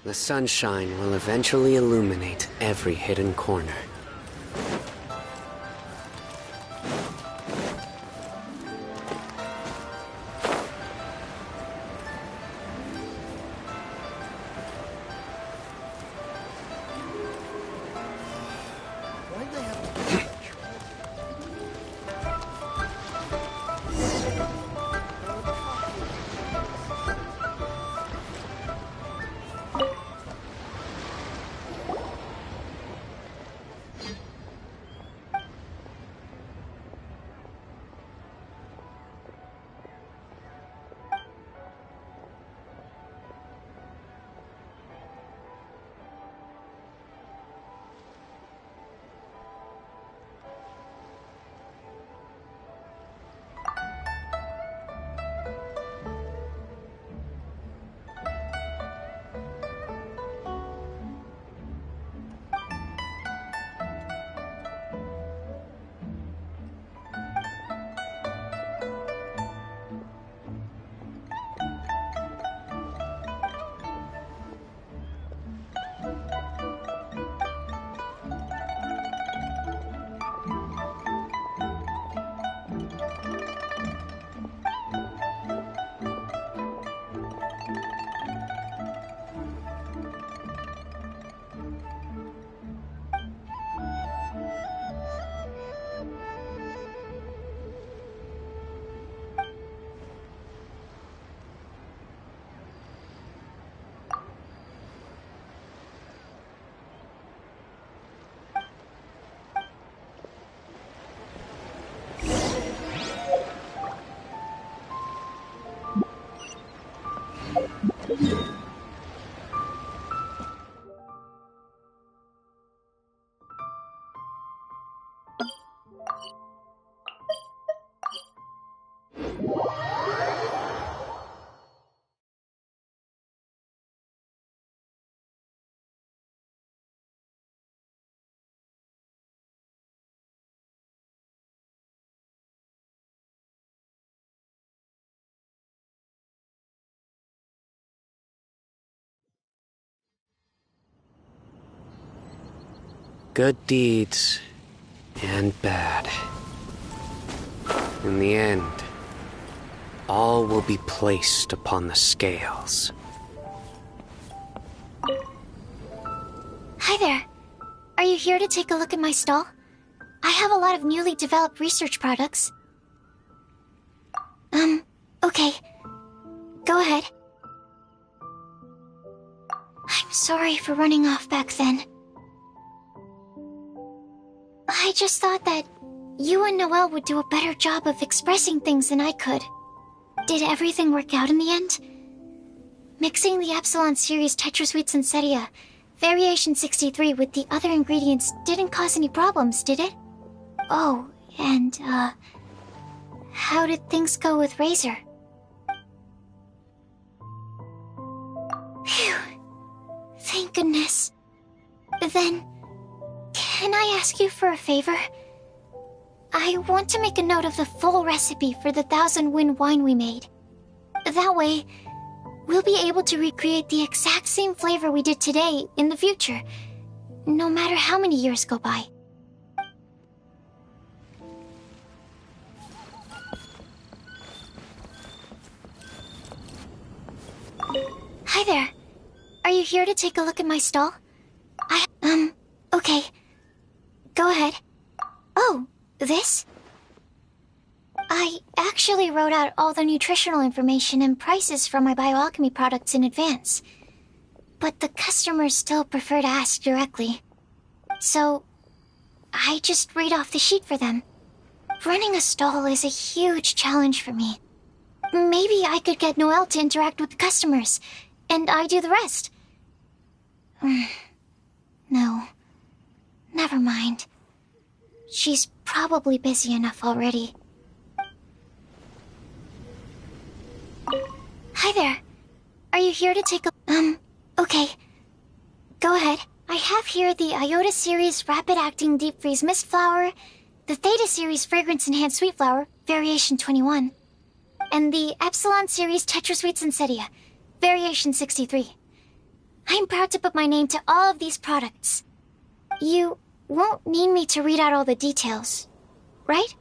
The sunshine will eventually illuminate every hidden corner. Good deeds and bad. In the end, all will be placed upon the scales. Hi there. Are you here to take a look at my stall? I have a lot of newly developed research products. Okay. Go ahead. I'm sorry for running off back then. I just thought that you and Noelle would do a better job of expressing things than I could. Did everything work out in the end? Mixing the Epsilon series Tetrasweets and Cetia, Variation 63 with the other ingredients didn't cause any problems, did it? Oh, and, how did things go with Razor? Phew. Thank goodness. Then, can I ask you for a favor? I want to make a note of the full recipe for the 1000 Wind wine we made. That way, we'll be able to recreate the exact same flavor we did today in the future, no matter how many years go by. Hi there. Are you here to take a look at my stall? Okay. Go ahead. Oh, this? I actually wrote out all the nutritional information and prices for my bioalchemy products in advance. But the customers still prefer to ask directly. So, I just read off the sheet for them. Running a stall is a huge challenge for me. Maybe I could get Noelle to interact with the customers, and I do the rest. No. Never mind. She's probably busy enough already. Hi there. Are you here to take a... okay. Go ahead. I have here the Iota Series Rapid Acting Deep Freeze Mist Flower, the Theta Series Fragrance Enhanced Sweet Flower, Variation 21, and the Epsilon Series Tetra Sweet Sensetia, Variation 63. I'm proud to put my name to all of these products. You won't need me to read out all the details, right?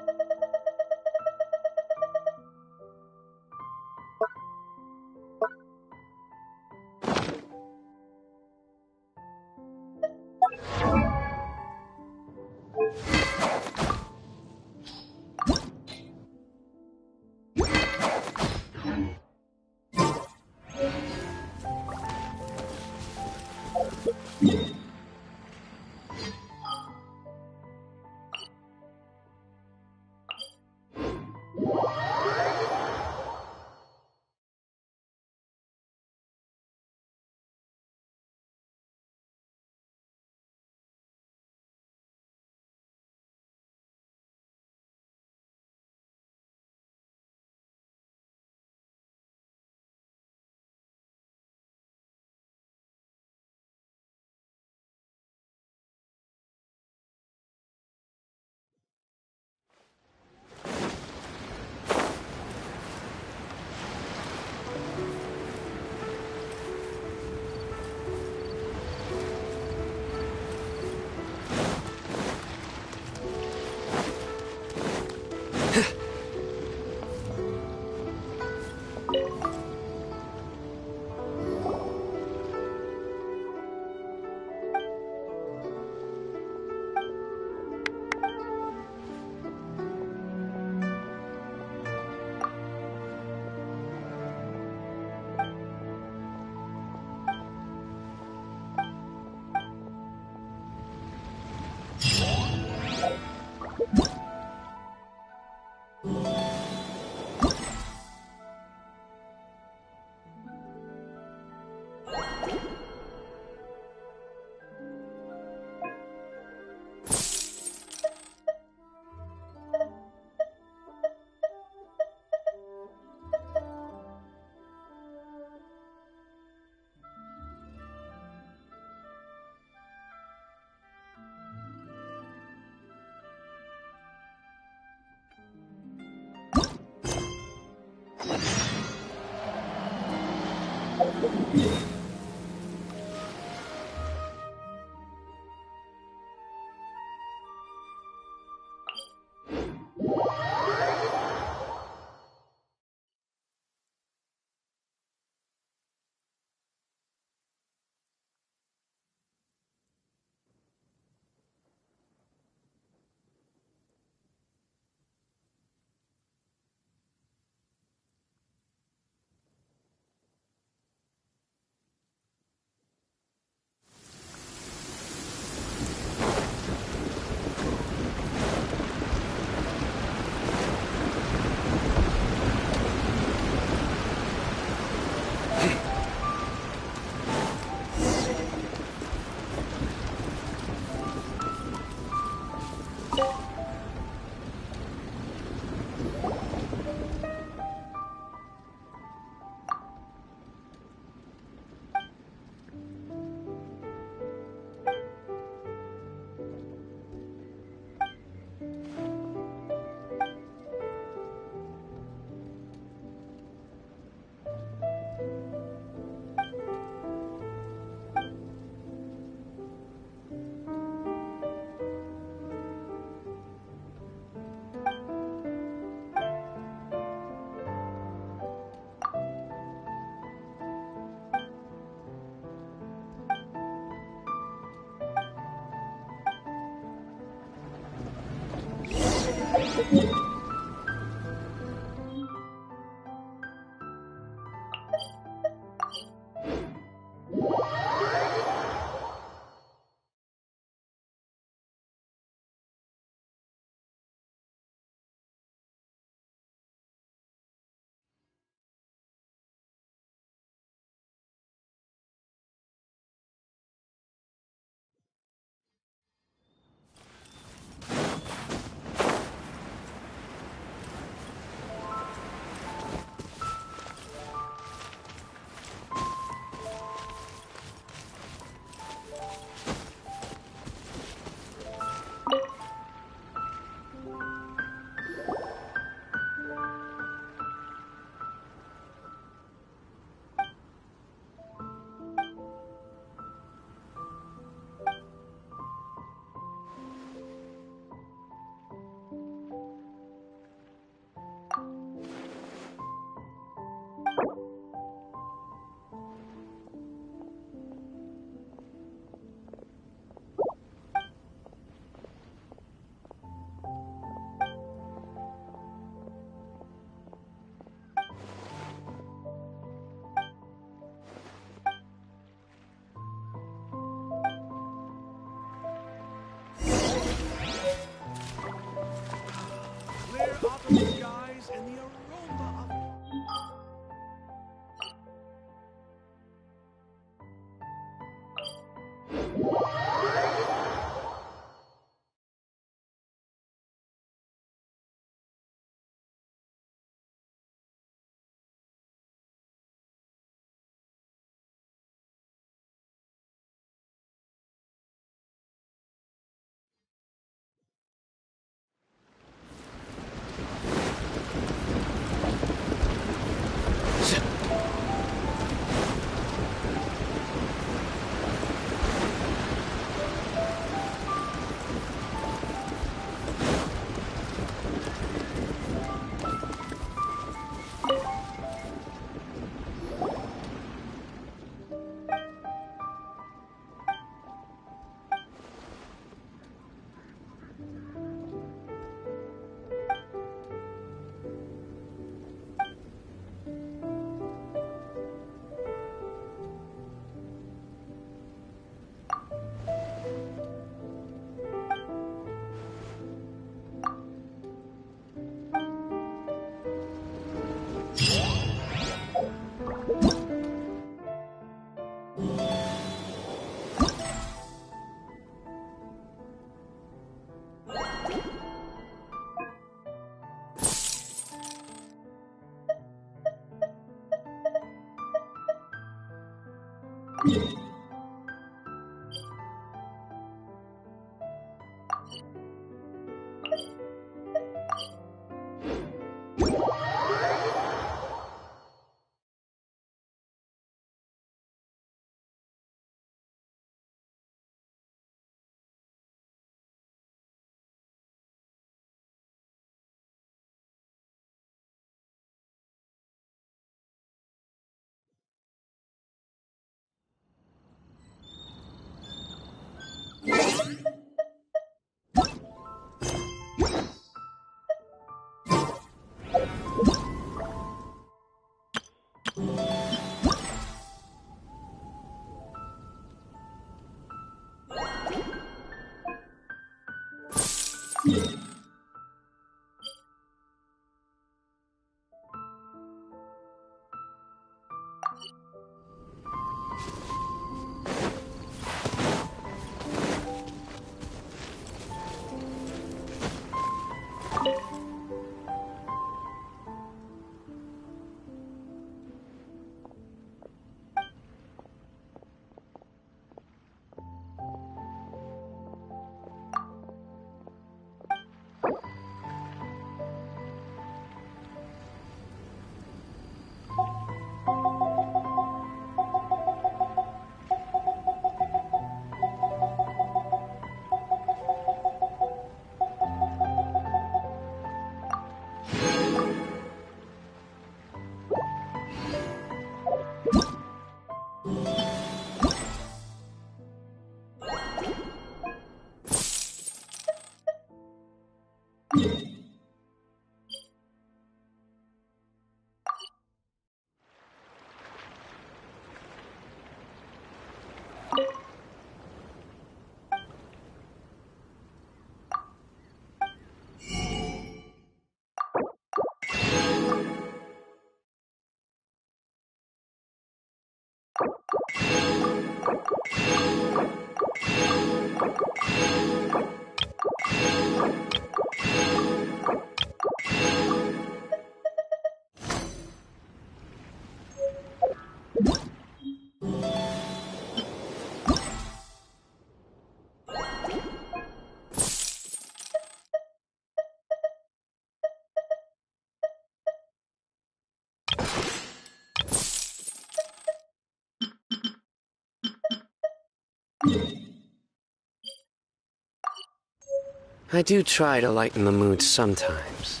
I do try to lighten the mood sometimes,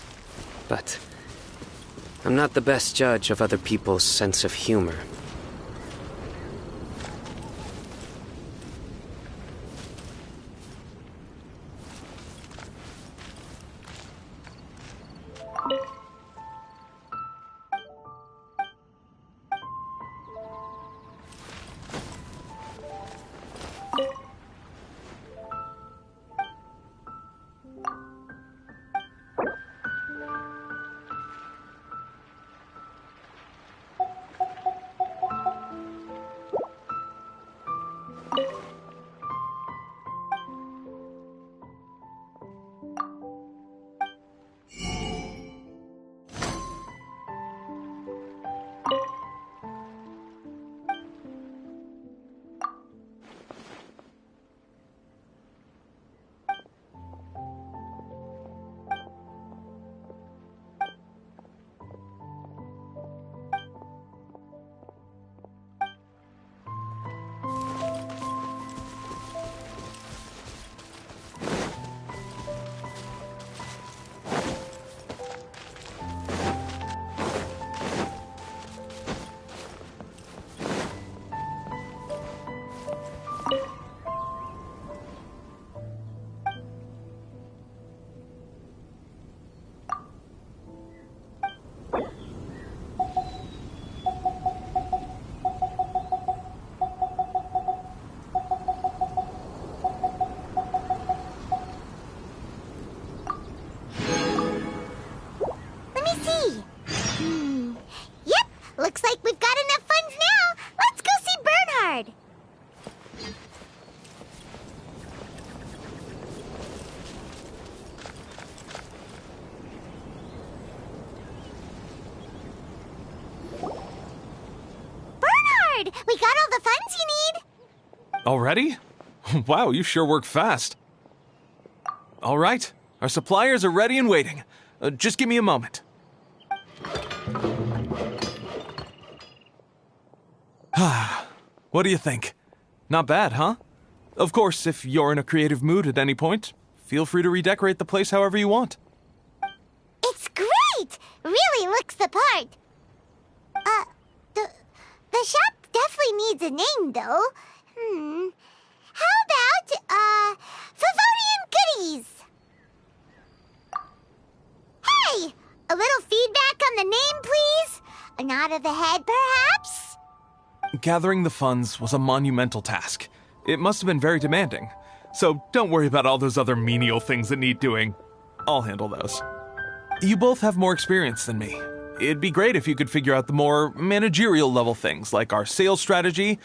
but I'm not the best judge of other people's sense of humor. Looks like we've got enough funds now. Let's go see Bernhard. Bernhard, we got all the funds you need. Already? Wow, you sure work fast. All right, our suppliers are ready and waiting. Just give me a moment. What do you think? Not bad, huh? Of course, if you're in a creative mood at any point, feel free to redecorate the place however you want. It's great! Really looks the part. The shop definitely needs a name, though. How about, Favonian Goodies? Hey! A little feedback on the name, please? A nod of the head, perhaps? Gathering the funds was a monumental task. It must have been very demanding. So don't worry about all those other menial things that need doing. I'll handle those. You both have more experience than me. It'd be great if you could figure out the more managerial level things, like our sales strategy,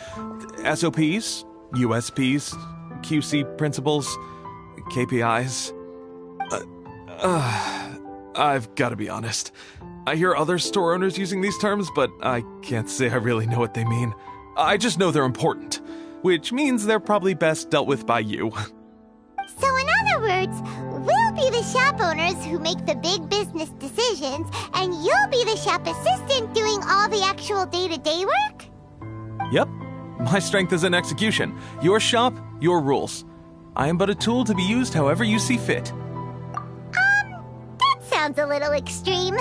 SOPs, USPs, QC principles, KPIs. I've got to be honest. I hear other store owners using these terms, but I can't say I really know what they mean. I just know they're important, which means they're probably best dealt with by you. So in other words, we'll be the shop owners who make the big business decisions, and you'll be the shop assistant doing all the actual day-to-day work? Yep. My strength is in execution. Your shop, your rules. I am but a tool to be used however you see fit. Sounds a little extreme.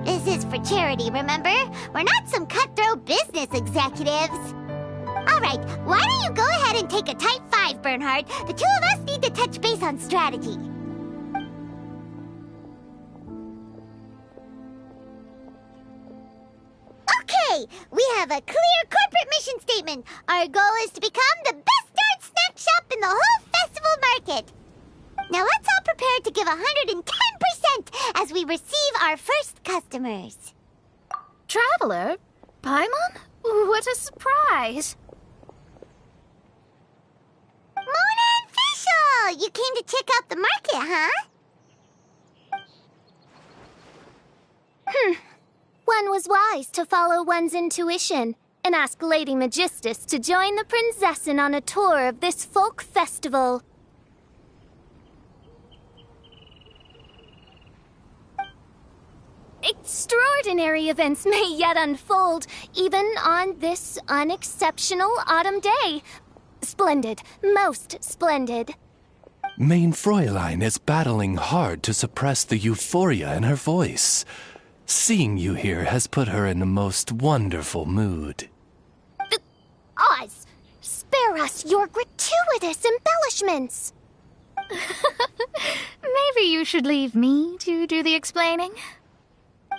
This is for charity, remember? We're not some cutthroat business executives. All right, why don't you go ahead and take a type 5, Bernhard? The two of us need to touch base on strategy. Okay, we have a clear corporate mission statement. Our goal is to become the best darn snack shop in the whole festival market. Now let's all prepare to give 110% as we receive our first customers. Traveler? Paimon? What a surprise. Oh, you came to check out the market, huh? One was wise to follow one's intuition and ask Lady Magistus to join the Prinzessin on a tour of this folk festival. Extraordinary events may yet unfold, even on this unexceptional autumn day. Splendid, most splendid. Mein Fräulein is battling hard to suppress the euphoria in her voice. Seeing you here has put her in the most wonderful mood. Oz, spare us your gratuitous embellishments. Maybe you should leave me to do the explaining.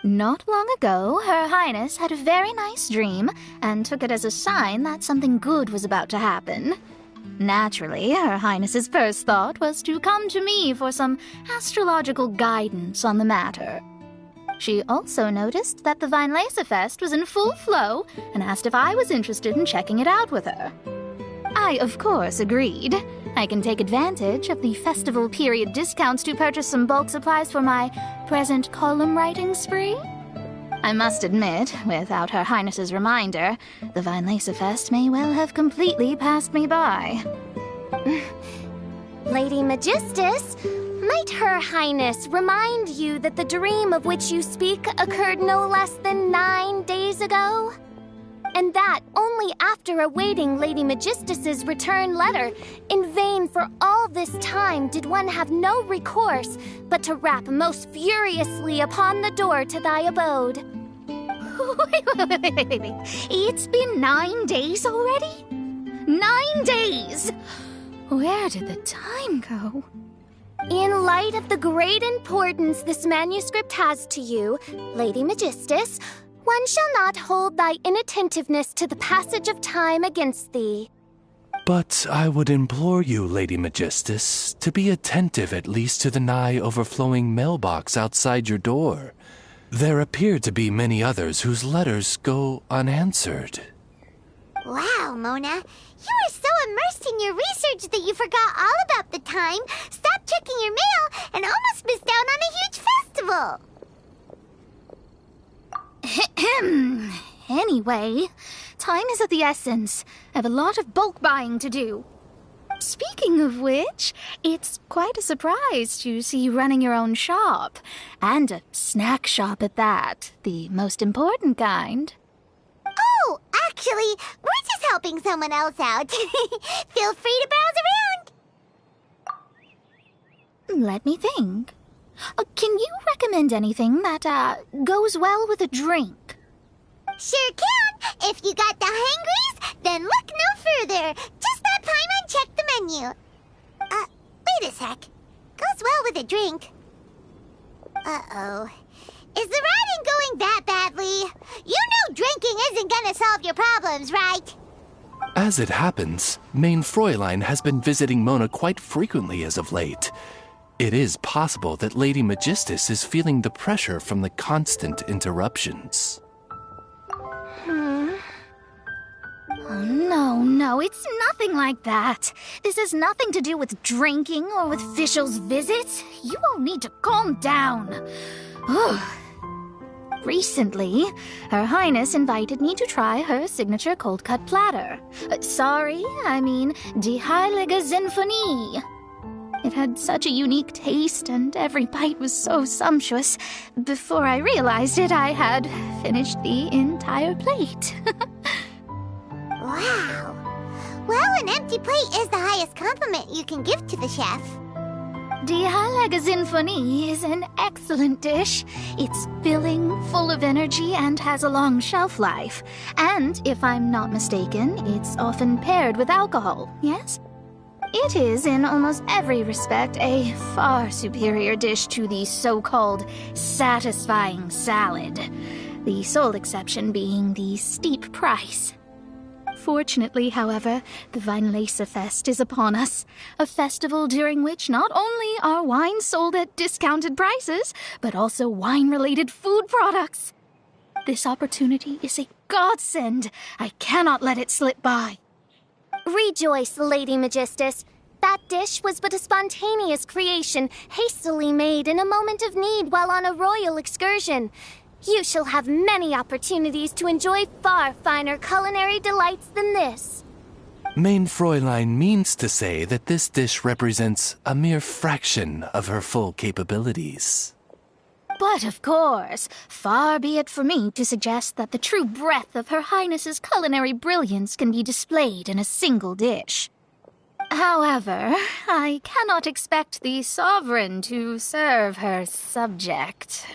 Not long ago, Her Highness had a very nice dream and took it as a sign that something good was about to happen. Naturally, Her Highness's first thought was to come to me for some astrological guidance on the matter. She also noticed that the Weinlesefest was in full flow and asked if I was interested in checking it out with her. I, of course, agreed. I can take advantage of the festival period discounts to purchase some bulk supplies for my present column writing spree. I must admit, without Her Highness's reminder, the Weinlesefest may well have completely passed me by. Lady Magistus, might Her Highness remind you that the dream of which you speak occurred no less than 9 days ago? And that only after awaiting Lady Magistus's return letter. In vain for all this time did one have no recourse but to rap most furiously upon the door to thy abode. Wait. It's been 9 days already? 9 days! Where did the time go? In light of the great importance this manuscript has to you, Lady Magistus, one shall not hold thy inattentiveness to the passage of time against thee. But I would implore you, Lady Magistus, to be attentive at least to the nigh overflowing mailbox outside your door. There appear to be many others whose letters go unanswered. Wow, Mona. You were so immersed in your research that you forgot all about the time, stopped checking your mail, and almost missed out on a huge festival. Anyway, time is of the essence. I have a lot of bulk buying to do. Speaking of which, it's quite a surprise to see you running your own shop. And a snack shop at that, the most important kind. Oh, actually, we're just helping someone else out. Feel free to browse around. Let me think. Can you recommend anything that goes well with a drink? Sure can. If you got the hangries, then look no further. Just stop time and check the menu. Wait a sec. Goes well with a drink. Uh-oh. Is the writing going that badly? You know drinking isn't gonna solve your problems, right? As it happens, Mein Fräulein has been visiting Mona quite frequently as of late. It is possible that Lady Magistus is feeling the pressure from the constant interruptions. Oh, no, it's nothing like that. This has nothing to do with drinking or with officials' visits. You all need to calm down. Recently, Her Highness invited me to try her signature cold-cut platter. Die Heilige Sinfonie. It had such a unique taste, and every bite was so sumptuous. Before I realized it, I had finished the entire plate. Wow. Well, an empty plate is the highest compliment you can give to the chef. Die Heilige Sinfonie is an excellent dish. It's filling, full of energy, and has a long shelf life. And, if I'm not mistaken, it's often paired with alcohol, yes? It is, in almost every respect, a far superior dish to the so-called satisfying salad. The sole exception being the steep price. Fortunately, however, the Weinlesefest is upon us, a festival during which not only are wines sold at discounted prices, but also wine-related food products. This opportunity is a godsend. I cannot let it slip by. Rejoice, Lady Magistus. That dish was but a spontaneous creation, hastily made in a moment of need while on a royal excursion. You shall have many opportunities to enjoy far finer culinary delights than this. Mein Fräulein means to say that this dish represents a mere fraction of her full capabilities. But of course, far be it for me to suggest that the true breadth of Her Highness's culinary brilliance can be displayed in a single dish. However, I cannot expect the sovereign to serve her subject.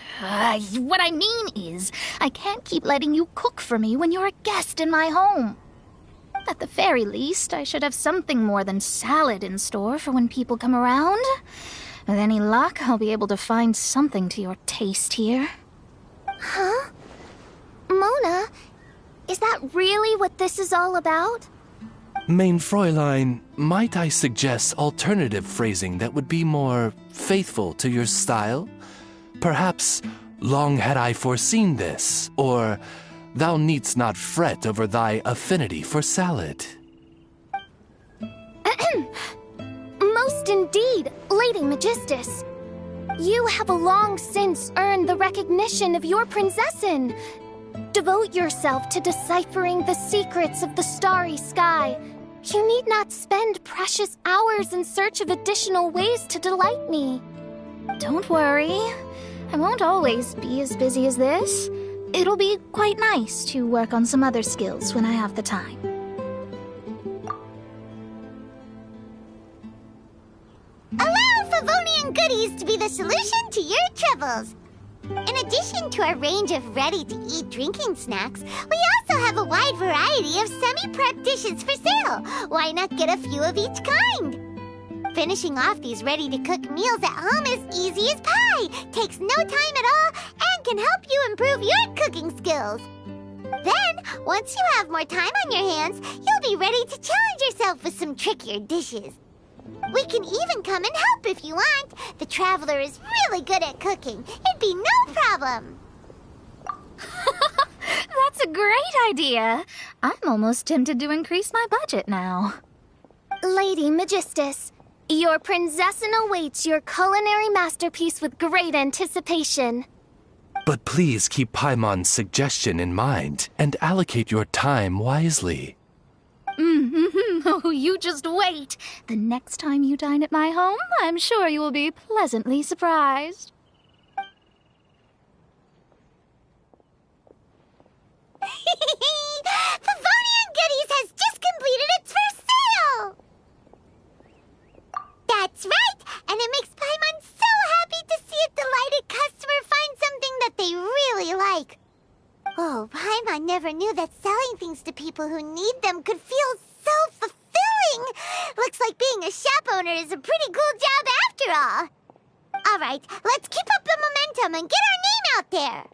What I mean is, I can't keep letting you cook for me when you're a guest in my home. At the very least, I should have something more than salad in store for when people come around. With any luck, I'll be able to find something to your taste here. Huh? Mona, is that really what this is all about? Mein Fräulein, might I suggest alternative phrasing that would be more faithful to your style? Perhaps, long had I foreseen this, or thou needst not fret over thy affinity for salad. Most indeed, Lady Magistus. You have long since earned the recognition of your prinzessin. Devote yourself to deciphering the secrets of the starry sky. You need not spend precious hours in search of additional ways to delight me. Don't worry. I won't always be as busy as this. It'll be quite nice to work on some other skills when I have the time. Allow Favonian goodies to be the solution to your troubles. In addition to our range of ready-to-eat drinking snacks, we also have a wide variety of semi-prep dishes for sale. Why not get a few of each kind? Finishing off these ready-to-cook meals at home is easy as pie, takes no time at all, and can help you improve your cooking skills. Then, once you have more time on your hands, you'll be ready to challenge yourself with some trickier dishes. We can even come and help if you want. The Traveler is really good at cooking. It'd be no problem. That's a great idea. I'm almost tempted to increase my budget now. Lady Magistus, your prinzessin awaits your culinary masterpiece with great anticipation. But please keep Paimon's suggestion in mind and allocate your time wisely. Oh, you just wait. The next time you dine at my home, I'm sure you will be pleasantly surprised. Favonian Goodies has just completed its first sale! That's right, and it makes Paimon so happy to see a delighted customer find something that they really like. Oh, Paimon never knew that selling things to people who need them could feel so fulfilling. Looks like being a shop owner is a pretty cool job after all. All right, let's keep up the momentum and get our name out there.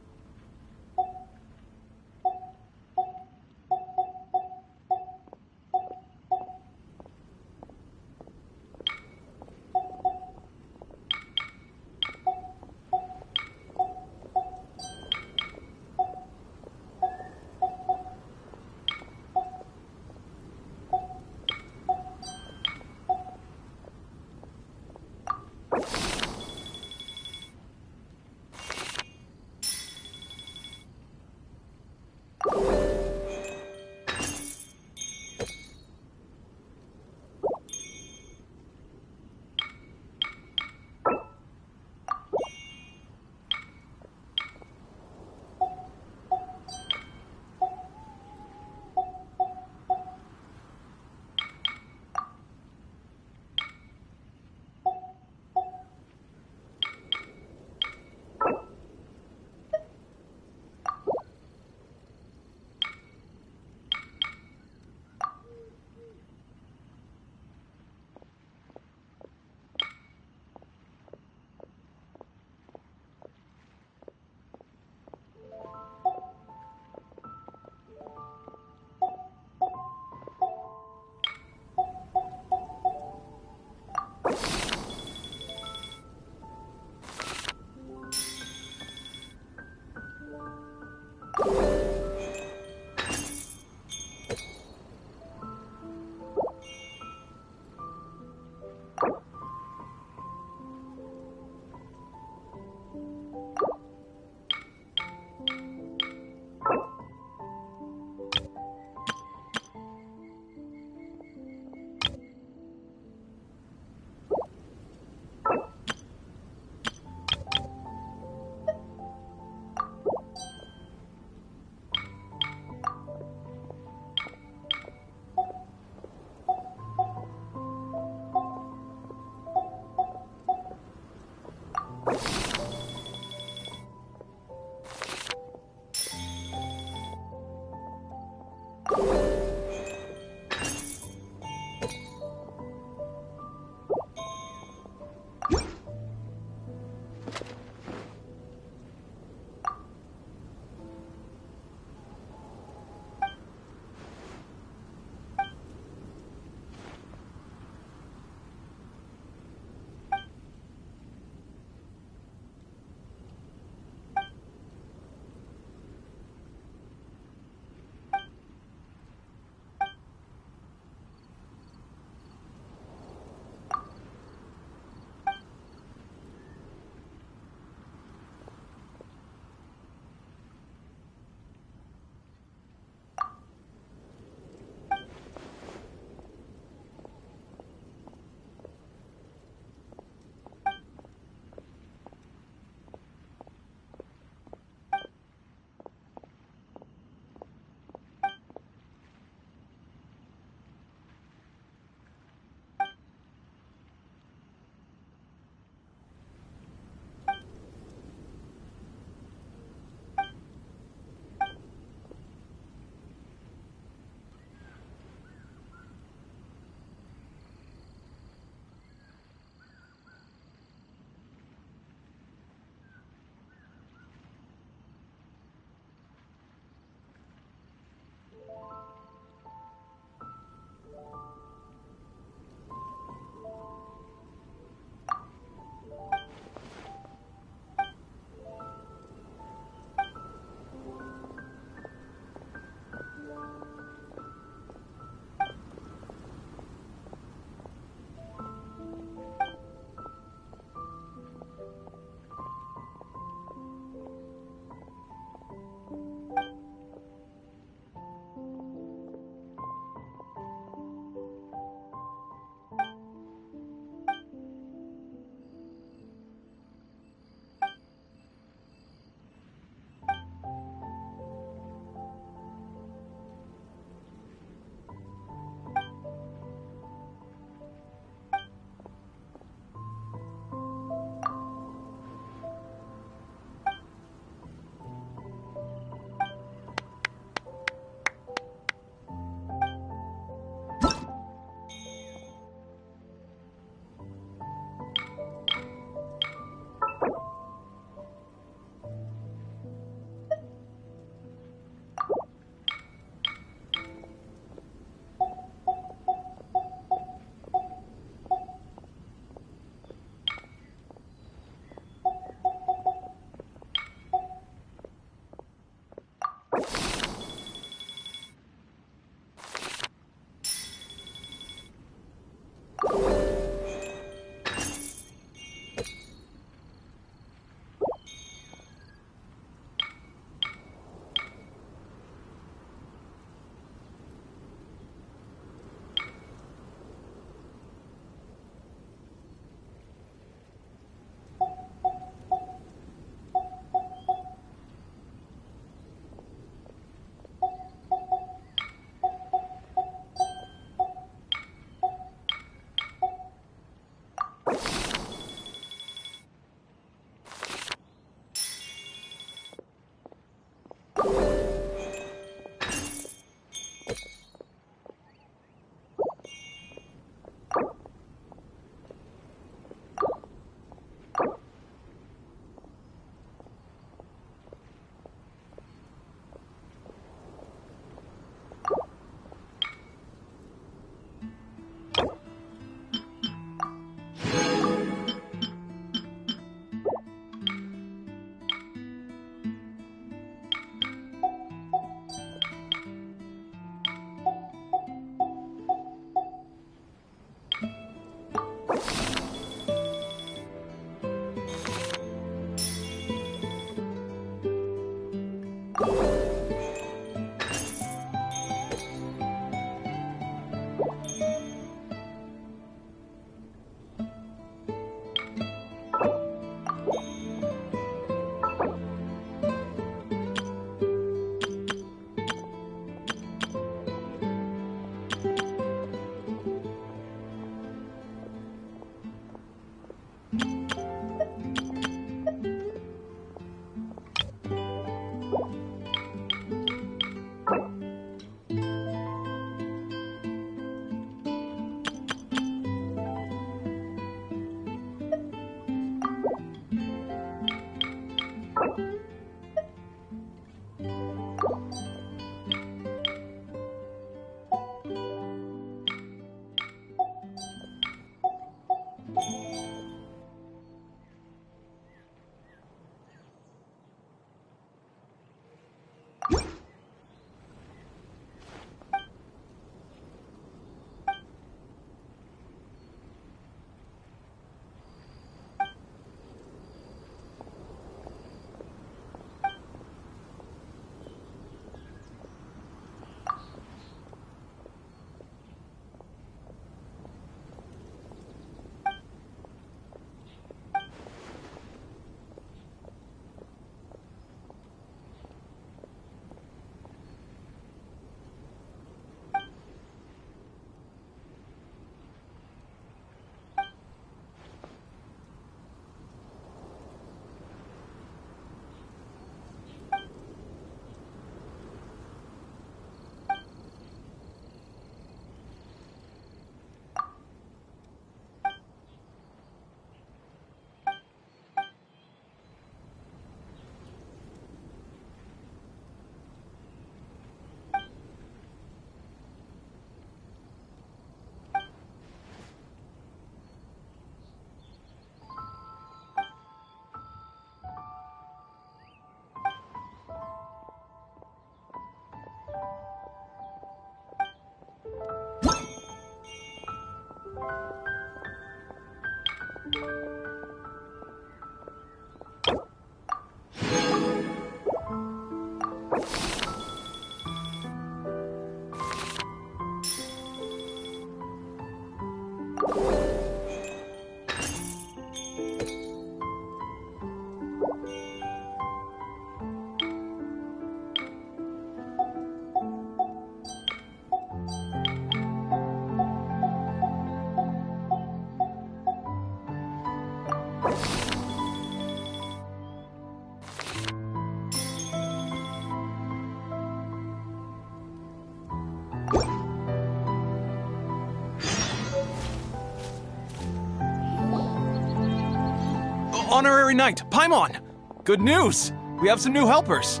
Honorary Knight, Paimon! Good news! We have some new helpers!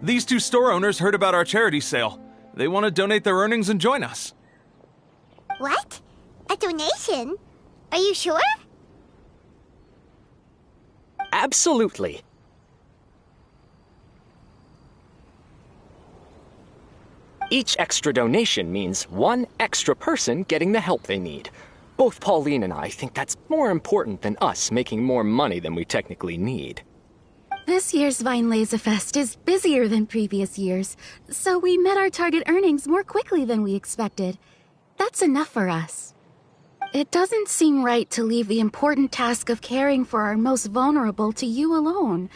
These two store owners heard about our charity sale. They want to donate their earnings and join us. What? A donation? Are you sure? Absolutely. Each extra donation means one extra person getting the help they need. Both Pauline and I think that's more important than us making more money than we technically need. This year's Vinelaysa Fest is busier than previous years, so we met our target earnings more quickly than we expected. That's enough for us. It doesn't seem right to leave the important task of caring for our most vulnerable to you alone.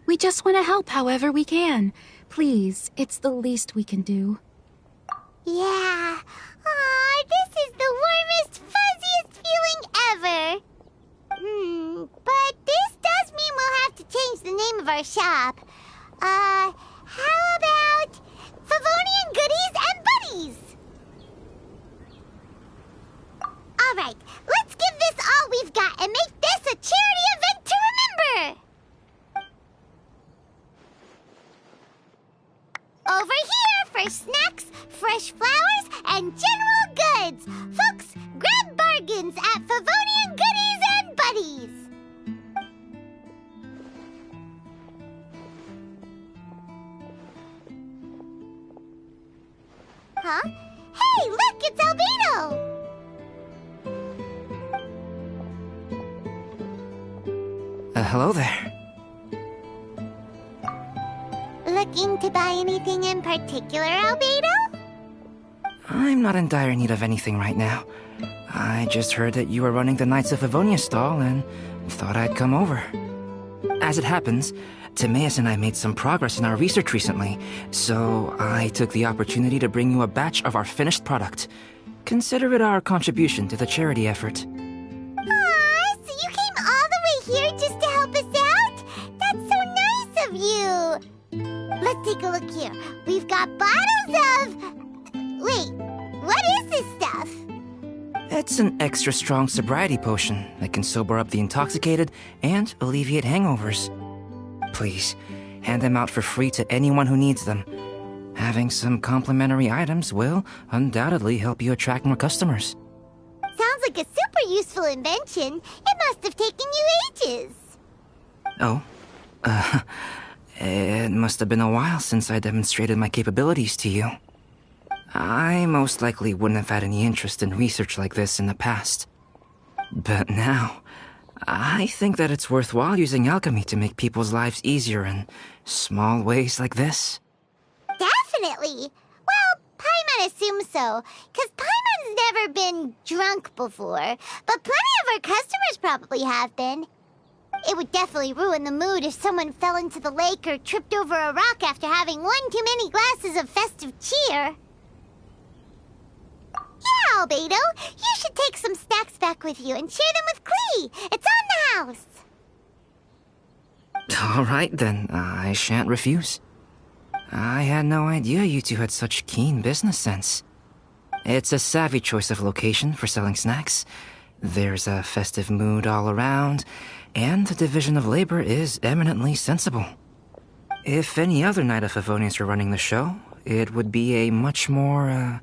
We just want to help however we can. Please, it's the least we can do. Yeah. Aw, this is the warmest, fuzziest feeling ever. But this does mean we'll have to change the name of our shop. How about Favonian Goodies and Buddies? Alright, let's give this all we've got and make this a charity event to remember! Over here for snacks, fresh flowers, and general goods! Folks, grab bargains at Favonian Goodies and Buddies! Huh? Hey, look, it's Albedo! Hello there. Looking to buy anything in particular, Albedo? I'm not in dire need of anything right now. I just heard that you were running the Knights of Avonia stall and thought I'd come over. As it happens, Timaeus and I made some progress in our research recently, so I took the opportunity to bring you a batch of our finished product. Consider it our contribution to the charity effort. Aw, so you came all the way here just to help us out? That's so nice of you! Let's take a look here. We've got bottles of... Wait, what is this stuff? It's an extra strong sobriety potion that can sober up the intoxicated and alleviate hangovers. Please, hand them out for free to anyone who needs them. Having some complimentary items will undoubtedly help you attract more customers. Sounds like a super useful invention. It must have taken you ages. Oh, it must have been a while since I demonstrated my capabilities to you. I most likely wouldn't have had any interest in research like this in the past. But now, I think that it's worthwhile using alchemy to make people's lives easier in small ways like this. Definitely. Well, Paimon assumes so, because Paimon's never been drunk before, but plenty of our customers probably have been. It would definitely ruin the mood if someone fell into the lake or tripped over a rock after having one too many glasses of festive cheer. Yeah, Albedo, you should take some snacks back with you and share them with Klee. It's on the house. All right, then. I shan't refuse. I had no idea you two had such keen business sense. It's a savvy choice of location for selling snacks. There's a festive mood all around, and the division of labor is eminently sensible. If any other Knight of Favonians were running the show, it would be a much more,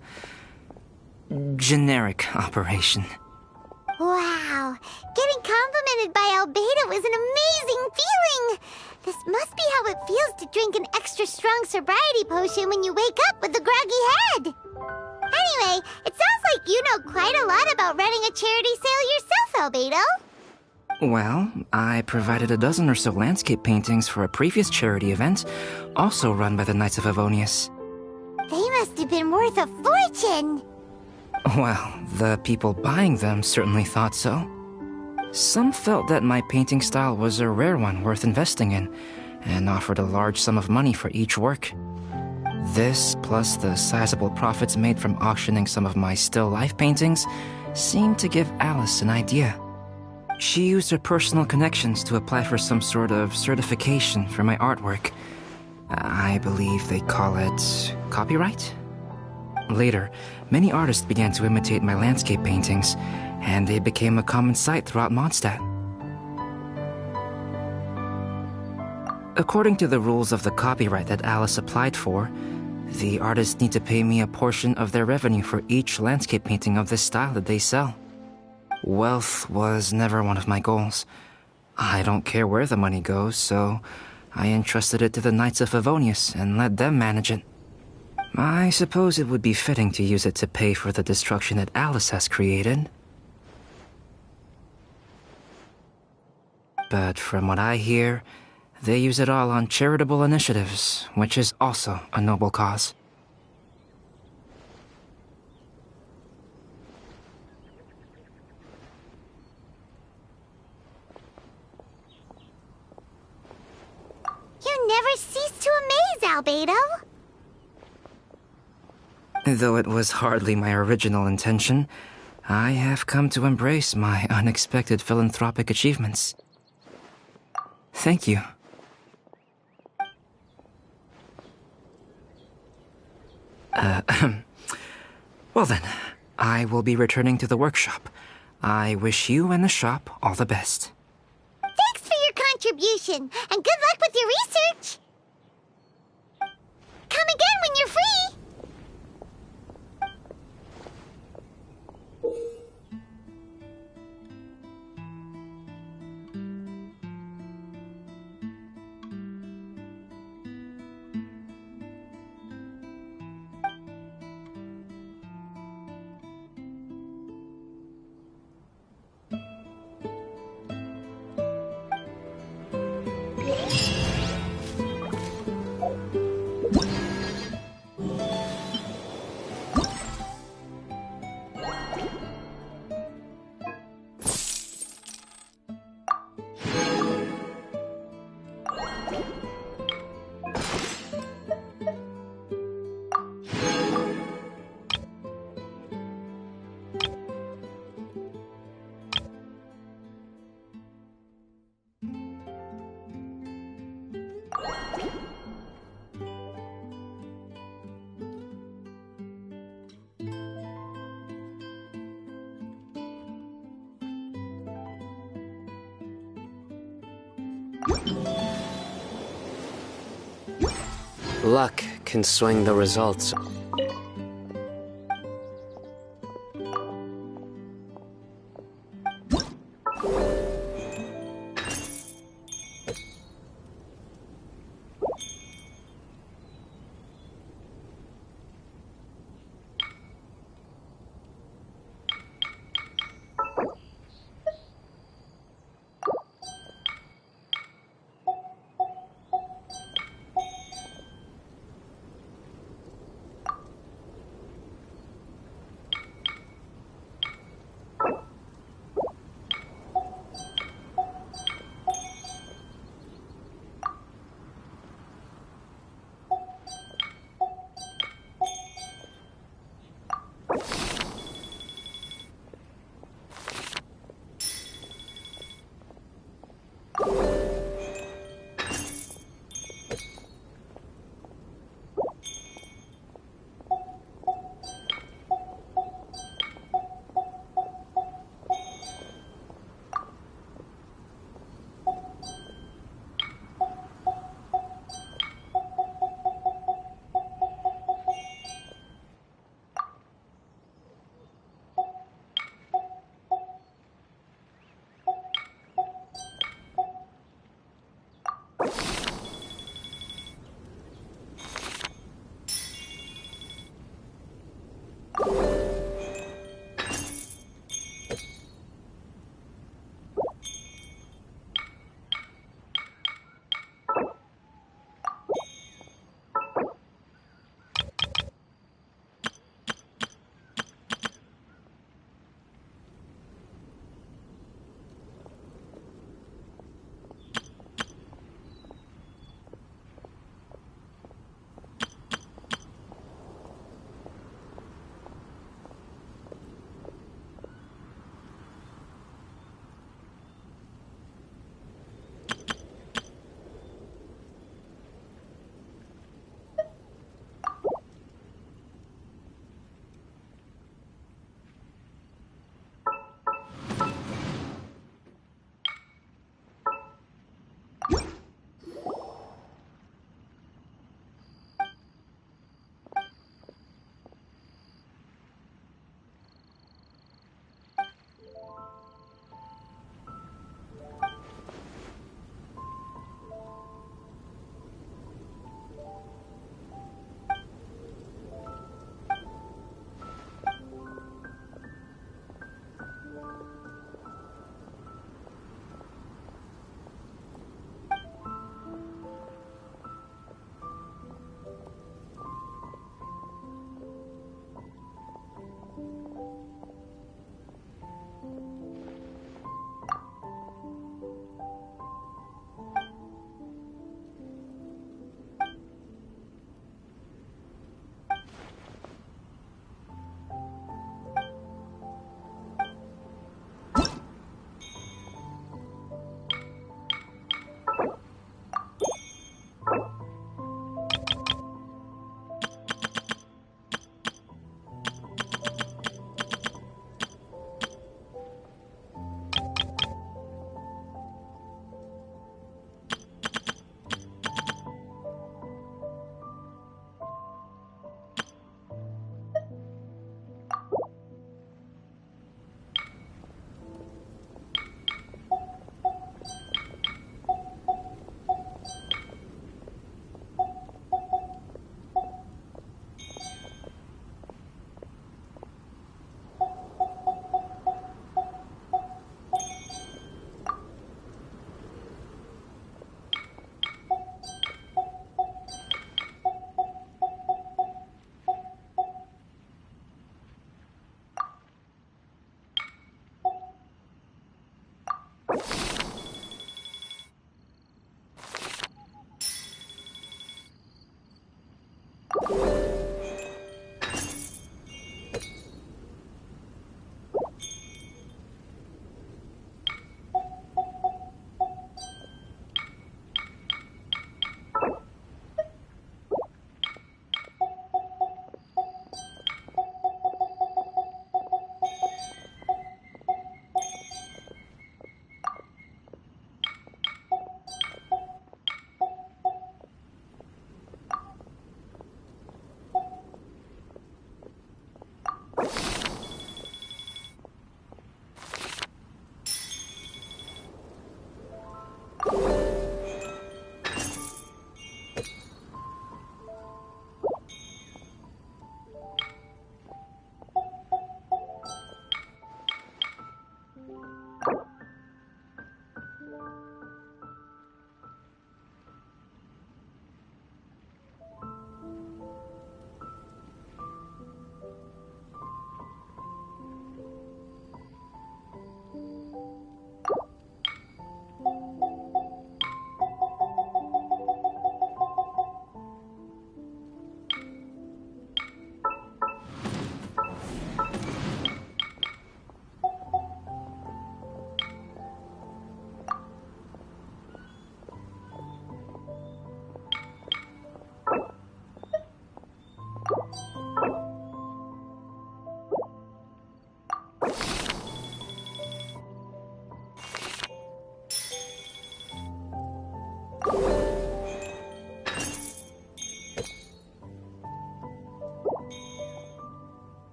generic operation. Wow, getting complimented by Albedo is an amazing feeling. This must be how it feels to drink an extra strong sobriety potion when you wake up with a groggy head. Anyway, it sounds like you know quite a lot about running a charity sale yourself, Albedo. Well, I provided a dozen or so landscape paintings for a previous charity event, also run by the Knights of Avonius. They must have been worth a fortune. Well, the people buying them certainly thought so. Some felt that my painting style was a rare one worth investing in, and offered a large sum of money for each work. This, plus the sizable profits made from auctioning some of my still life paintings, seemed to give Alice an idea. She used her personal connections to apply for some sort of certification for my artwork. I believe they call it copyright? Later, many artists began to imitate my landscape paintings, and they became a common sight throughout Mondstadt. According to the rules of the copyright that Alice applied for, the artists need to pay me a portion of their revenue for each landscape painting of this style that they sell. Wealth was never one of my goals. I don't care where the money goes, so I entrusted it to the Knights of Favonius and let them manage it. I suppose it would be fitting to use it to pay for the destruction that Alice has created. But from what I hear, they use it all on charitable initiatives, which is also a noble cause. You never cease to amaze, Albedo. Though it was hardly my original intention, I have come to embrace my unexpected philanthropic achievements. Thank you. Well then, I will be returning to the workshop. I wish you and the shop all the best. Thanks for your contribution, and good luck with your research. Come again when you're free. Luck can swing the results.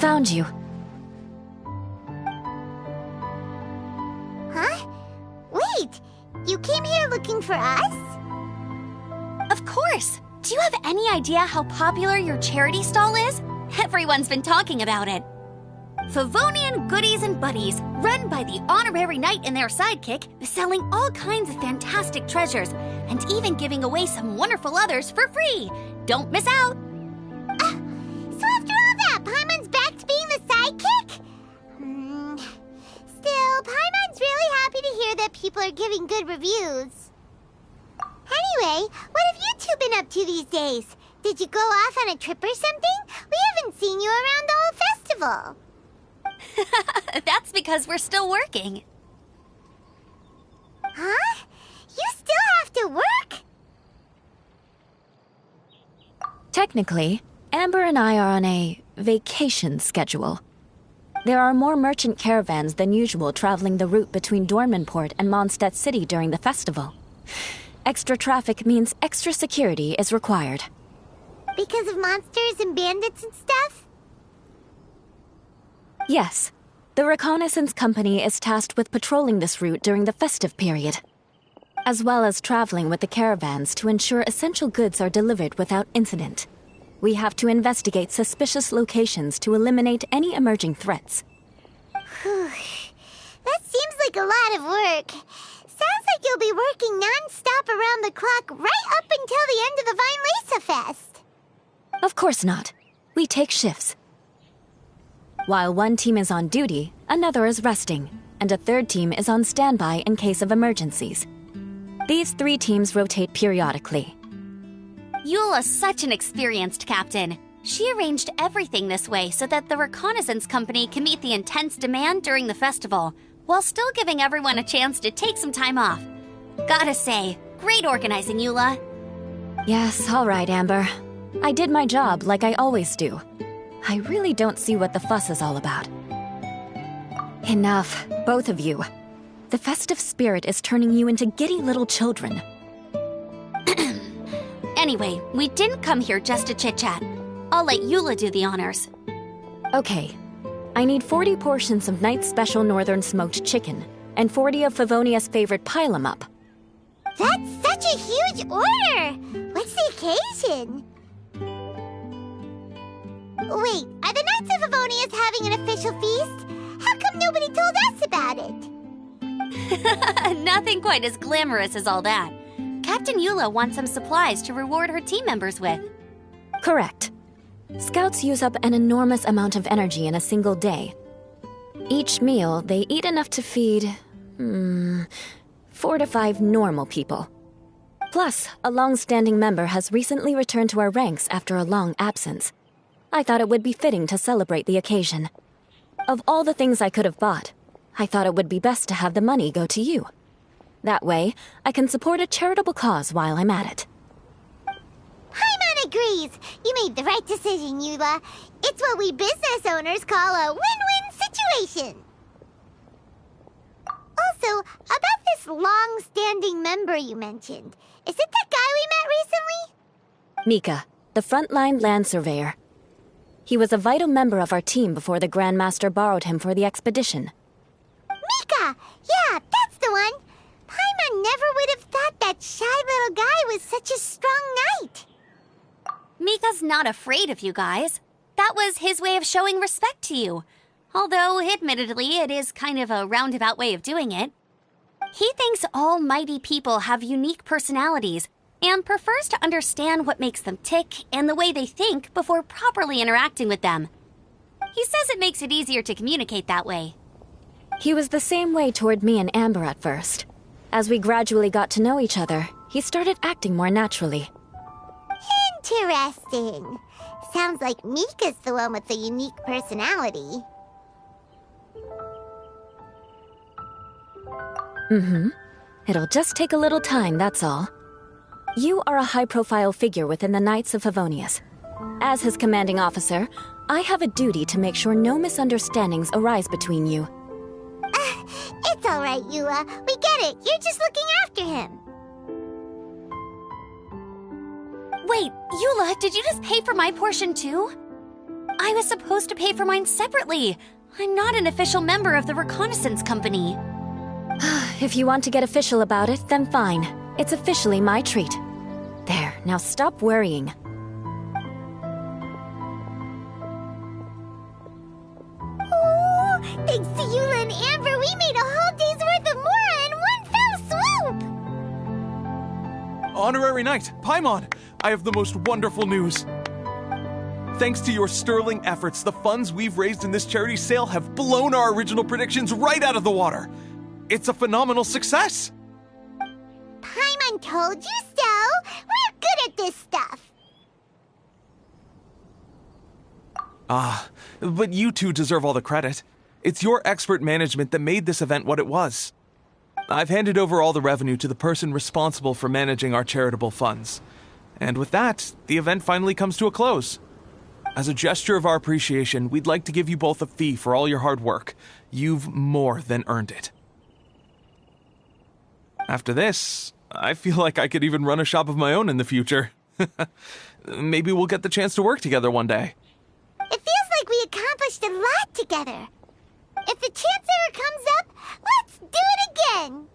found you. Huh? Wait, you came here looking for us? Of course! Do you have any idea how popular your charity stall is? Everyone's been talking about it. Favonian Goodies and Buddies, run by the Honorary Knight and their sidekick, is selling all kinds of fantastic treasures, and even giving away some wonderful others for free. Don't miss out! So after all that, Paimon's back to being the sidekick? Still, Paimon's really happy to hear that people are giving good reviews. Anyway, what have you two been up to these days? Did you go off on a trip or something? We haven't seen you around the whole festival. That's because we're still working. Huh? You still have to work? Technically, Amber and I are on a vacation schedule. There are more merchant caravans than usual traveling the route between Dormanport and Mondstadt City during the festival. Extra traffic means extra security is required. Because of monsters and bandits and stuff? Yes. The reconnaissance company is tasked with patrolling this route during the festive period, as well as traveling with the caravans to ensure essential goods are delivered without incident. We have to investigate suspicious locations to eliminate any emerging threats. Whew. That seems like a lot of work. Sounds like you'll be working non-stop around the clock right up until the end of the Vinelaysa Fest. Of course not. We take shifts. While one team is on duty, another is resting, and a third team is on standby in case of emergencies. These 3 teams rotate periodically. Eula's such an experienced captain. She arranged everything this way so that the reconnaissance company can meet the intense demand during the festival, while still giving everyone a chance to take some time off. Gotta say, great organizing, Eula. Yes, all right, Amber. I did my job like I always do. I really don't see what the fuss is all about. Enough, both of you. The festive spirit is turning you into giddy little children. Anyway, we didn't come here just to chit-chat. I'll let Eula do the honors. Okay. I need 40 portions of Knight's Special Northern Smoked Chicken, and 40 of Favonia's favorite pile-em-up. That's such a huge order! What's the occasion? Wait, are the Knights of Favonia's having an official feast? How come nobody told us about it? Nothing quite as glamorous as all that. Captain Eula wants some supplies to reward her team members with. Correct. Scouts use up an enormous amount of energy in a single day. Each meal, they eat enough to feed 4 to 5 normal people. Plus, a long-standing member has recently returned to our ranks after a long absence. I thought it would be fitting to celebrate the occasion. Of all the things I could have bought, I thought it would be best to have the money go to you. That way, I can support a charitable cause while I'm at it. Paimon agrees! You made the right decision, Eula. It's what we business owners call a win-win situation. Also, about this long-standing member you mentioned, is it that guy we met recently? Mika, the frontline land surveyor. He was a vital member of our team before the Grandmaster borrowed him for the expedition. Mika! Yeah, that's the one! Paimon never would have thought that shy little guy was such a strong knight. Mika's not afraid of you guys. That was his way of showing respect to you. Although, admittedly, it is kind of a roundabout way of doing it. He thinks all mighty people have unique personalities and prefers to understand what makes them tick and the way they think before properly interacting with them. He says it makes it easier to communicate that way. He was the same way toward me and Amber at first. As we gradually got to know each other, he started acting more naturally. Interesting. Sounds like Mika's the one with the unique personality. It'll just take a little time, that's all. You are a high-profile figure within the Knights of Favonius. As his commanding officer, I have a duty to make sure no misunderstandings arise between you. It's all right, Eula. We get it. You're just looking after him. Wait, Eula, did you just pay for my portion too? I was supposed to pay for mine separately. I'm not an official member of the reconnaissance company. If you want to get official about it, then fine. It's officially my treat. There, now stop worrying. Oh, thanks to Eula and Amber, we made a whole day's worth of Mora in one fell swoop! Honorary Knight, Paimon, I have the most wonderful news. Thanks to your sterling efforts, the funds we've raised in this charity sale have blown our original predictions right out of the water. It's a phenomenal success! Paimon told you so! We're good at this stuff! But you two deserve all the credit. It's your expert management that made this event what it was. I've handed over all the revenue to the person responsible for managing our charitable funds. And with that, the event finally comes to a close. As a gesture of our appreciation, we'd like to give you both a fee for all your hard work. You've more than earned it. After this, I feel like I could even run a shop of my own in the future. Maybe we'll get the chance to work together one day. It feels like we accomplished a lot together. If the chance ever comes up, let's do it again!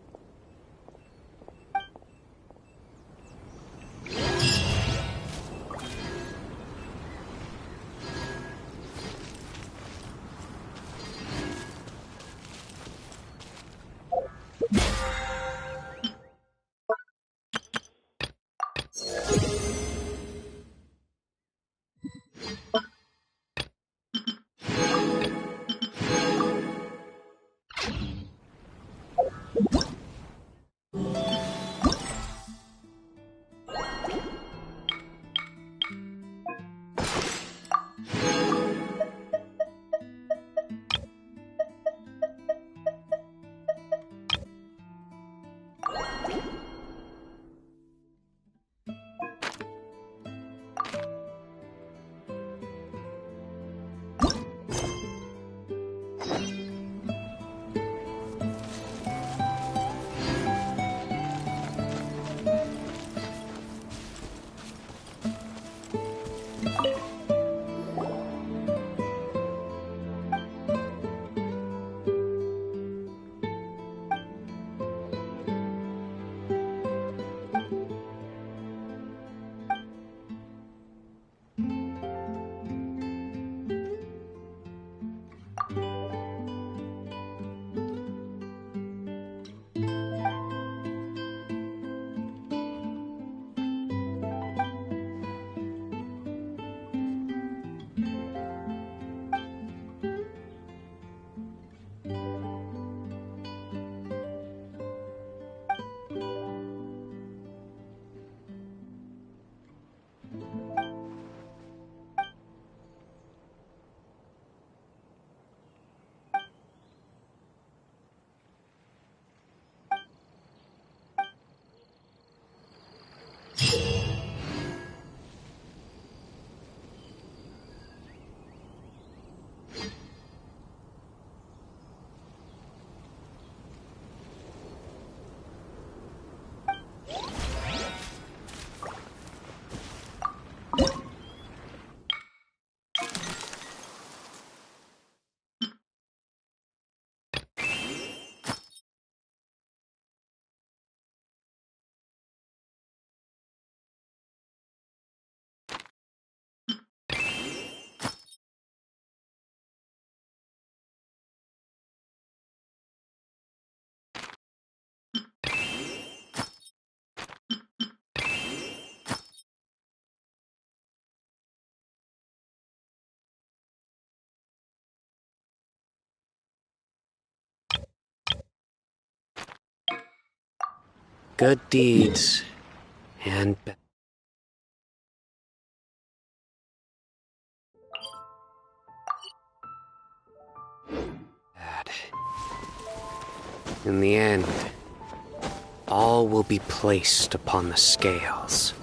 Good deeds and bad. In the end, all will be placed upon the scales.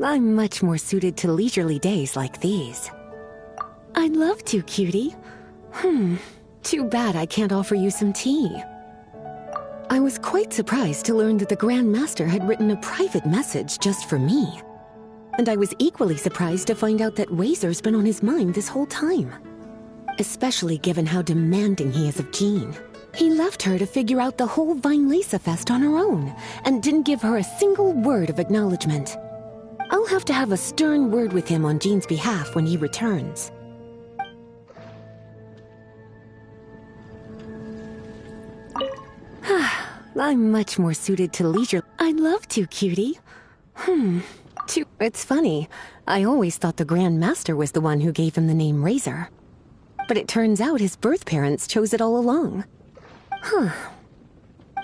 I'm much more suited to leisurely days like these. I'd love to, cutie. Too bad I can't offer you some tea. I was quite surprised to learn that the Grand Master had written a private message just for me. And I was equally surprised to find out that Razor's been on his mind this whole time. Especially given how demanding he is of Jean. He left her to figure out the whole Vinelesa Fest on her own, and didn't give her a single word of acknowledgement. I'll have to have a stern word with him on Jean's behalf when he returns. I'm much more suited to leisure. I'd love to, cutie. It's funny. I always thought the Grand Master was the one who gave him the name Razor. But it turns out his birth parents chose it all along.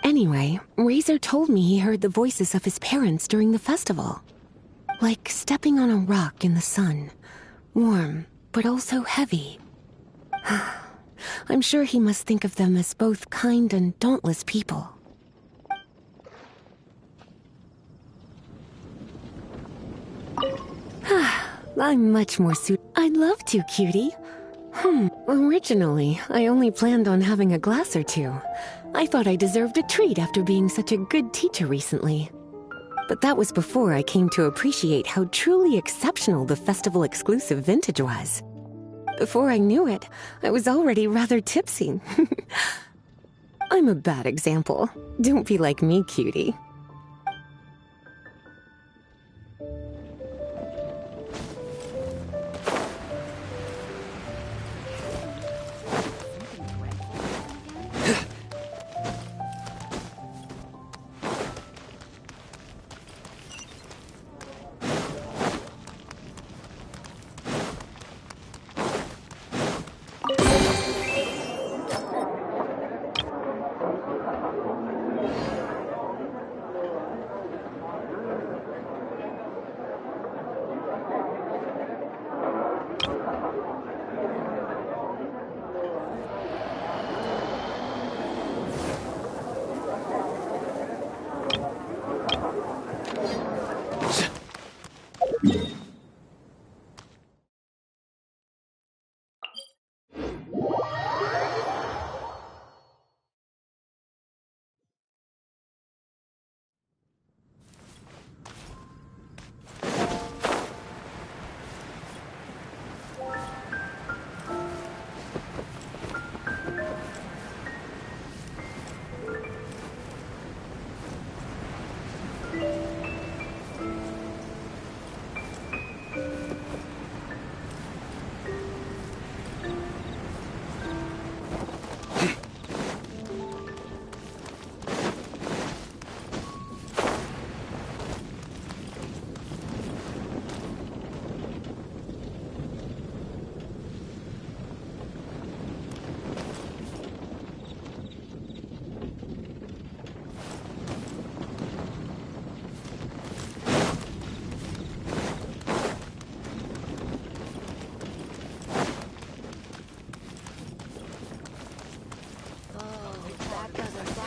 Anyway, Razor told me he heard the voices of his parents during the festival. Like stepping on a rock in the sun. Warm, but also heavy. I'm sure he must think of them as both kind and dauntless people. I'm much more I'd love to, cutie. Originally, I only planned on having a glass or two. I thought I deserved a treat after being such a good teacher recently. But that was before I came to appreciate how truly exceptional the festival-exclusive vintage was. Before I knew it, I was already rather tipsy. I'm a bad example. Don't be like me, cutie.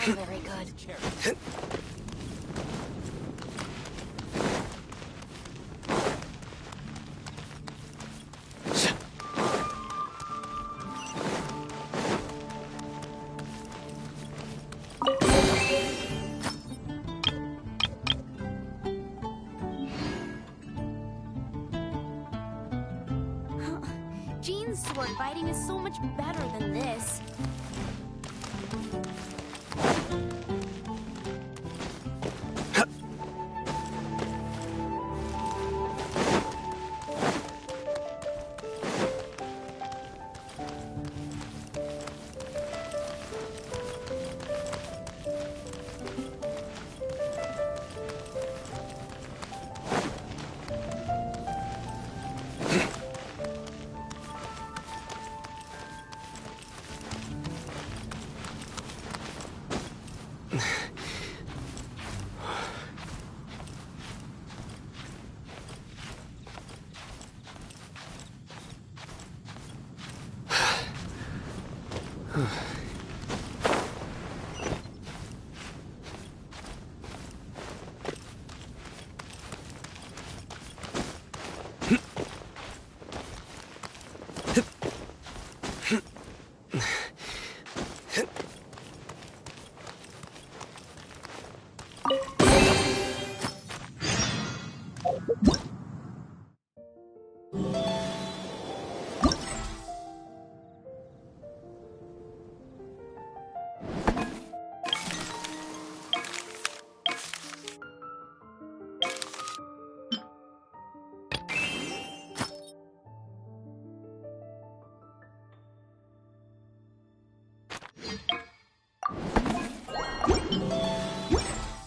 Very good. Jean's sword fighting is so much better than this.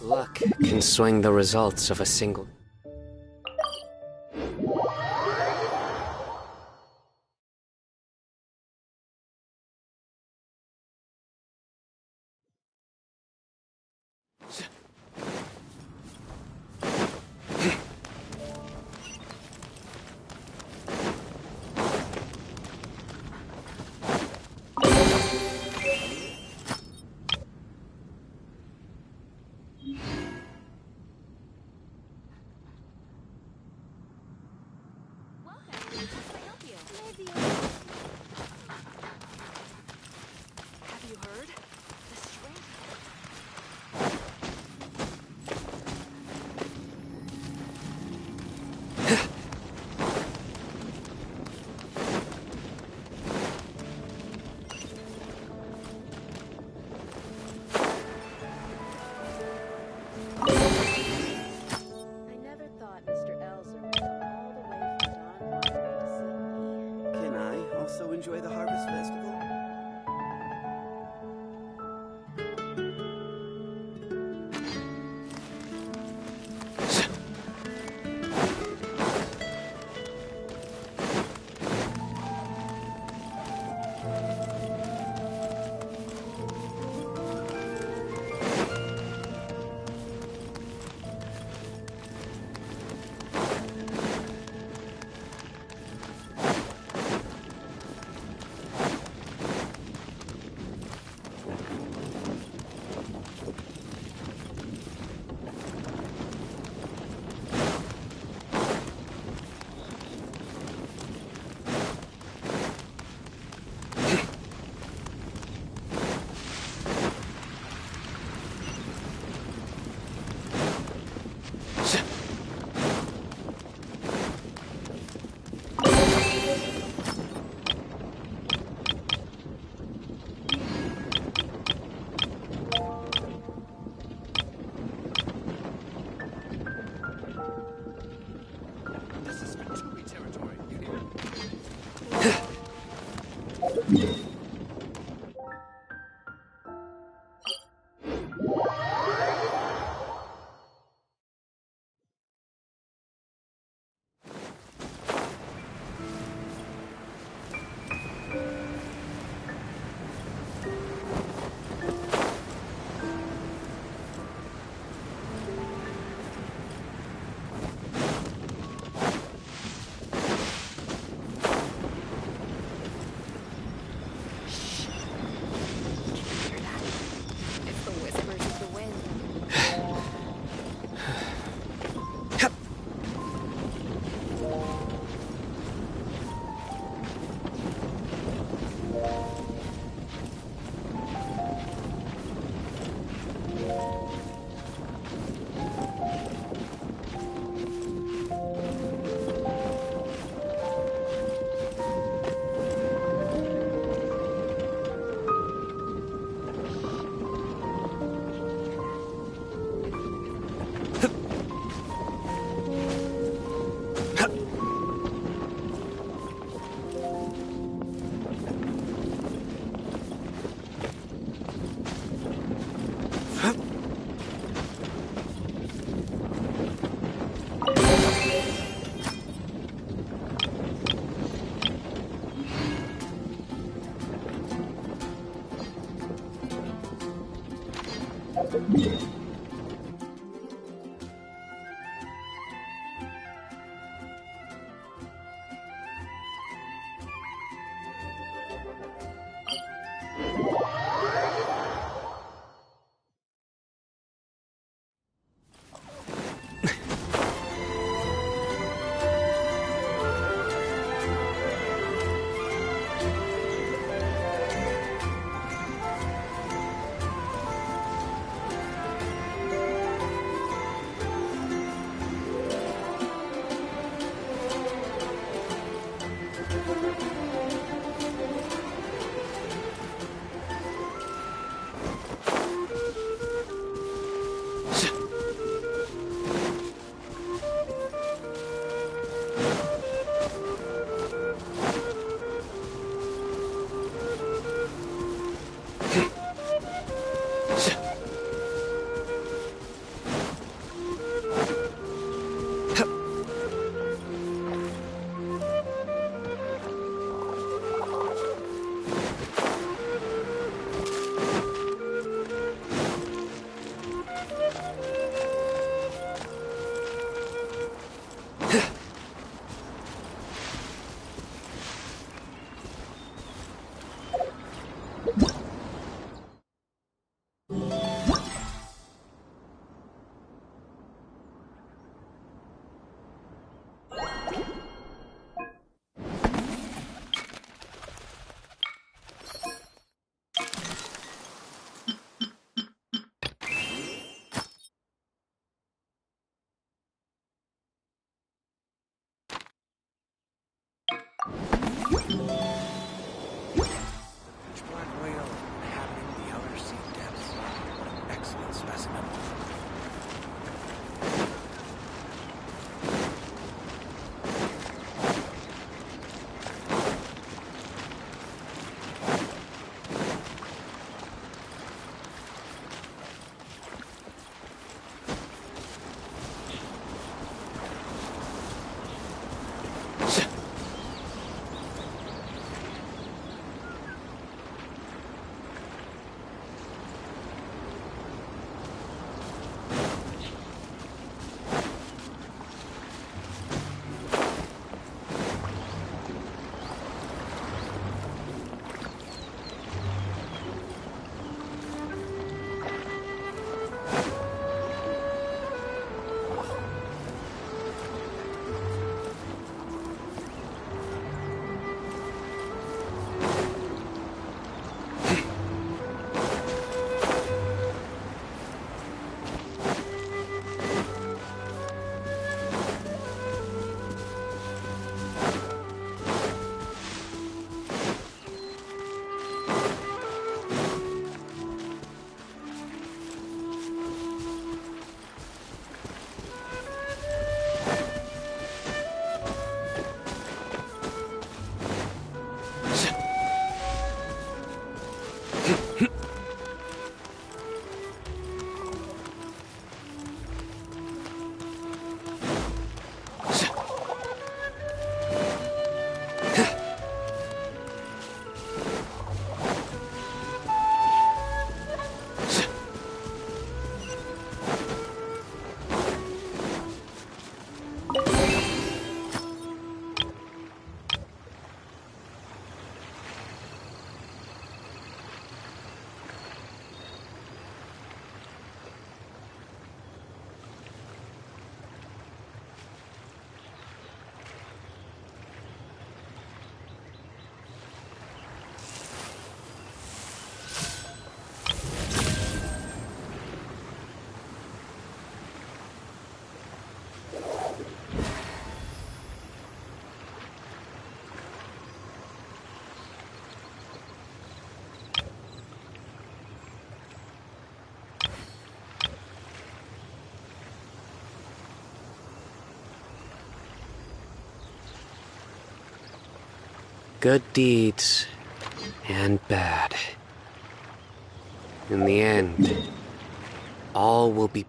Luck can swing the results of a single... also enjoy the Harvest Festival? Good deeds and bad. In the end, all will be.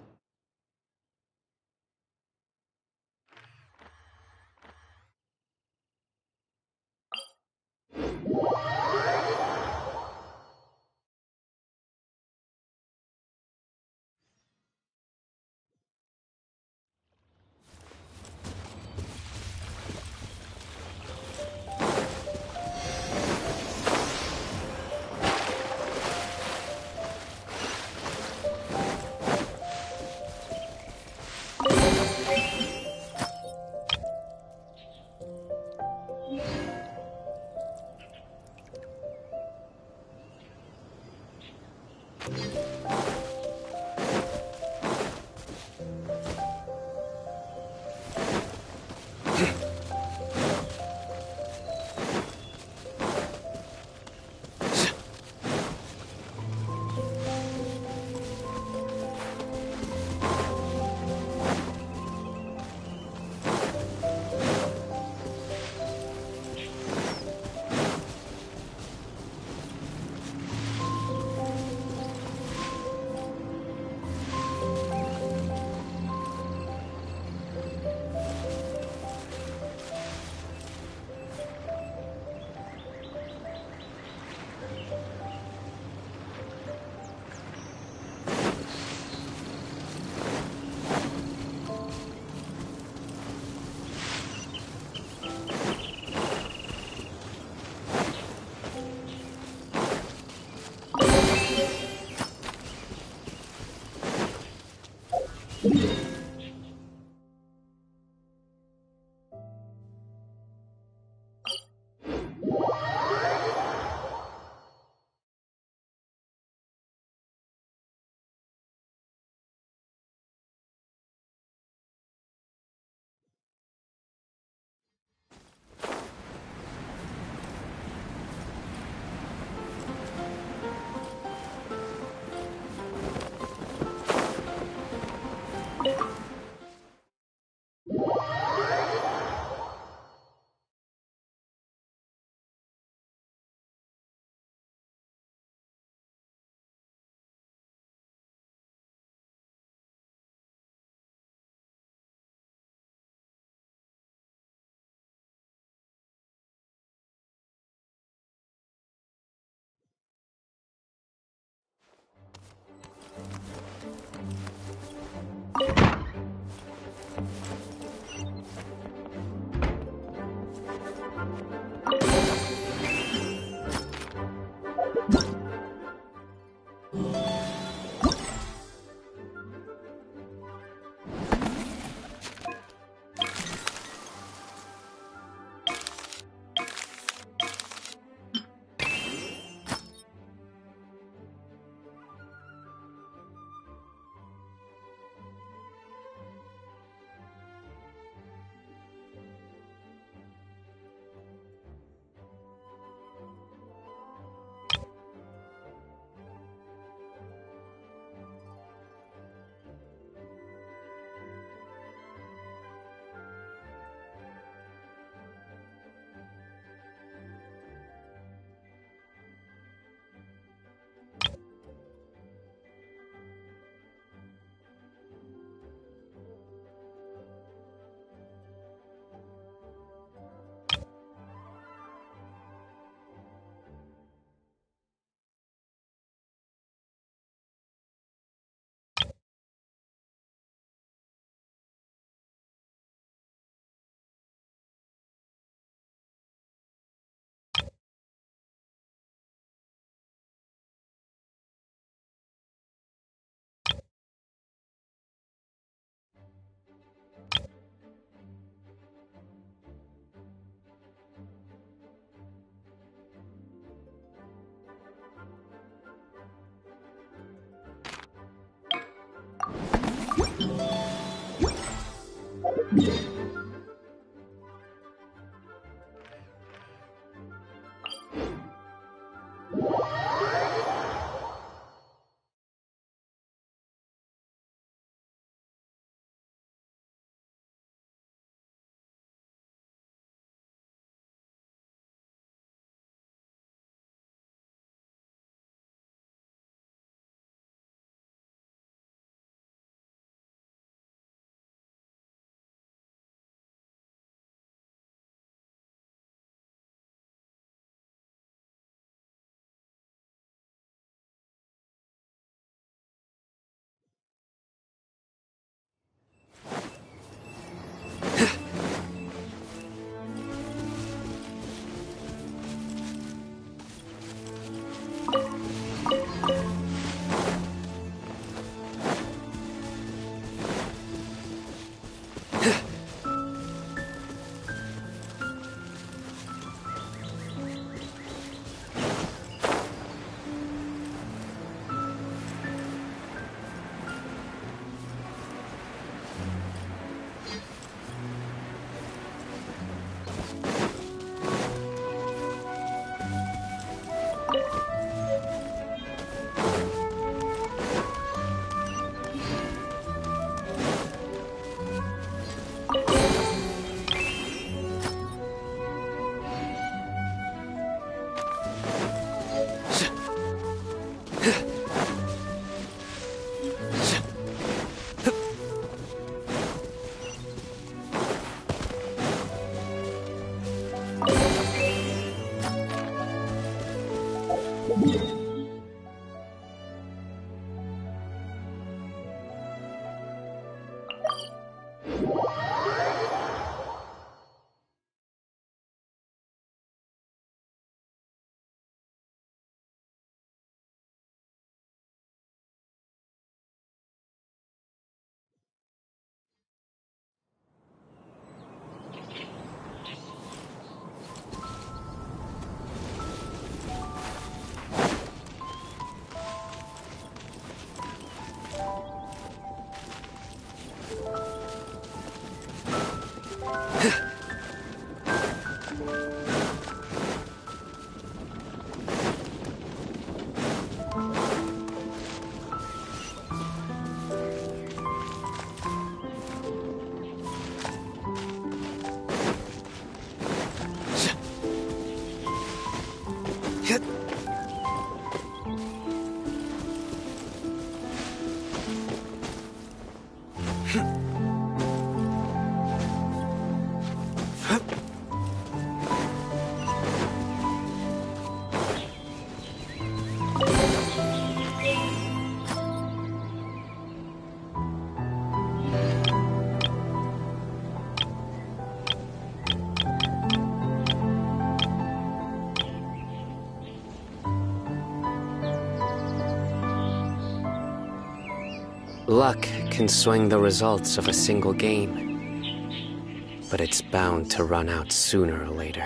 Luck can swing the results of a single game, but it's bound to run out sooner or later.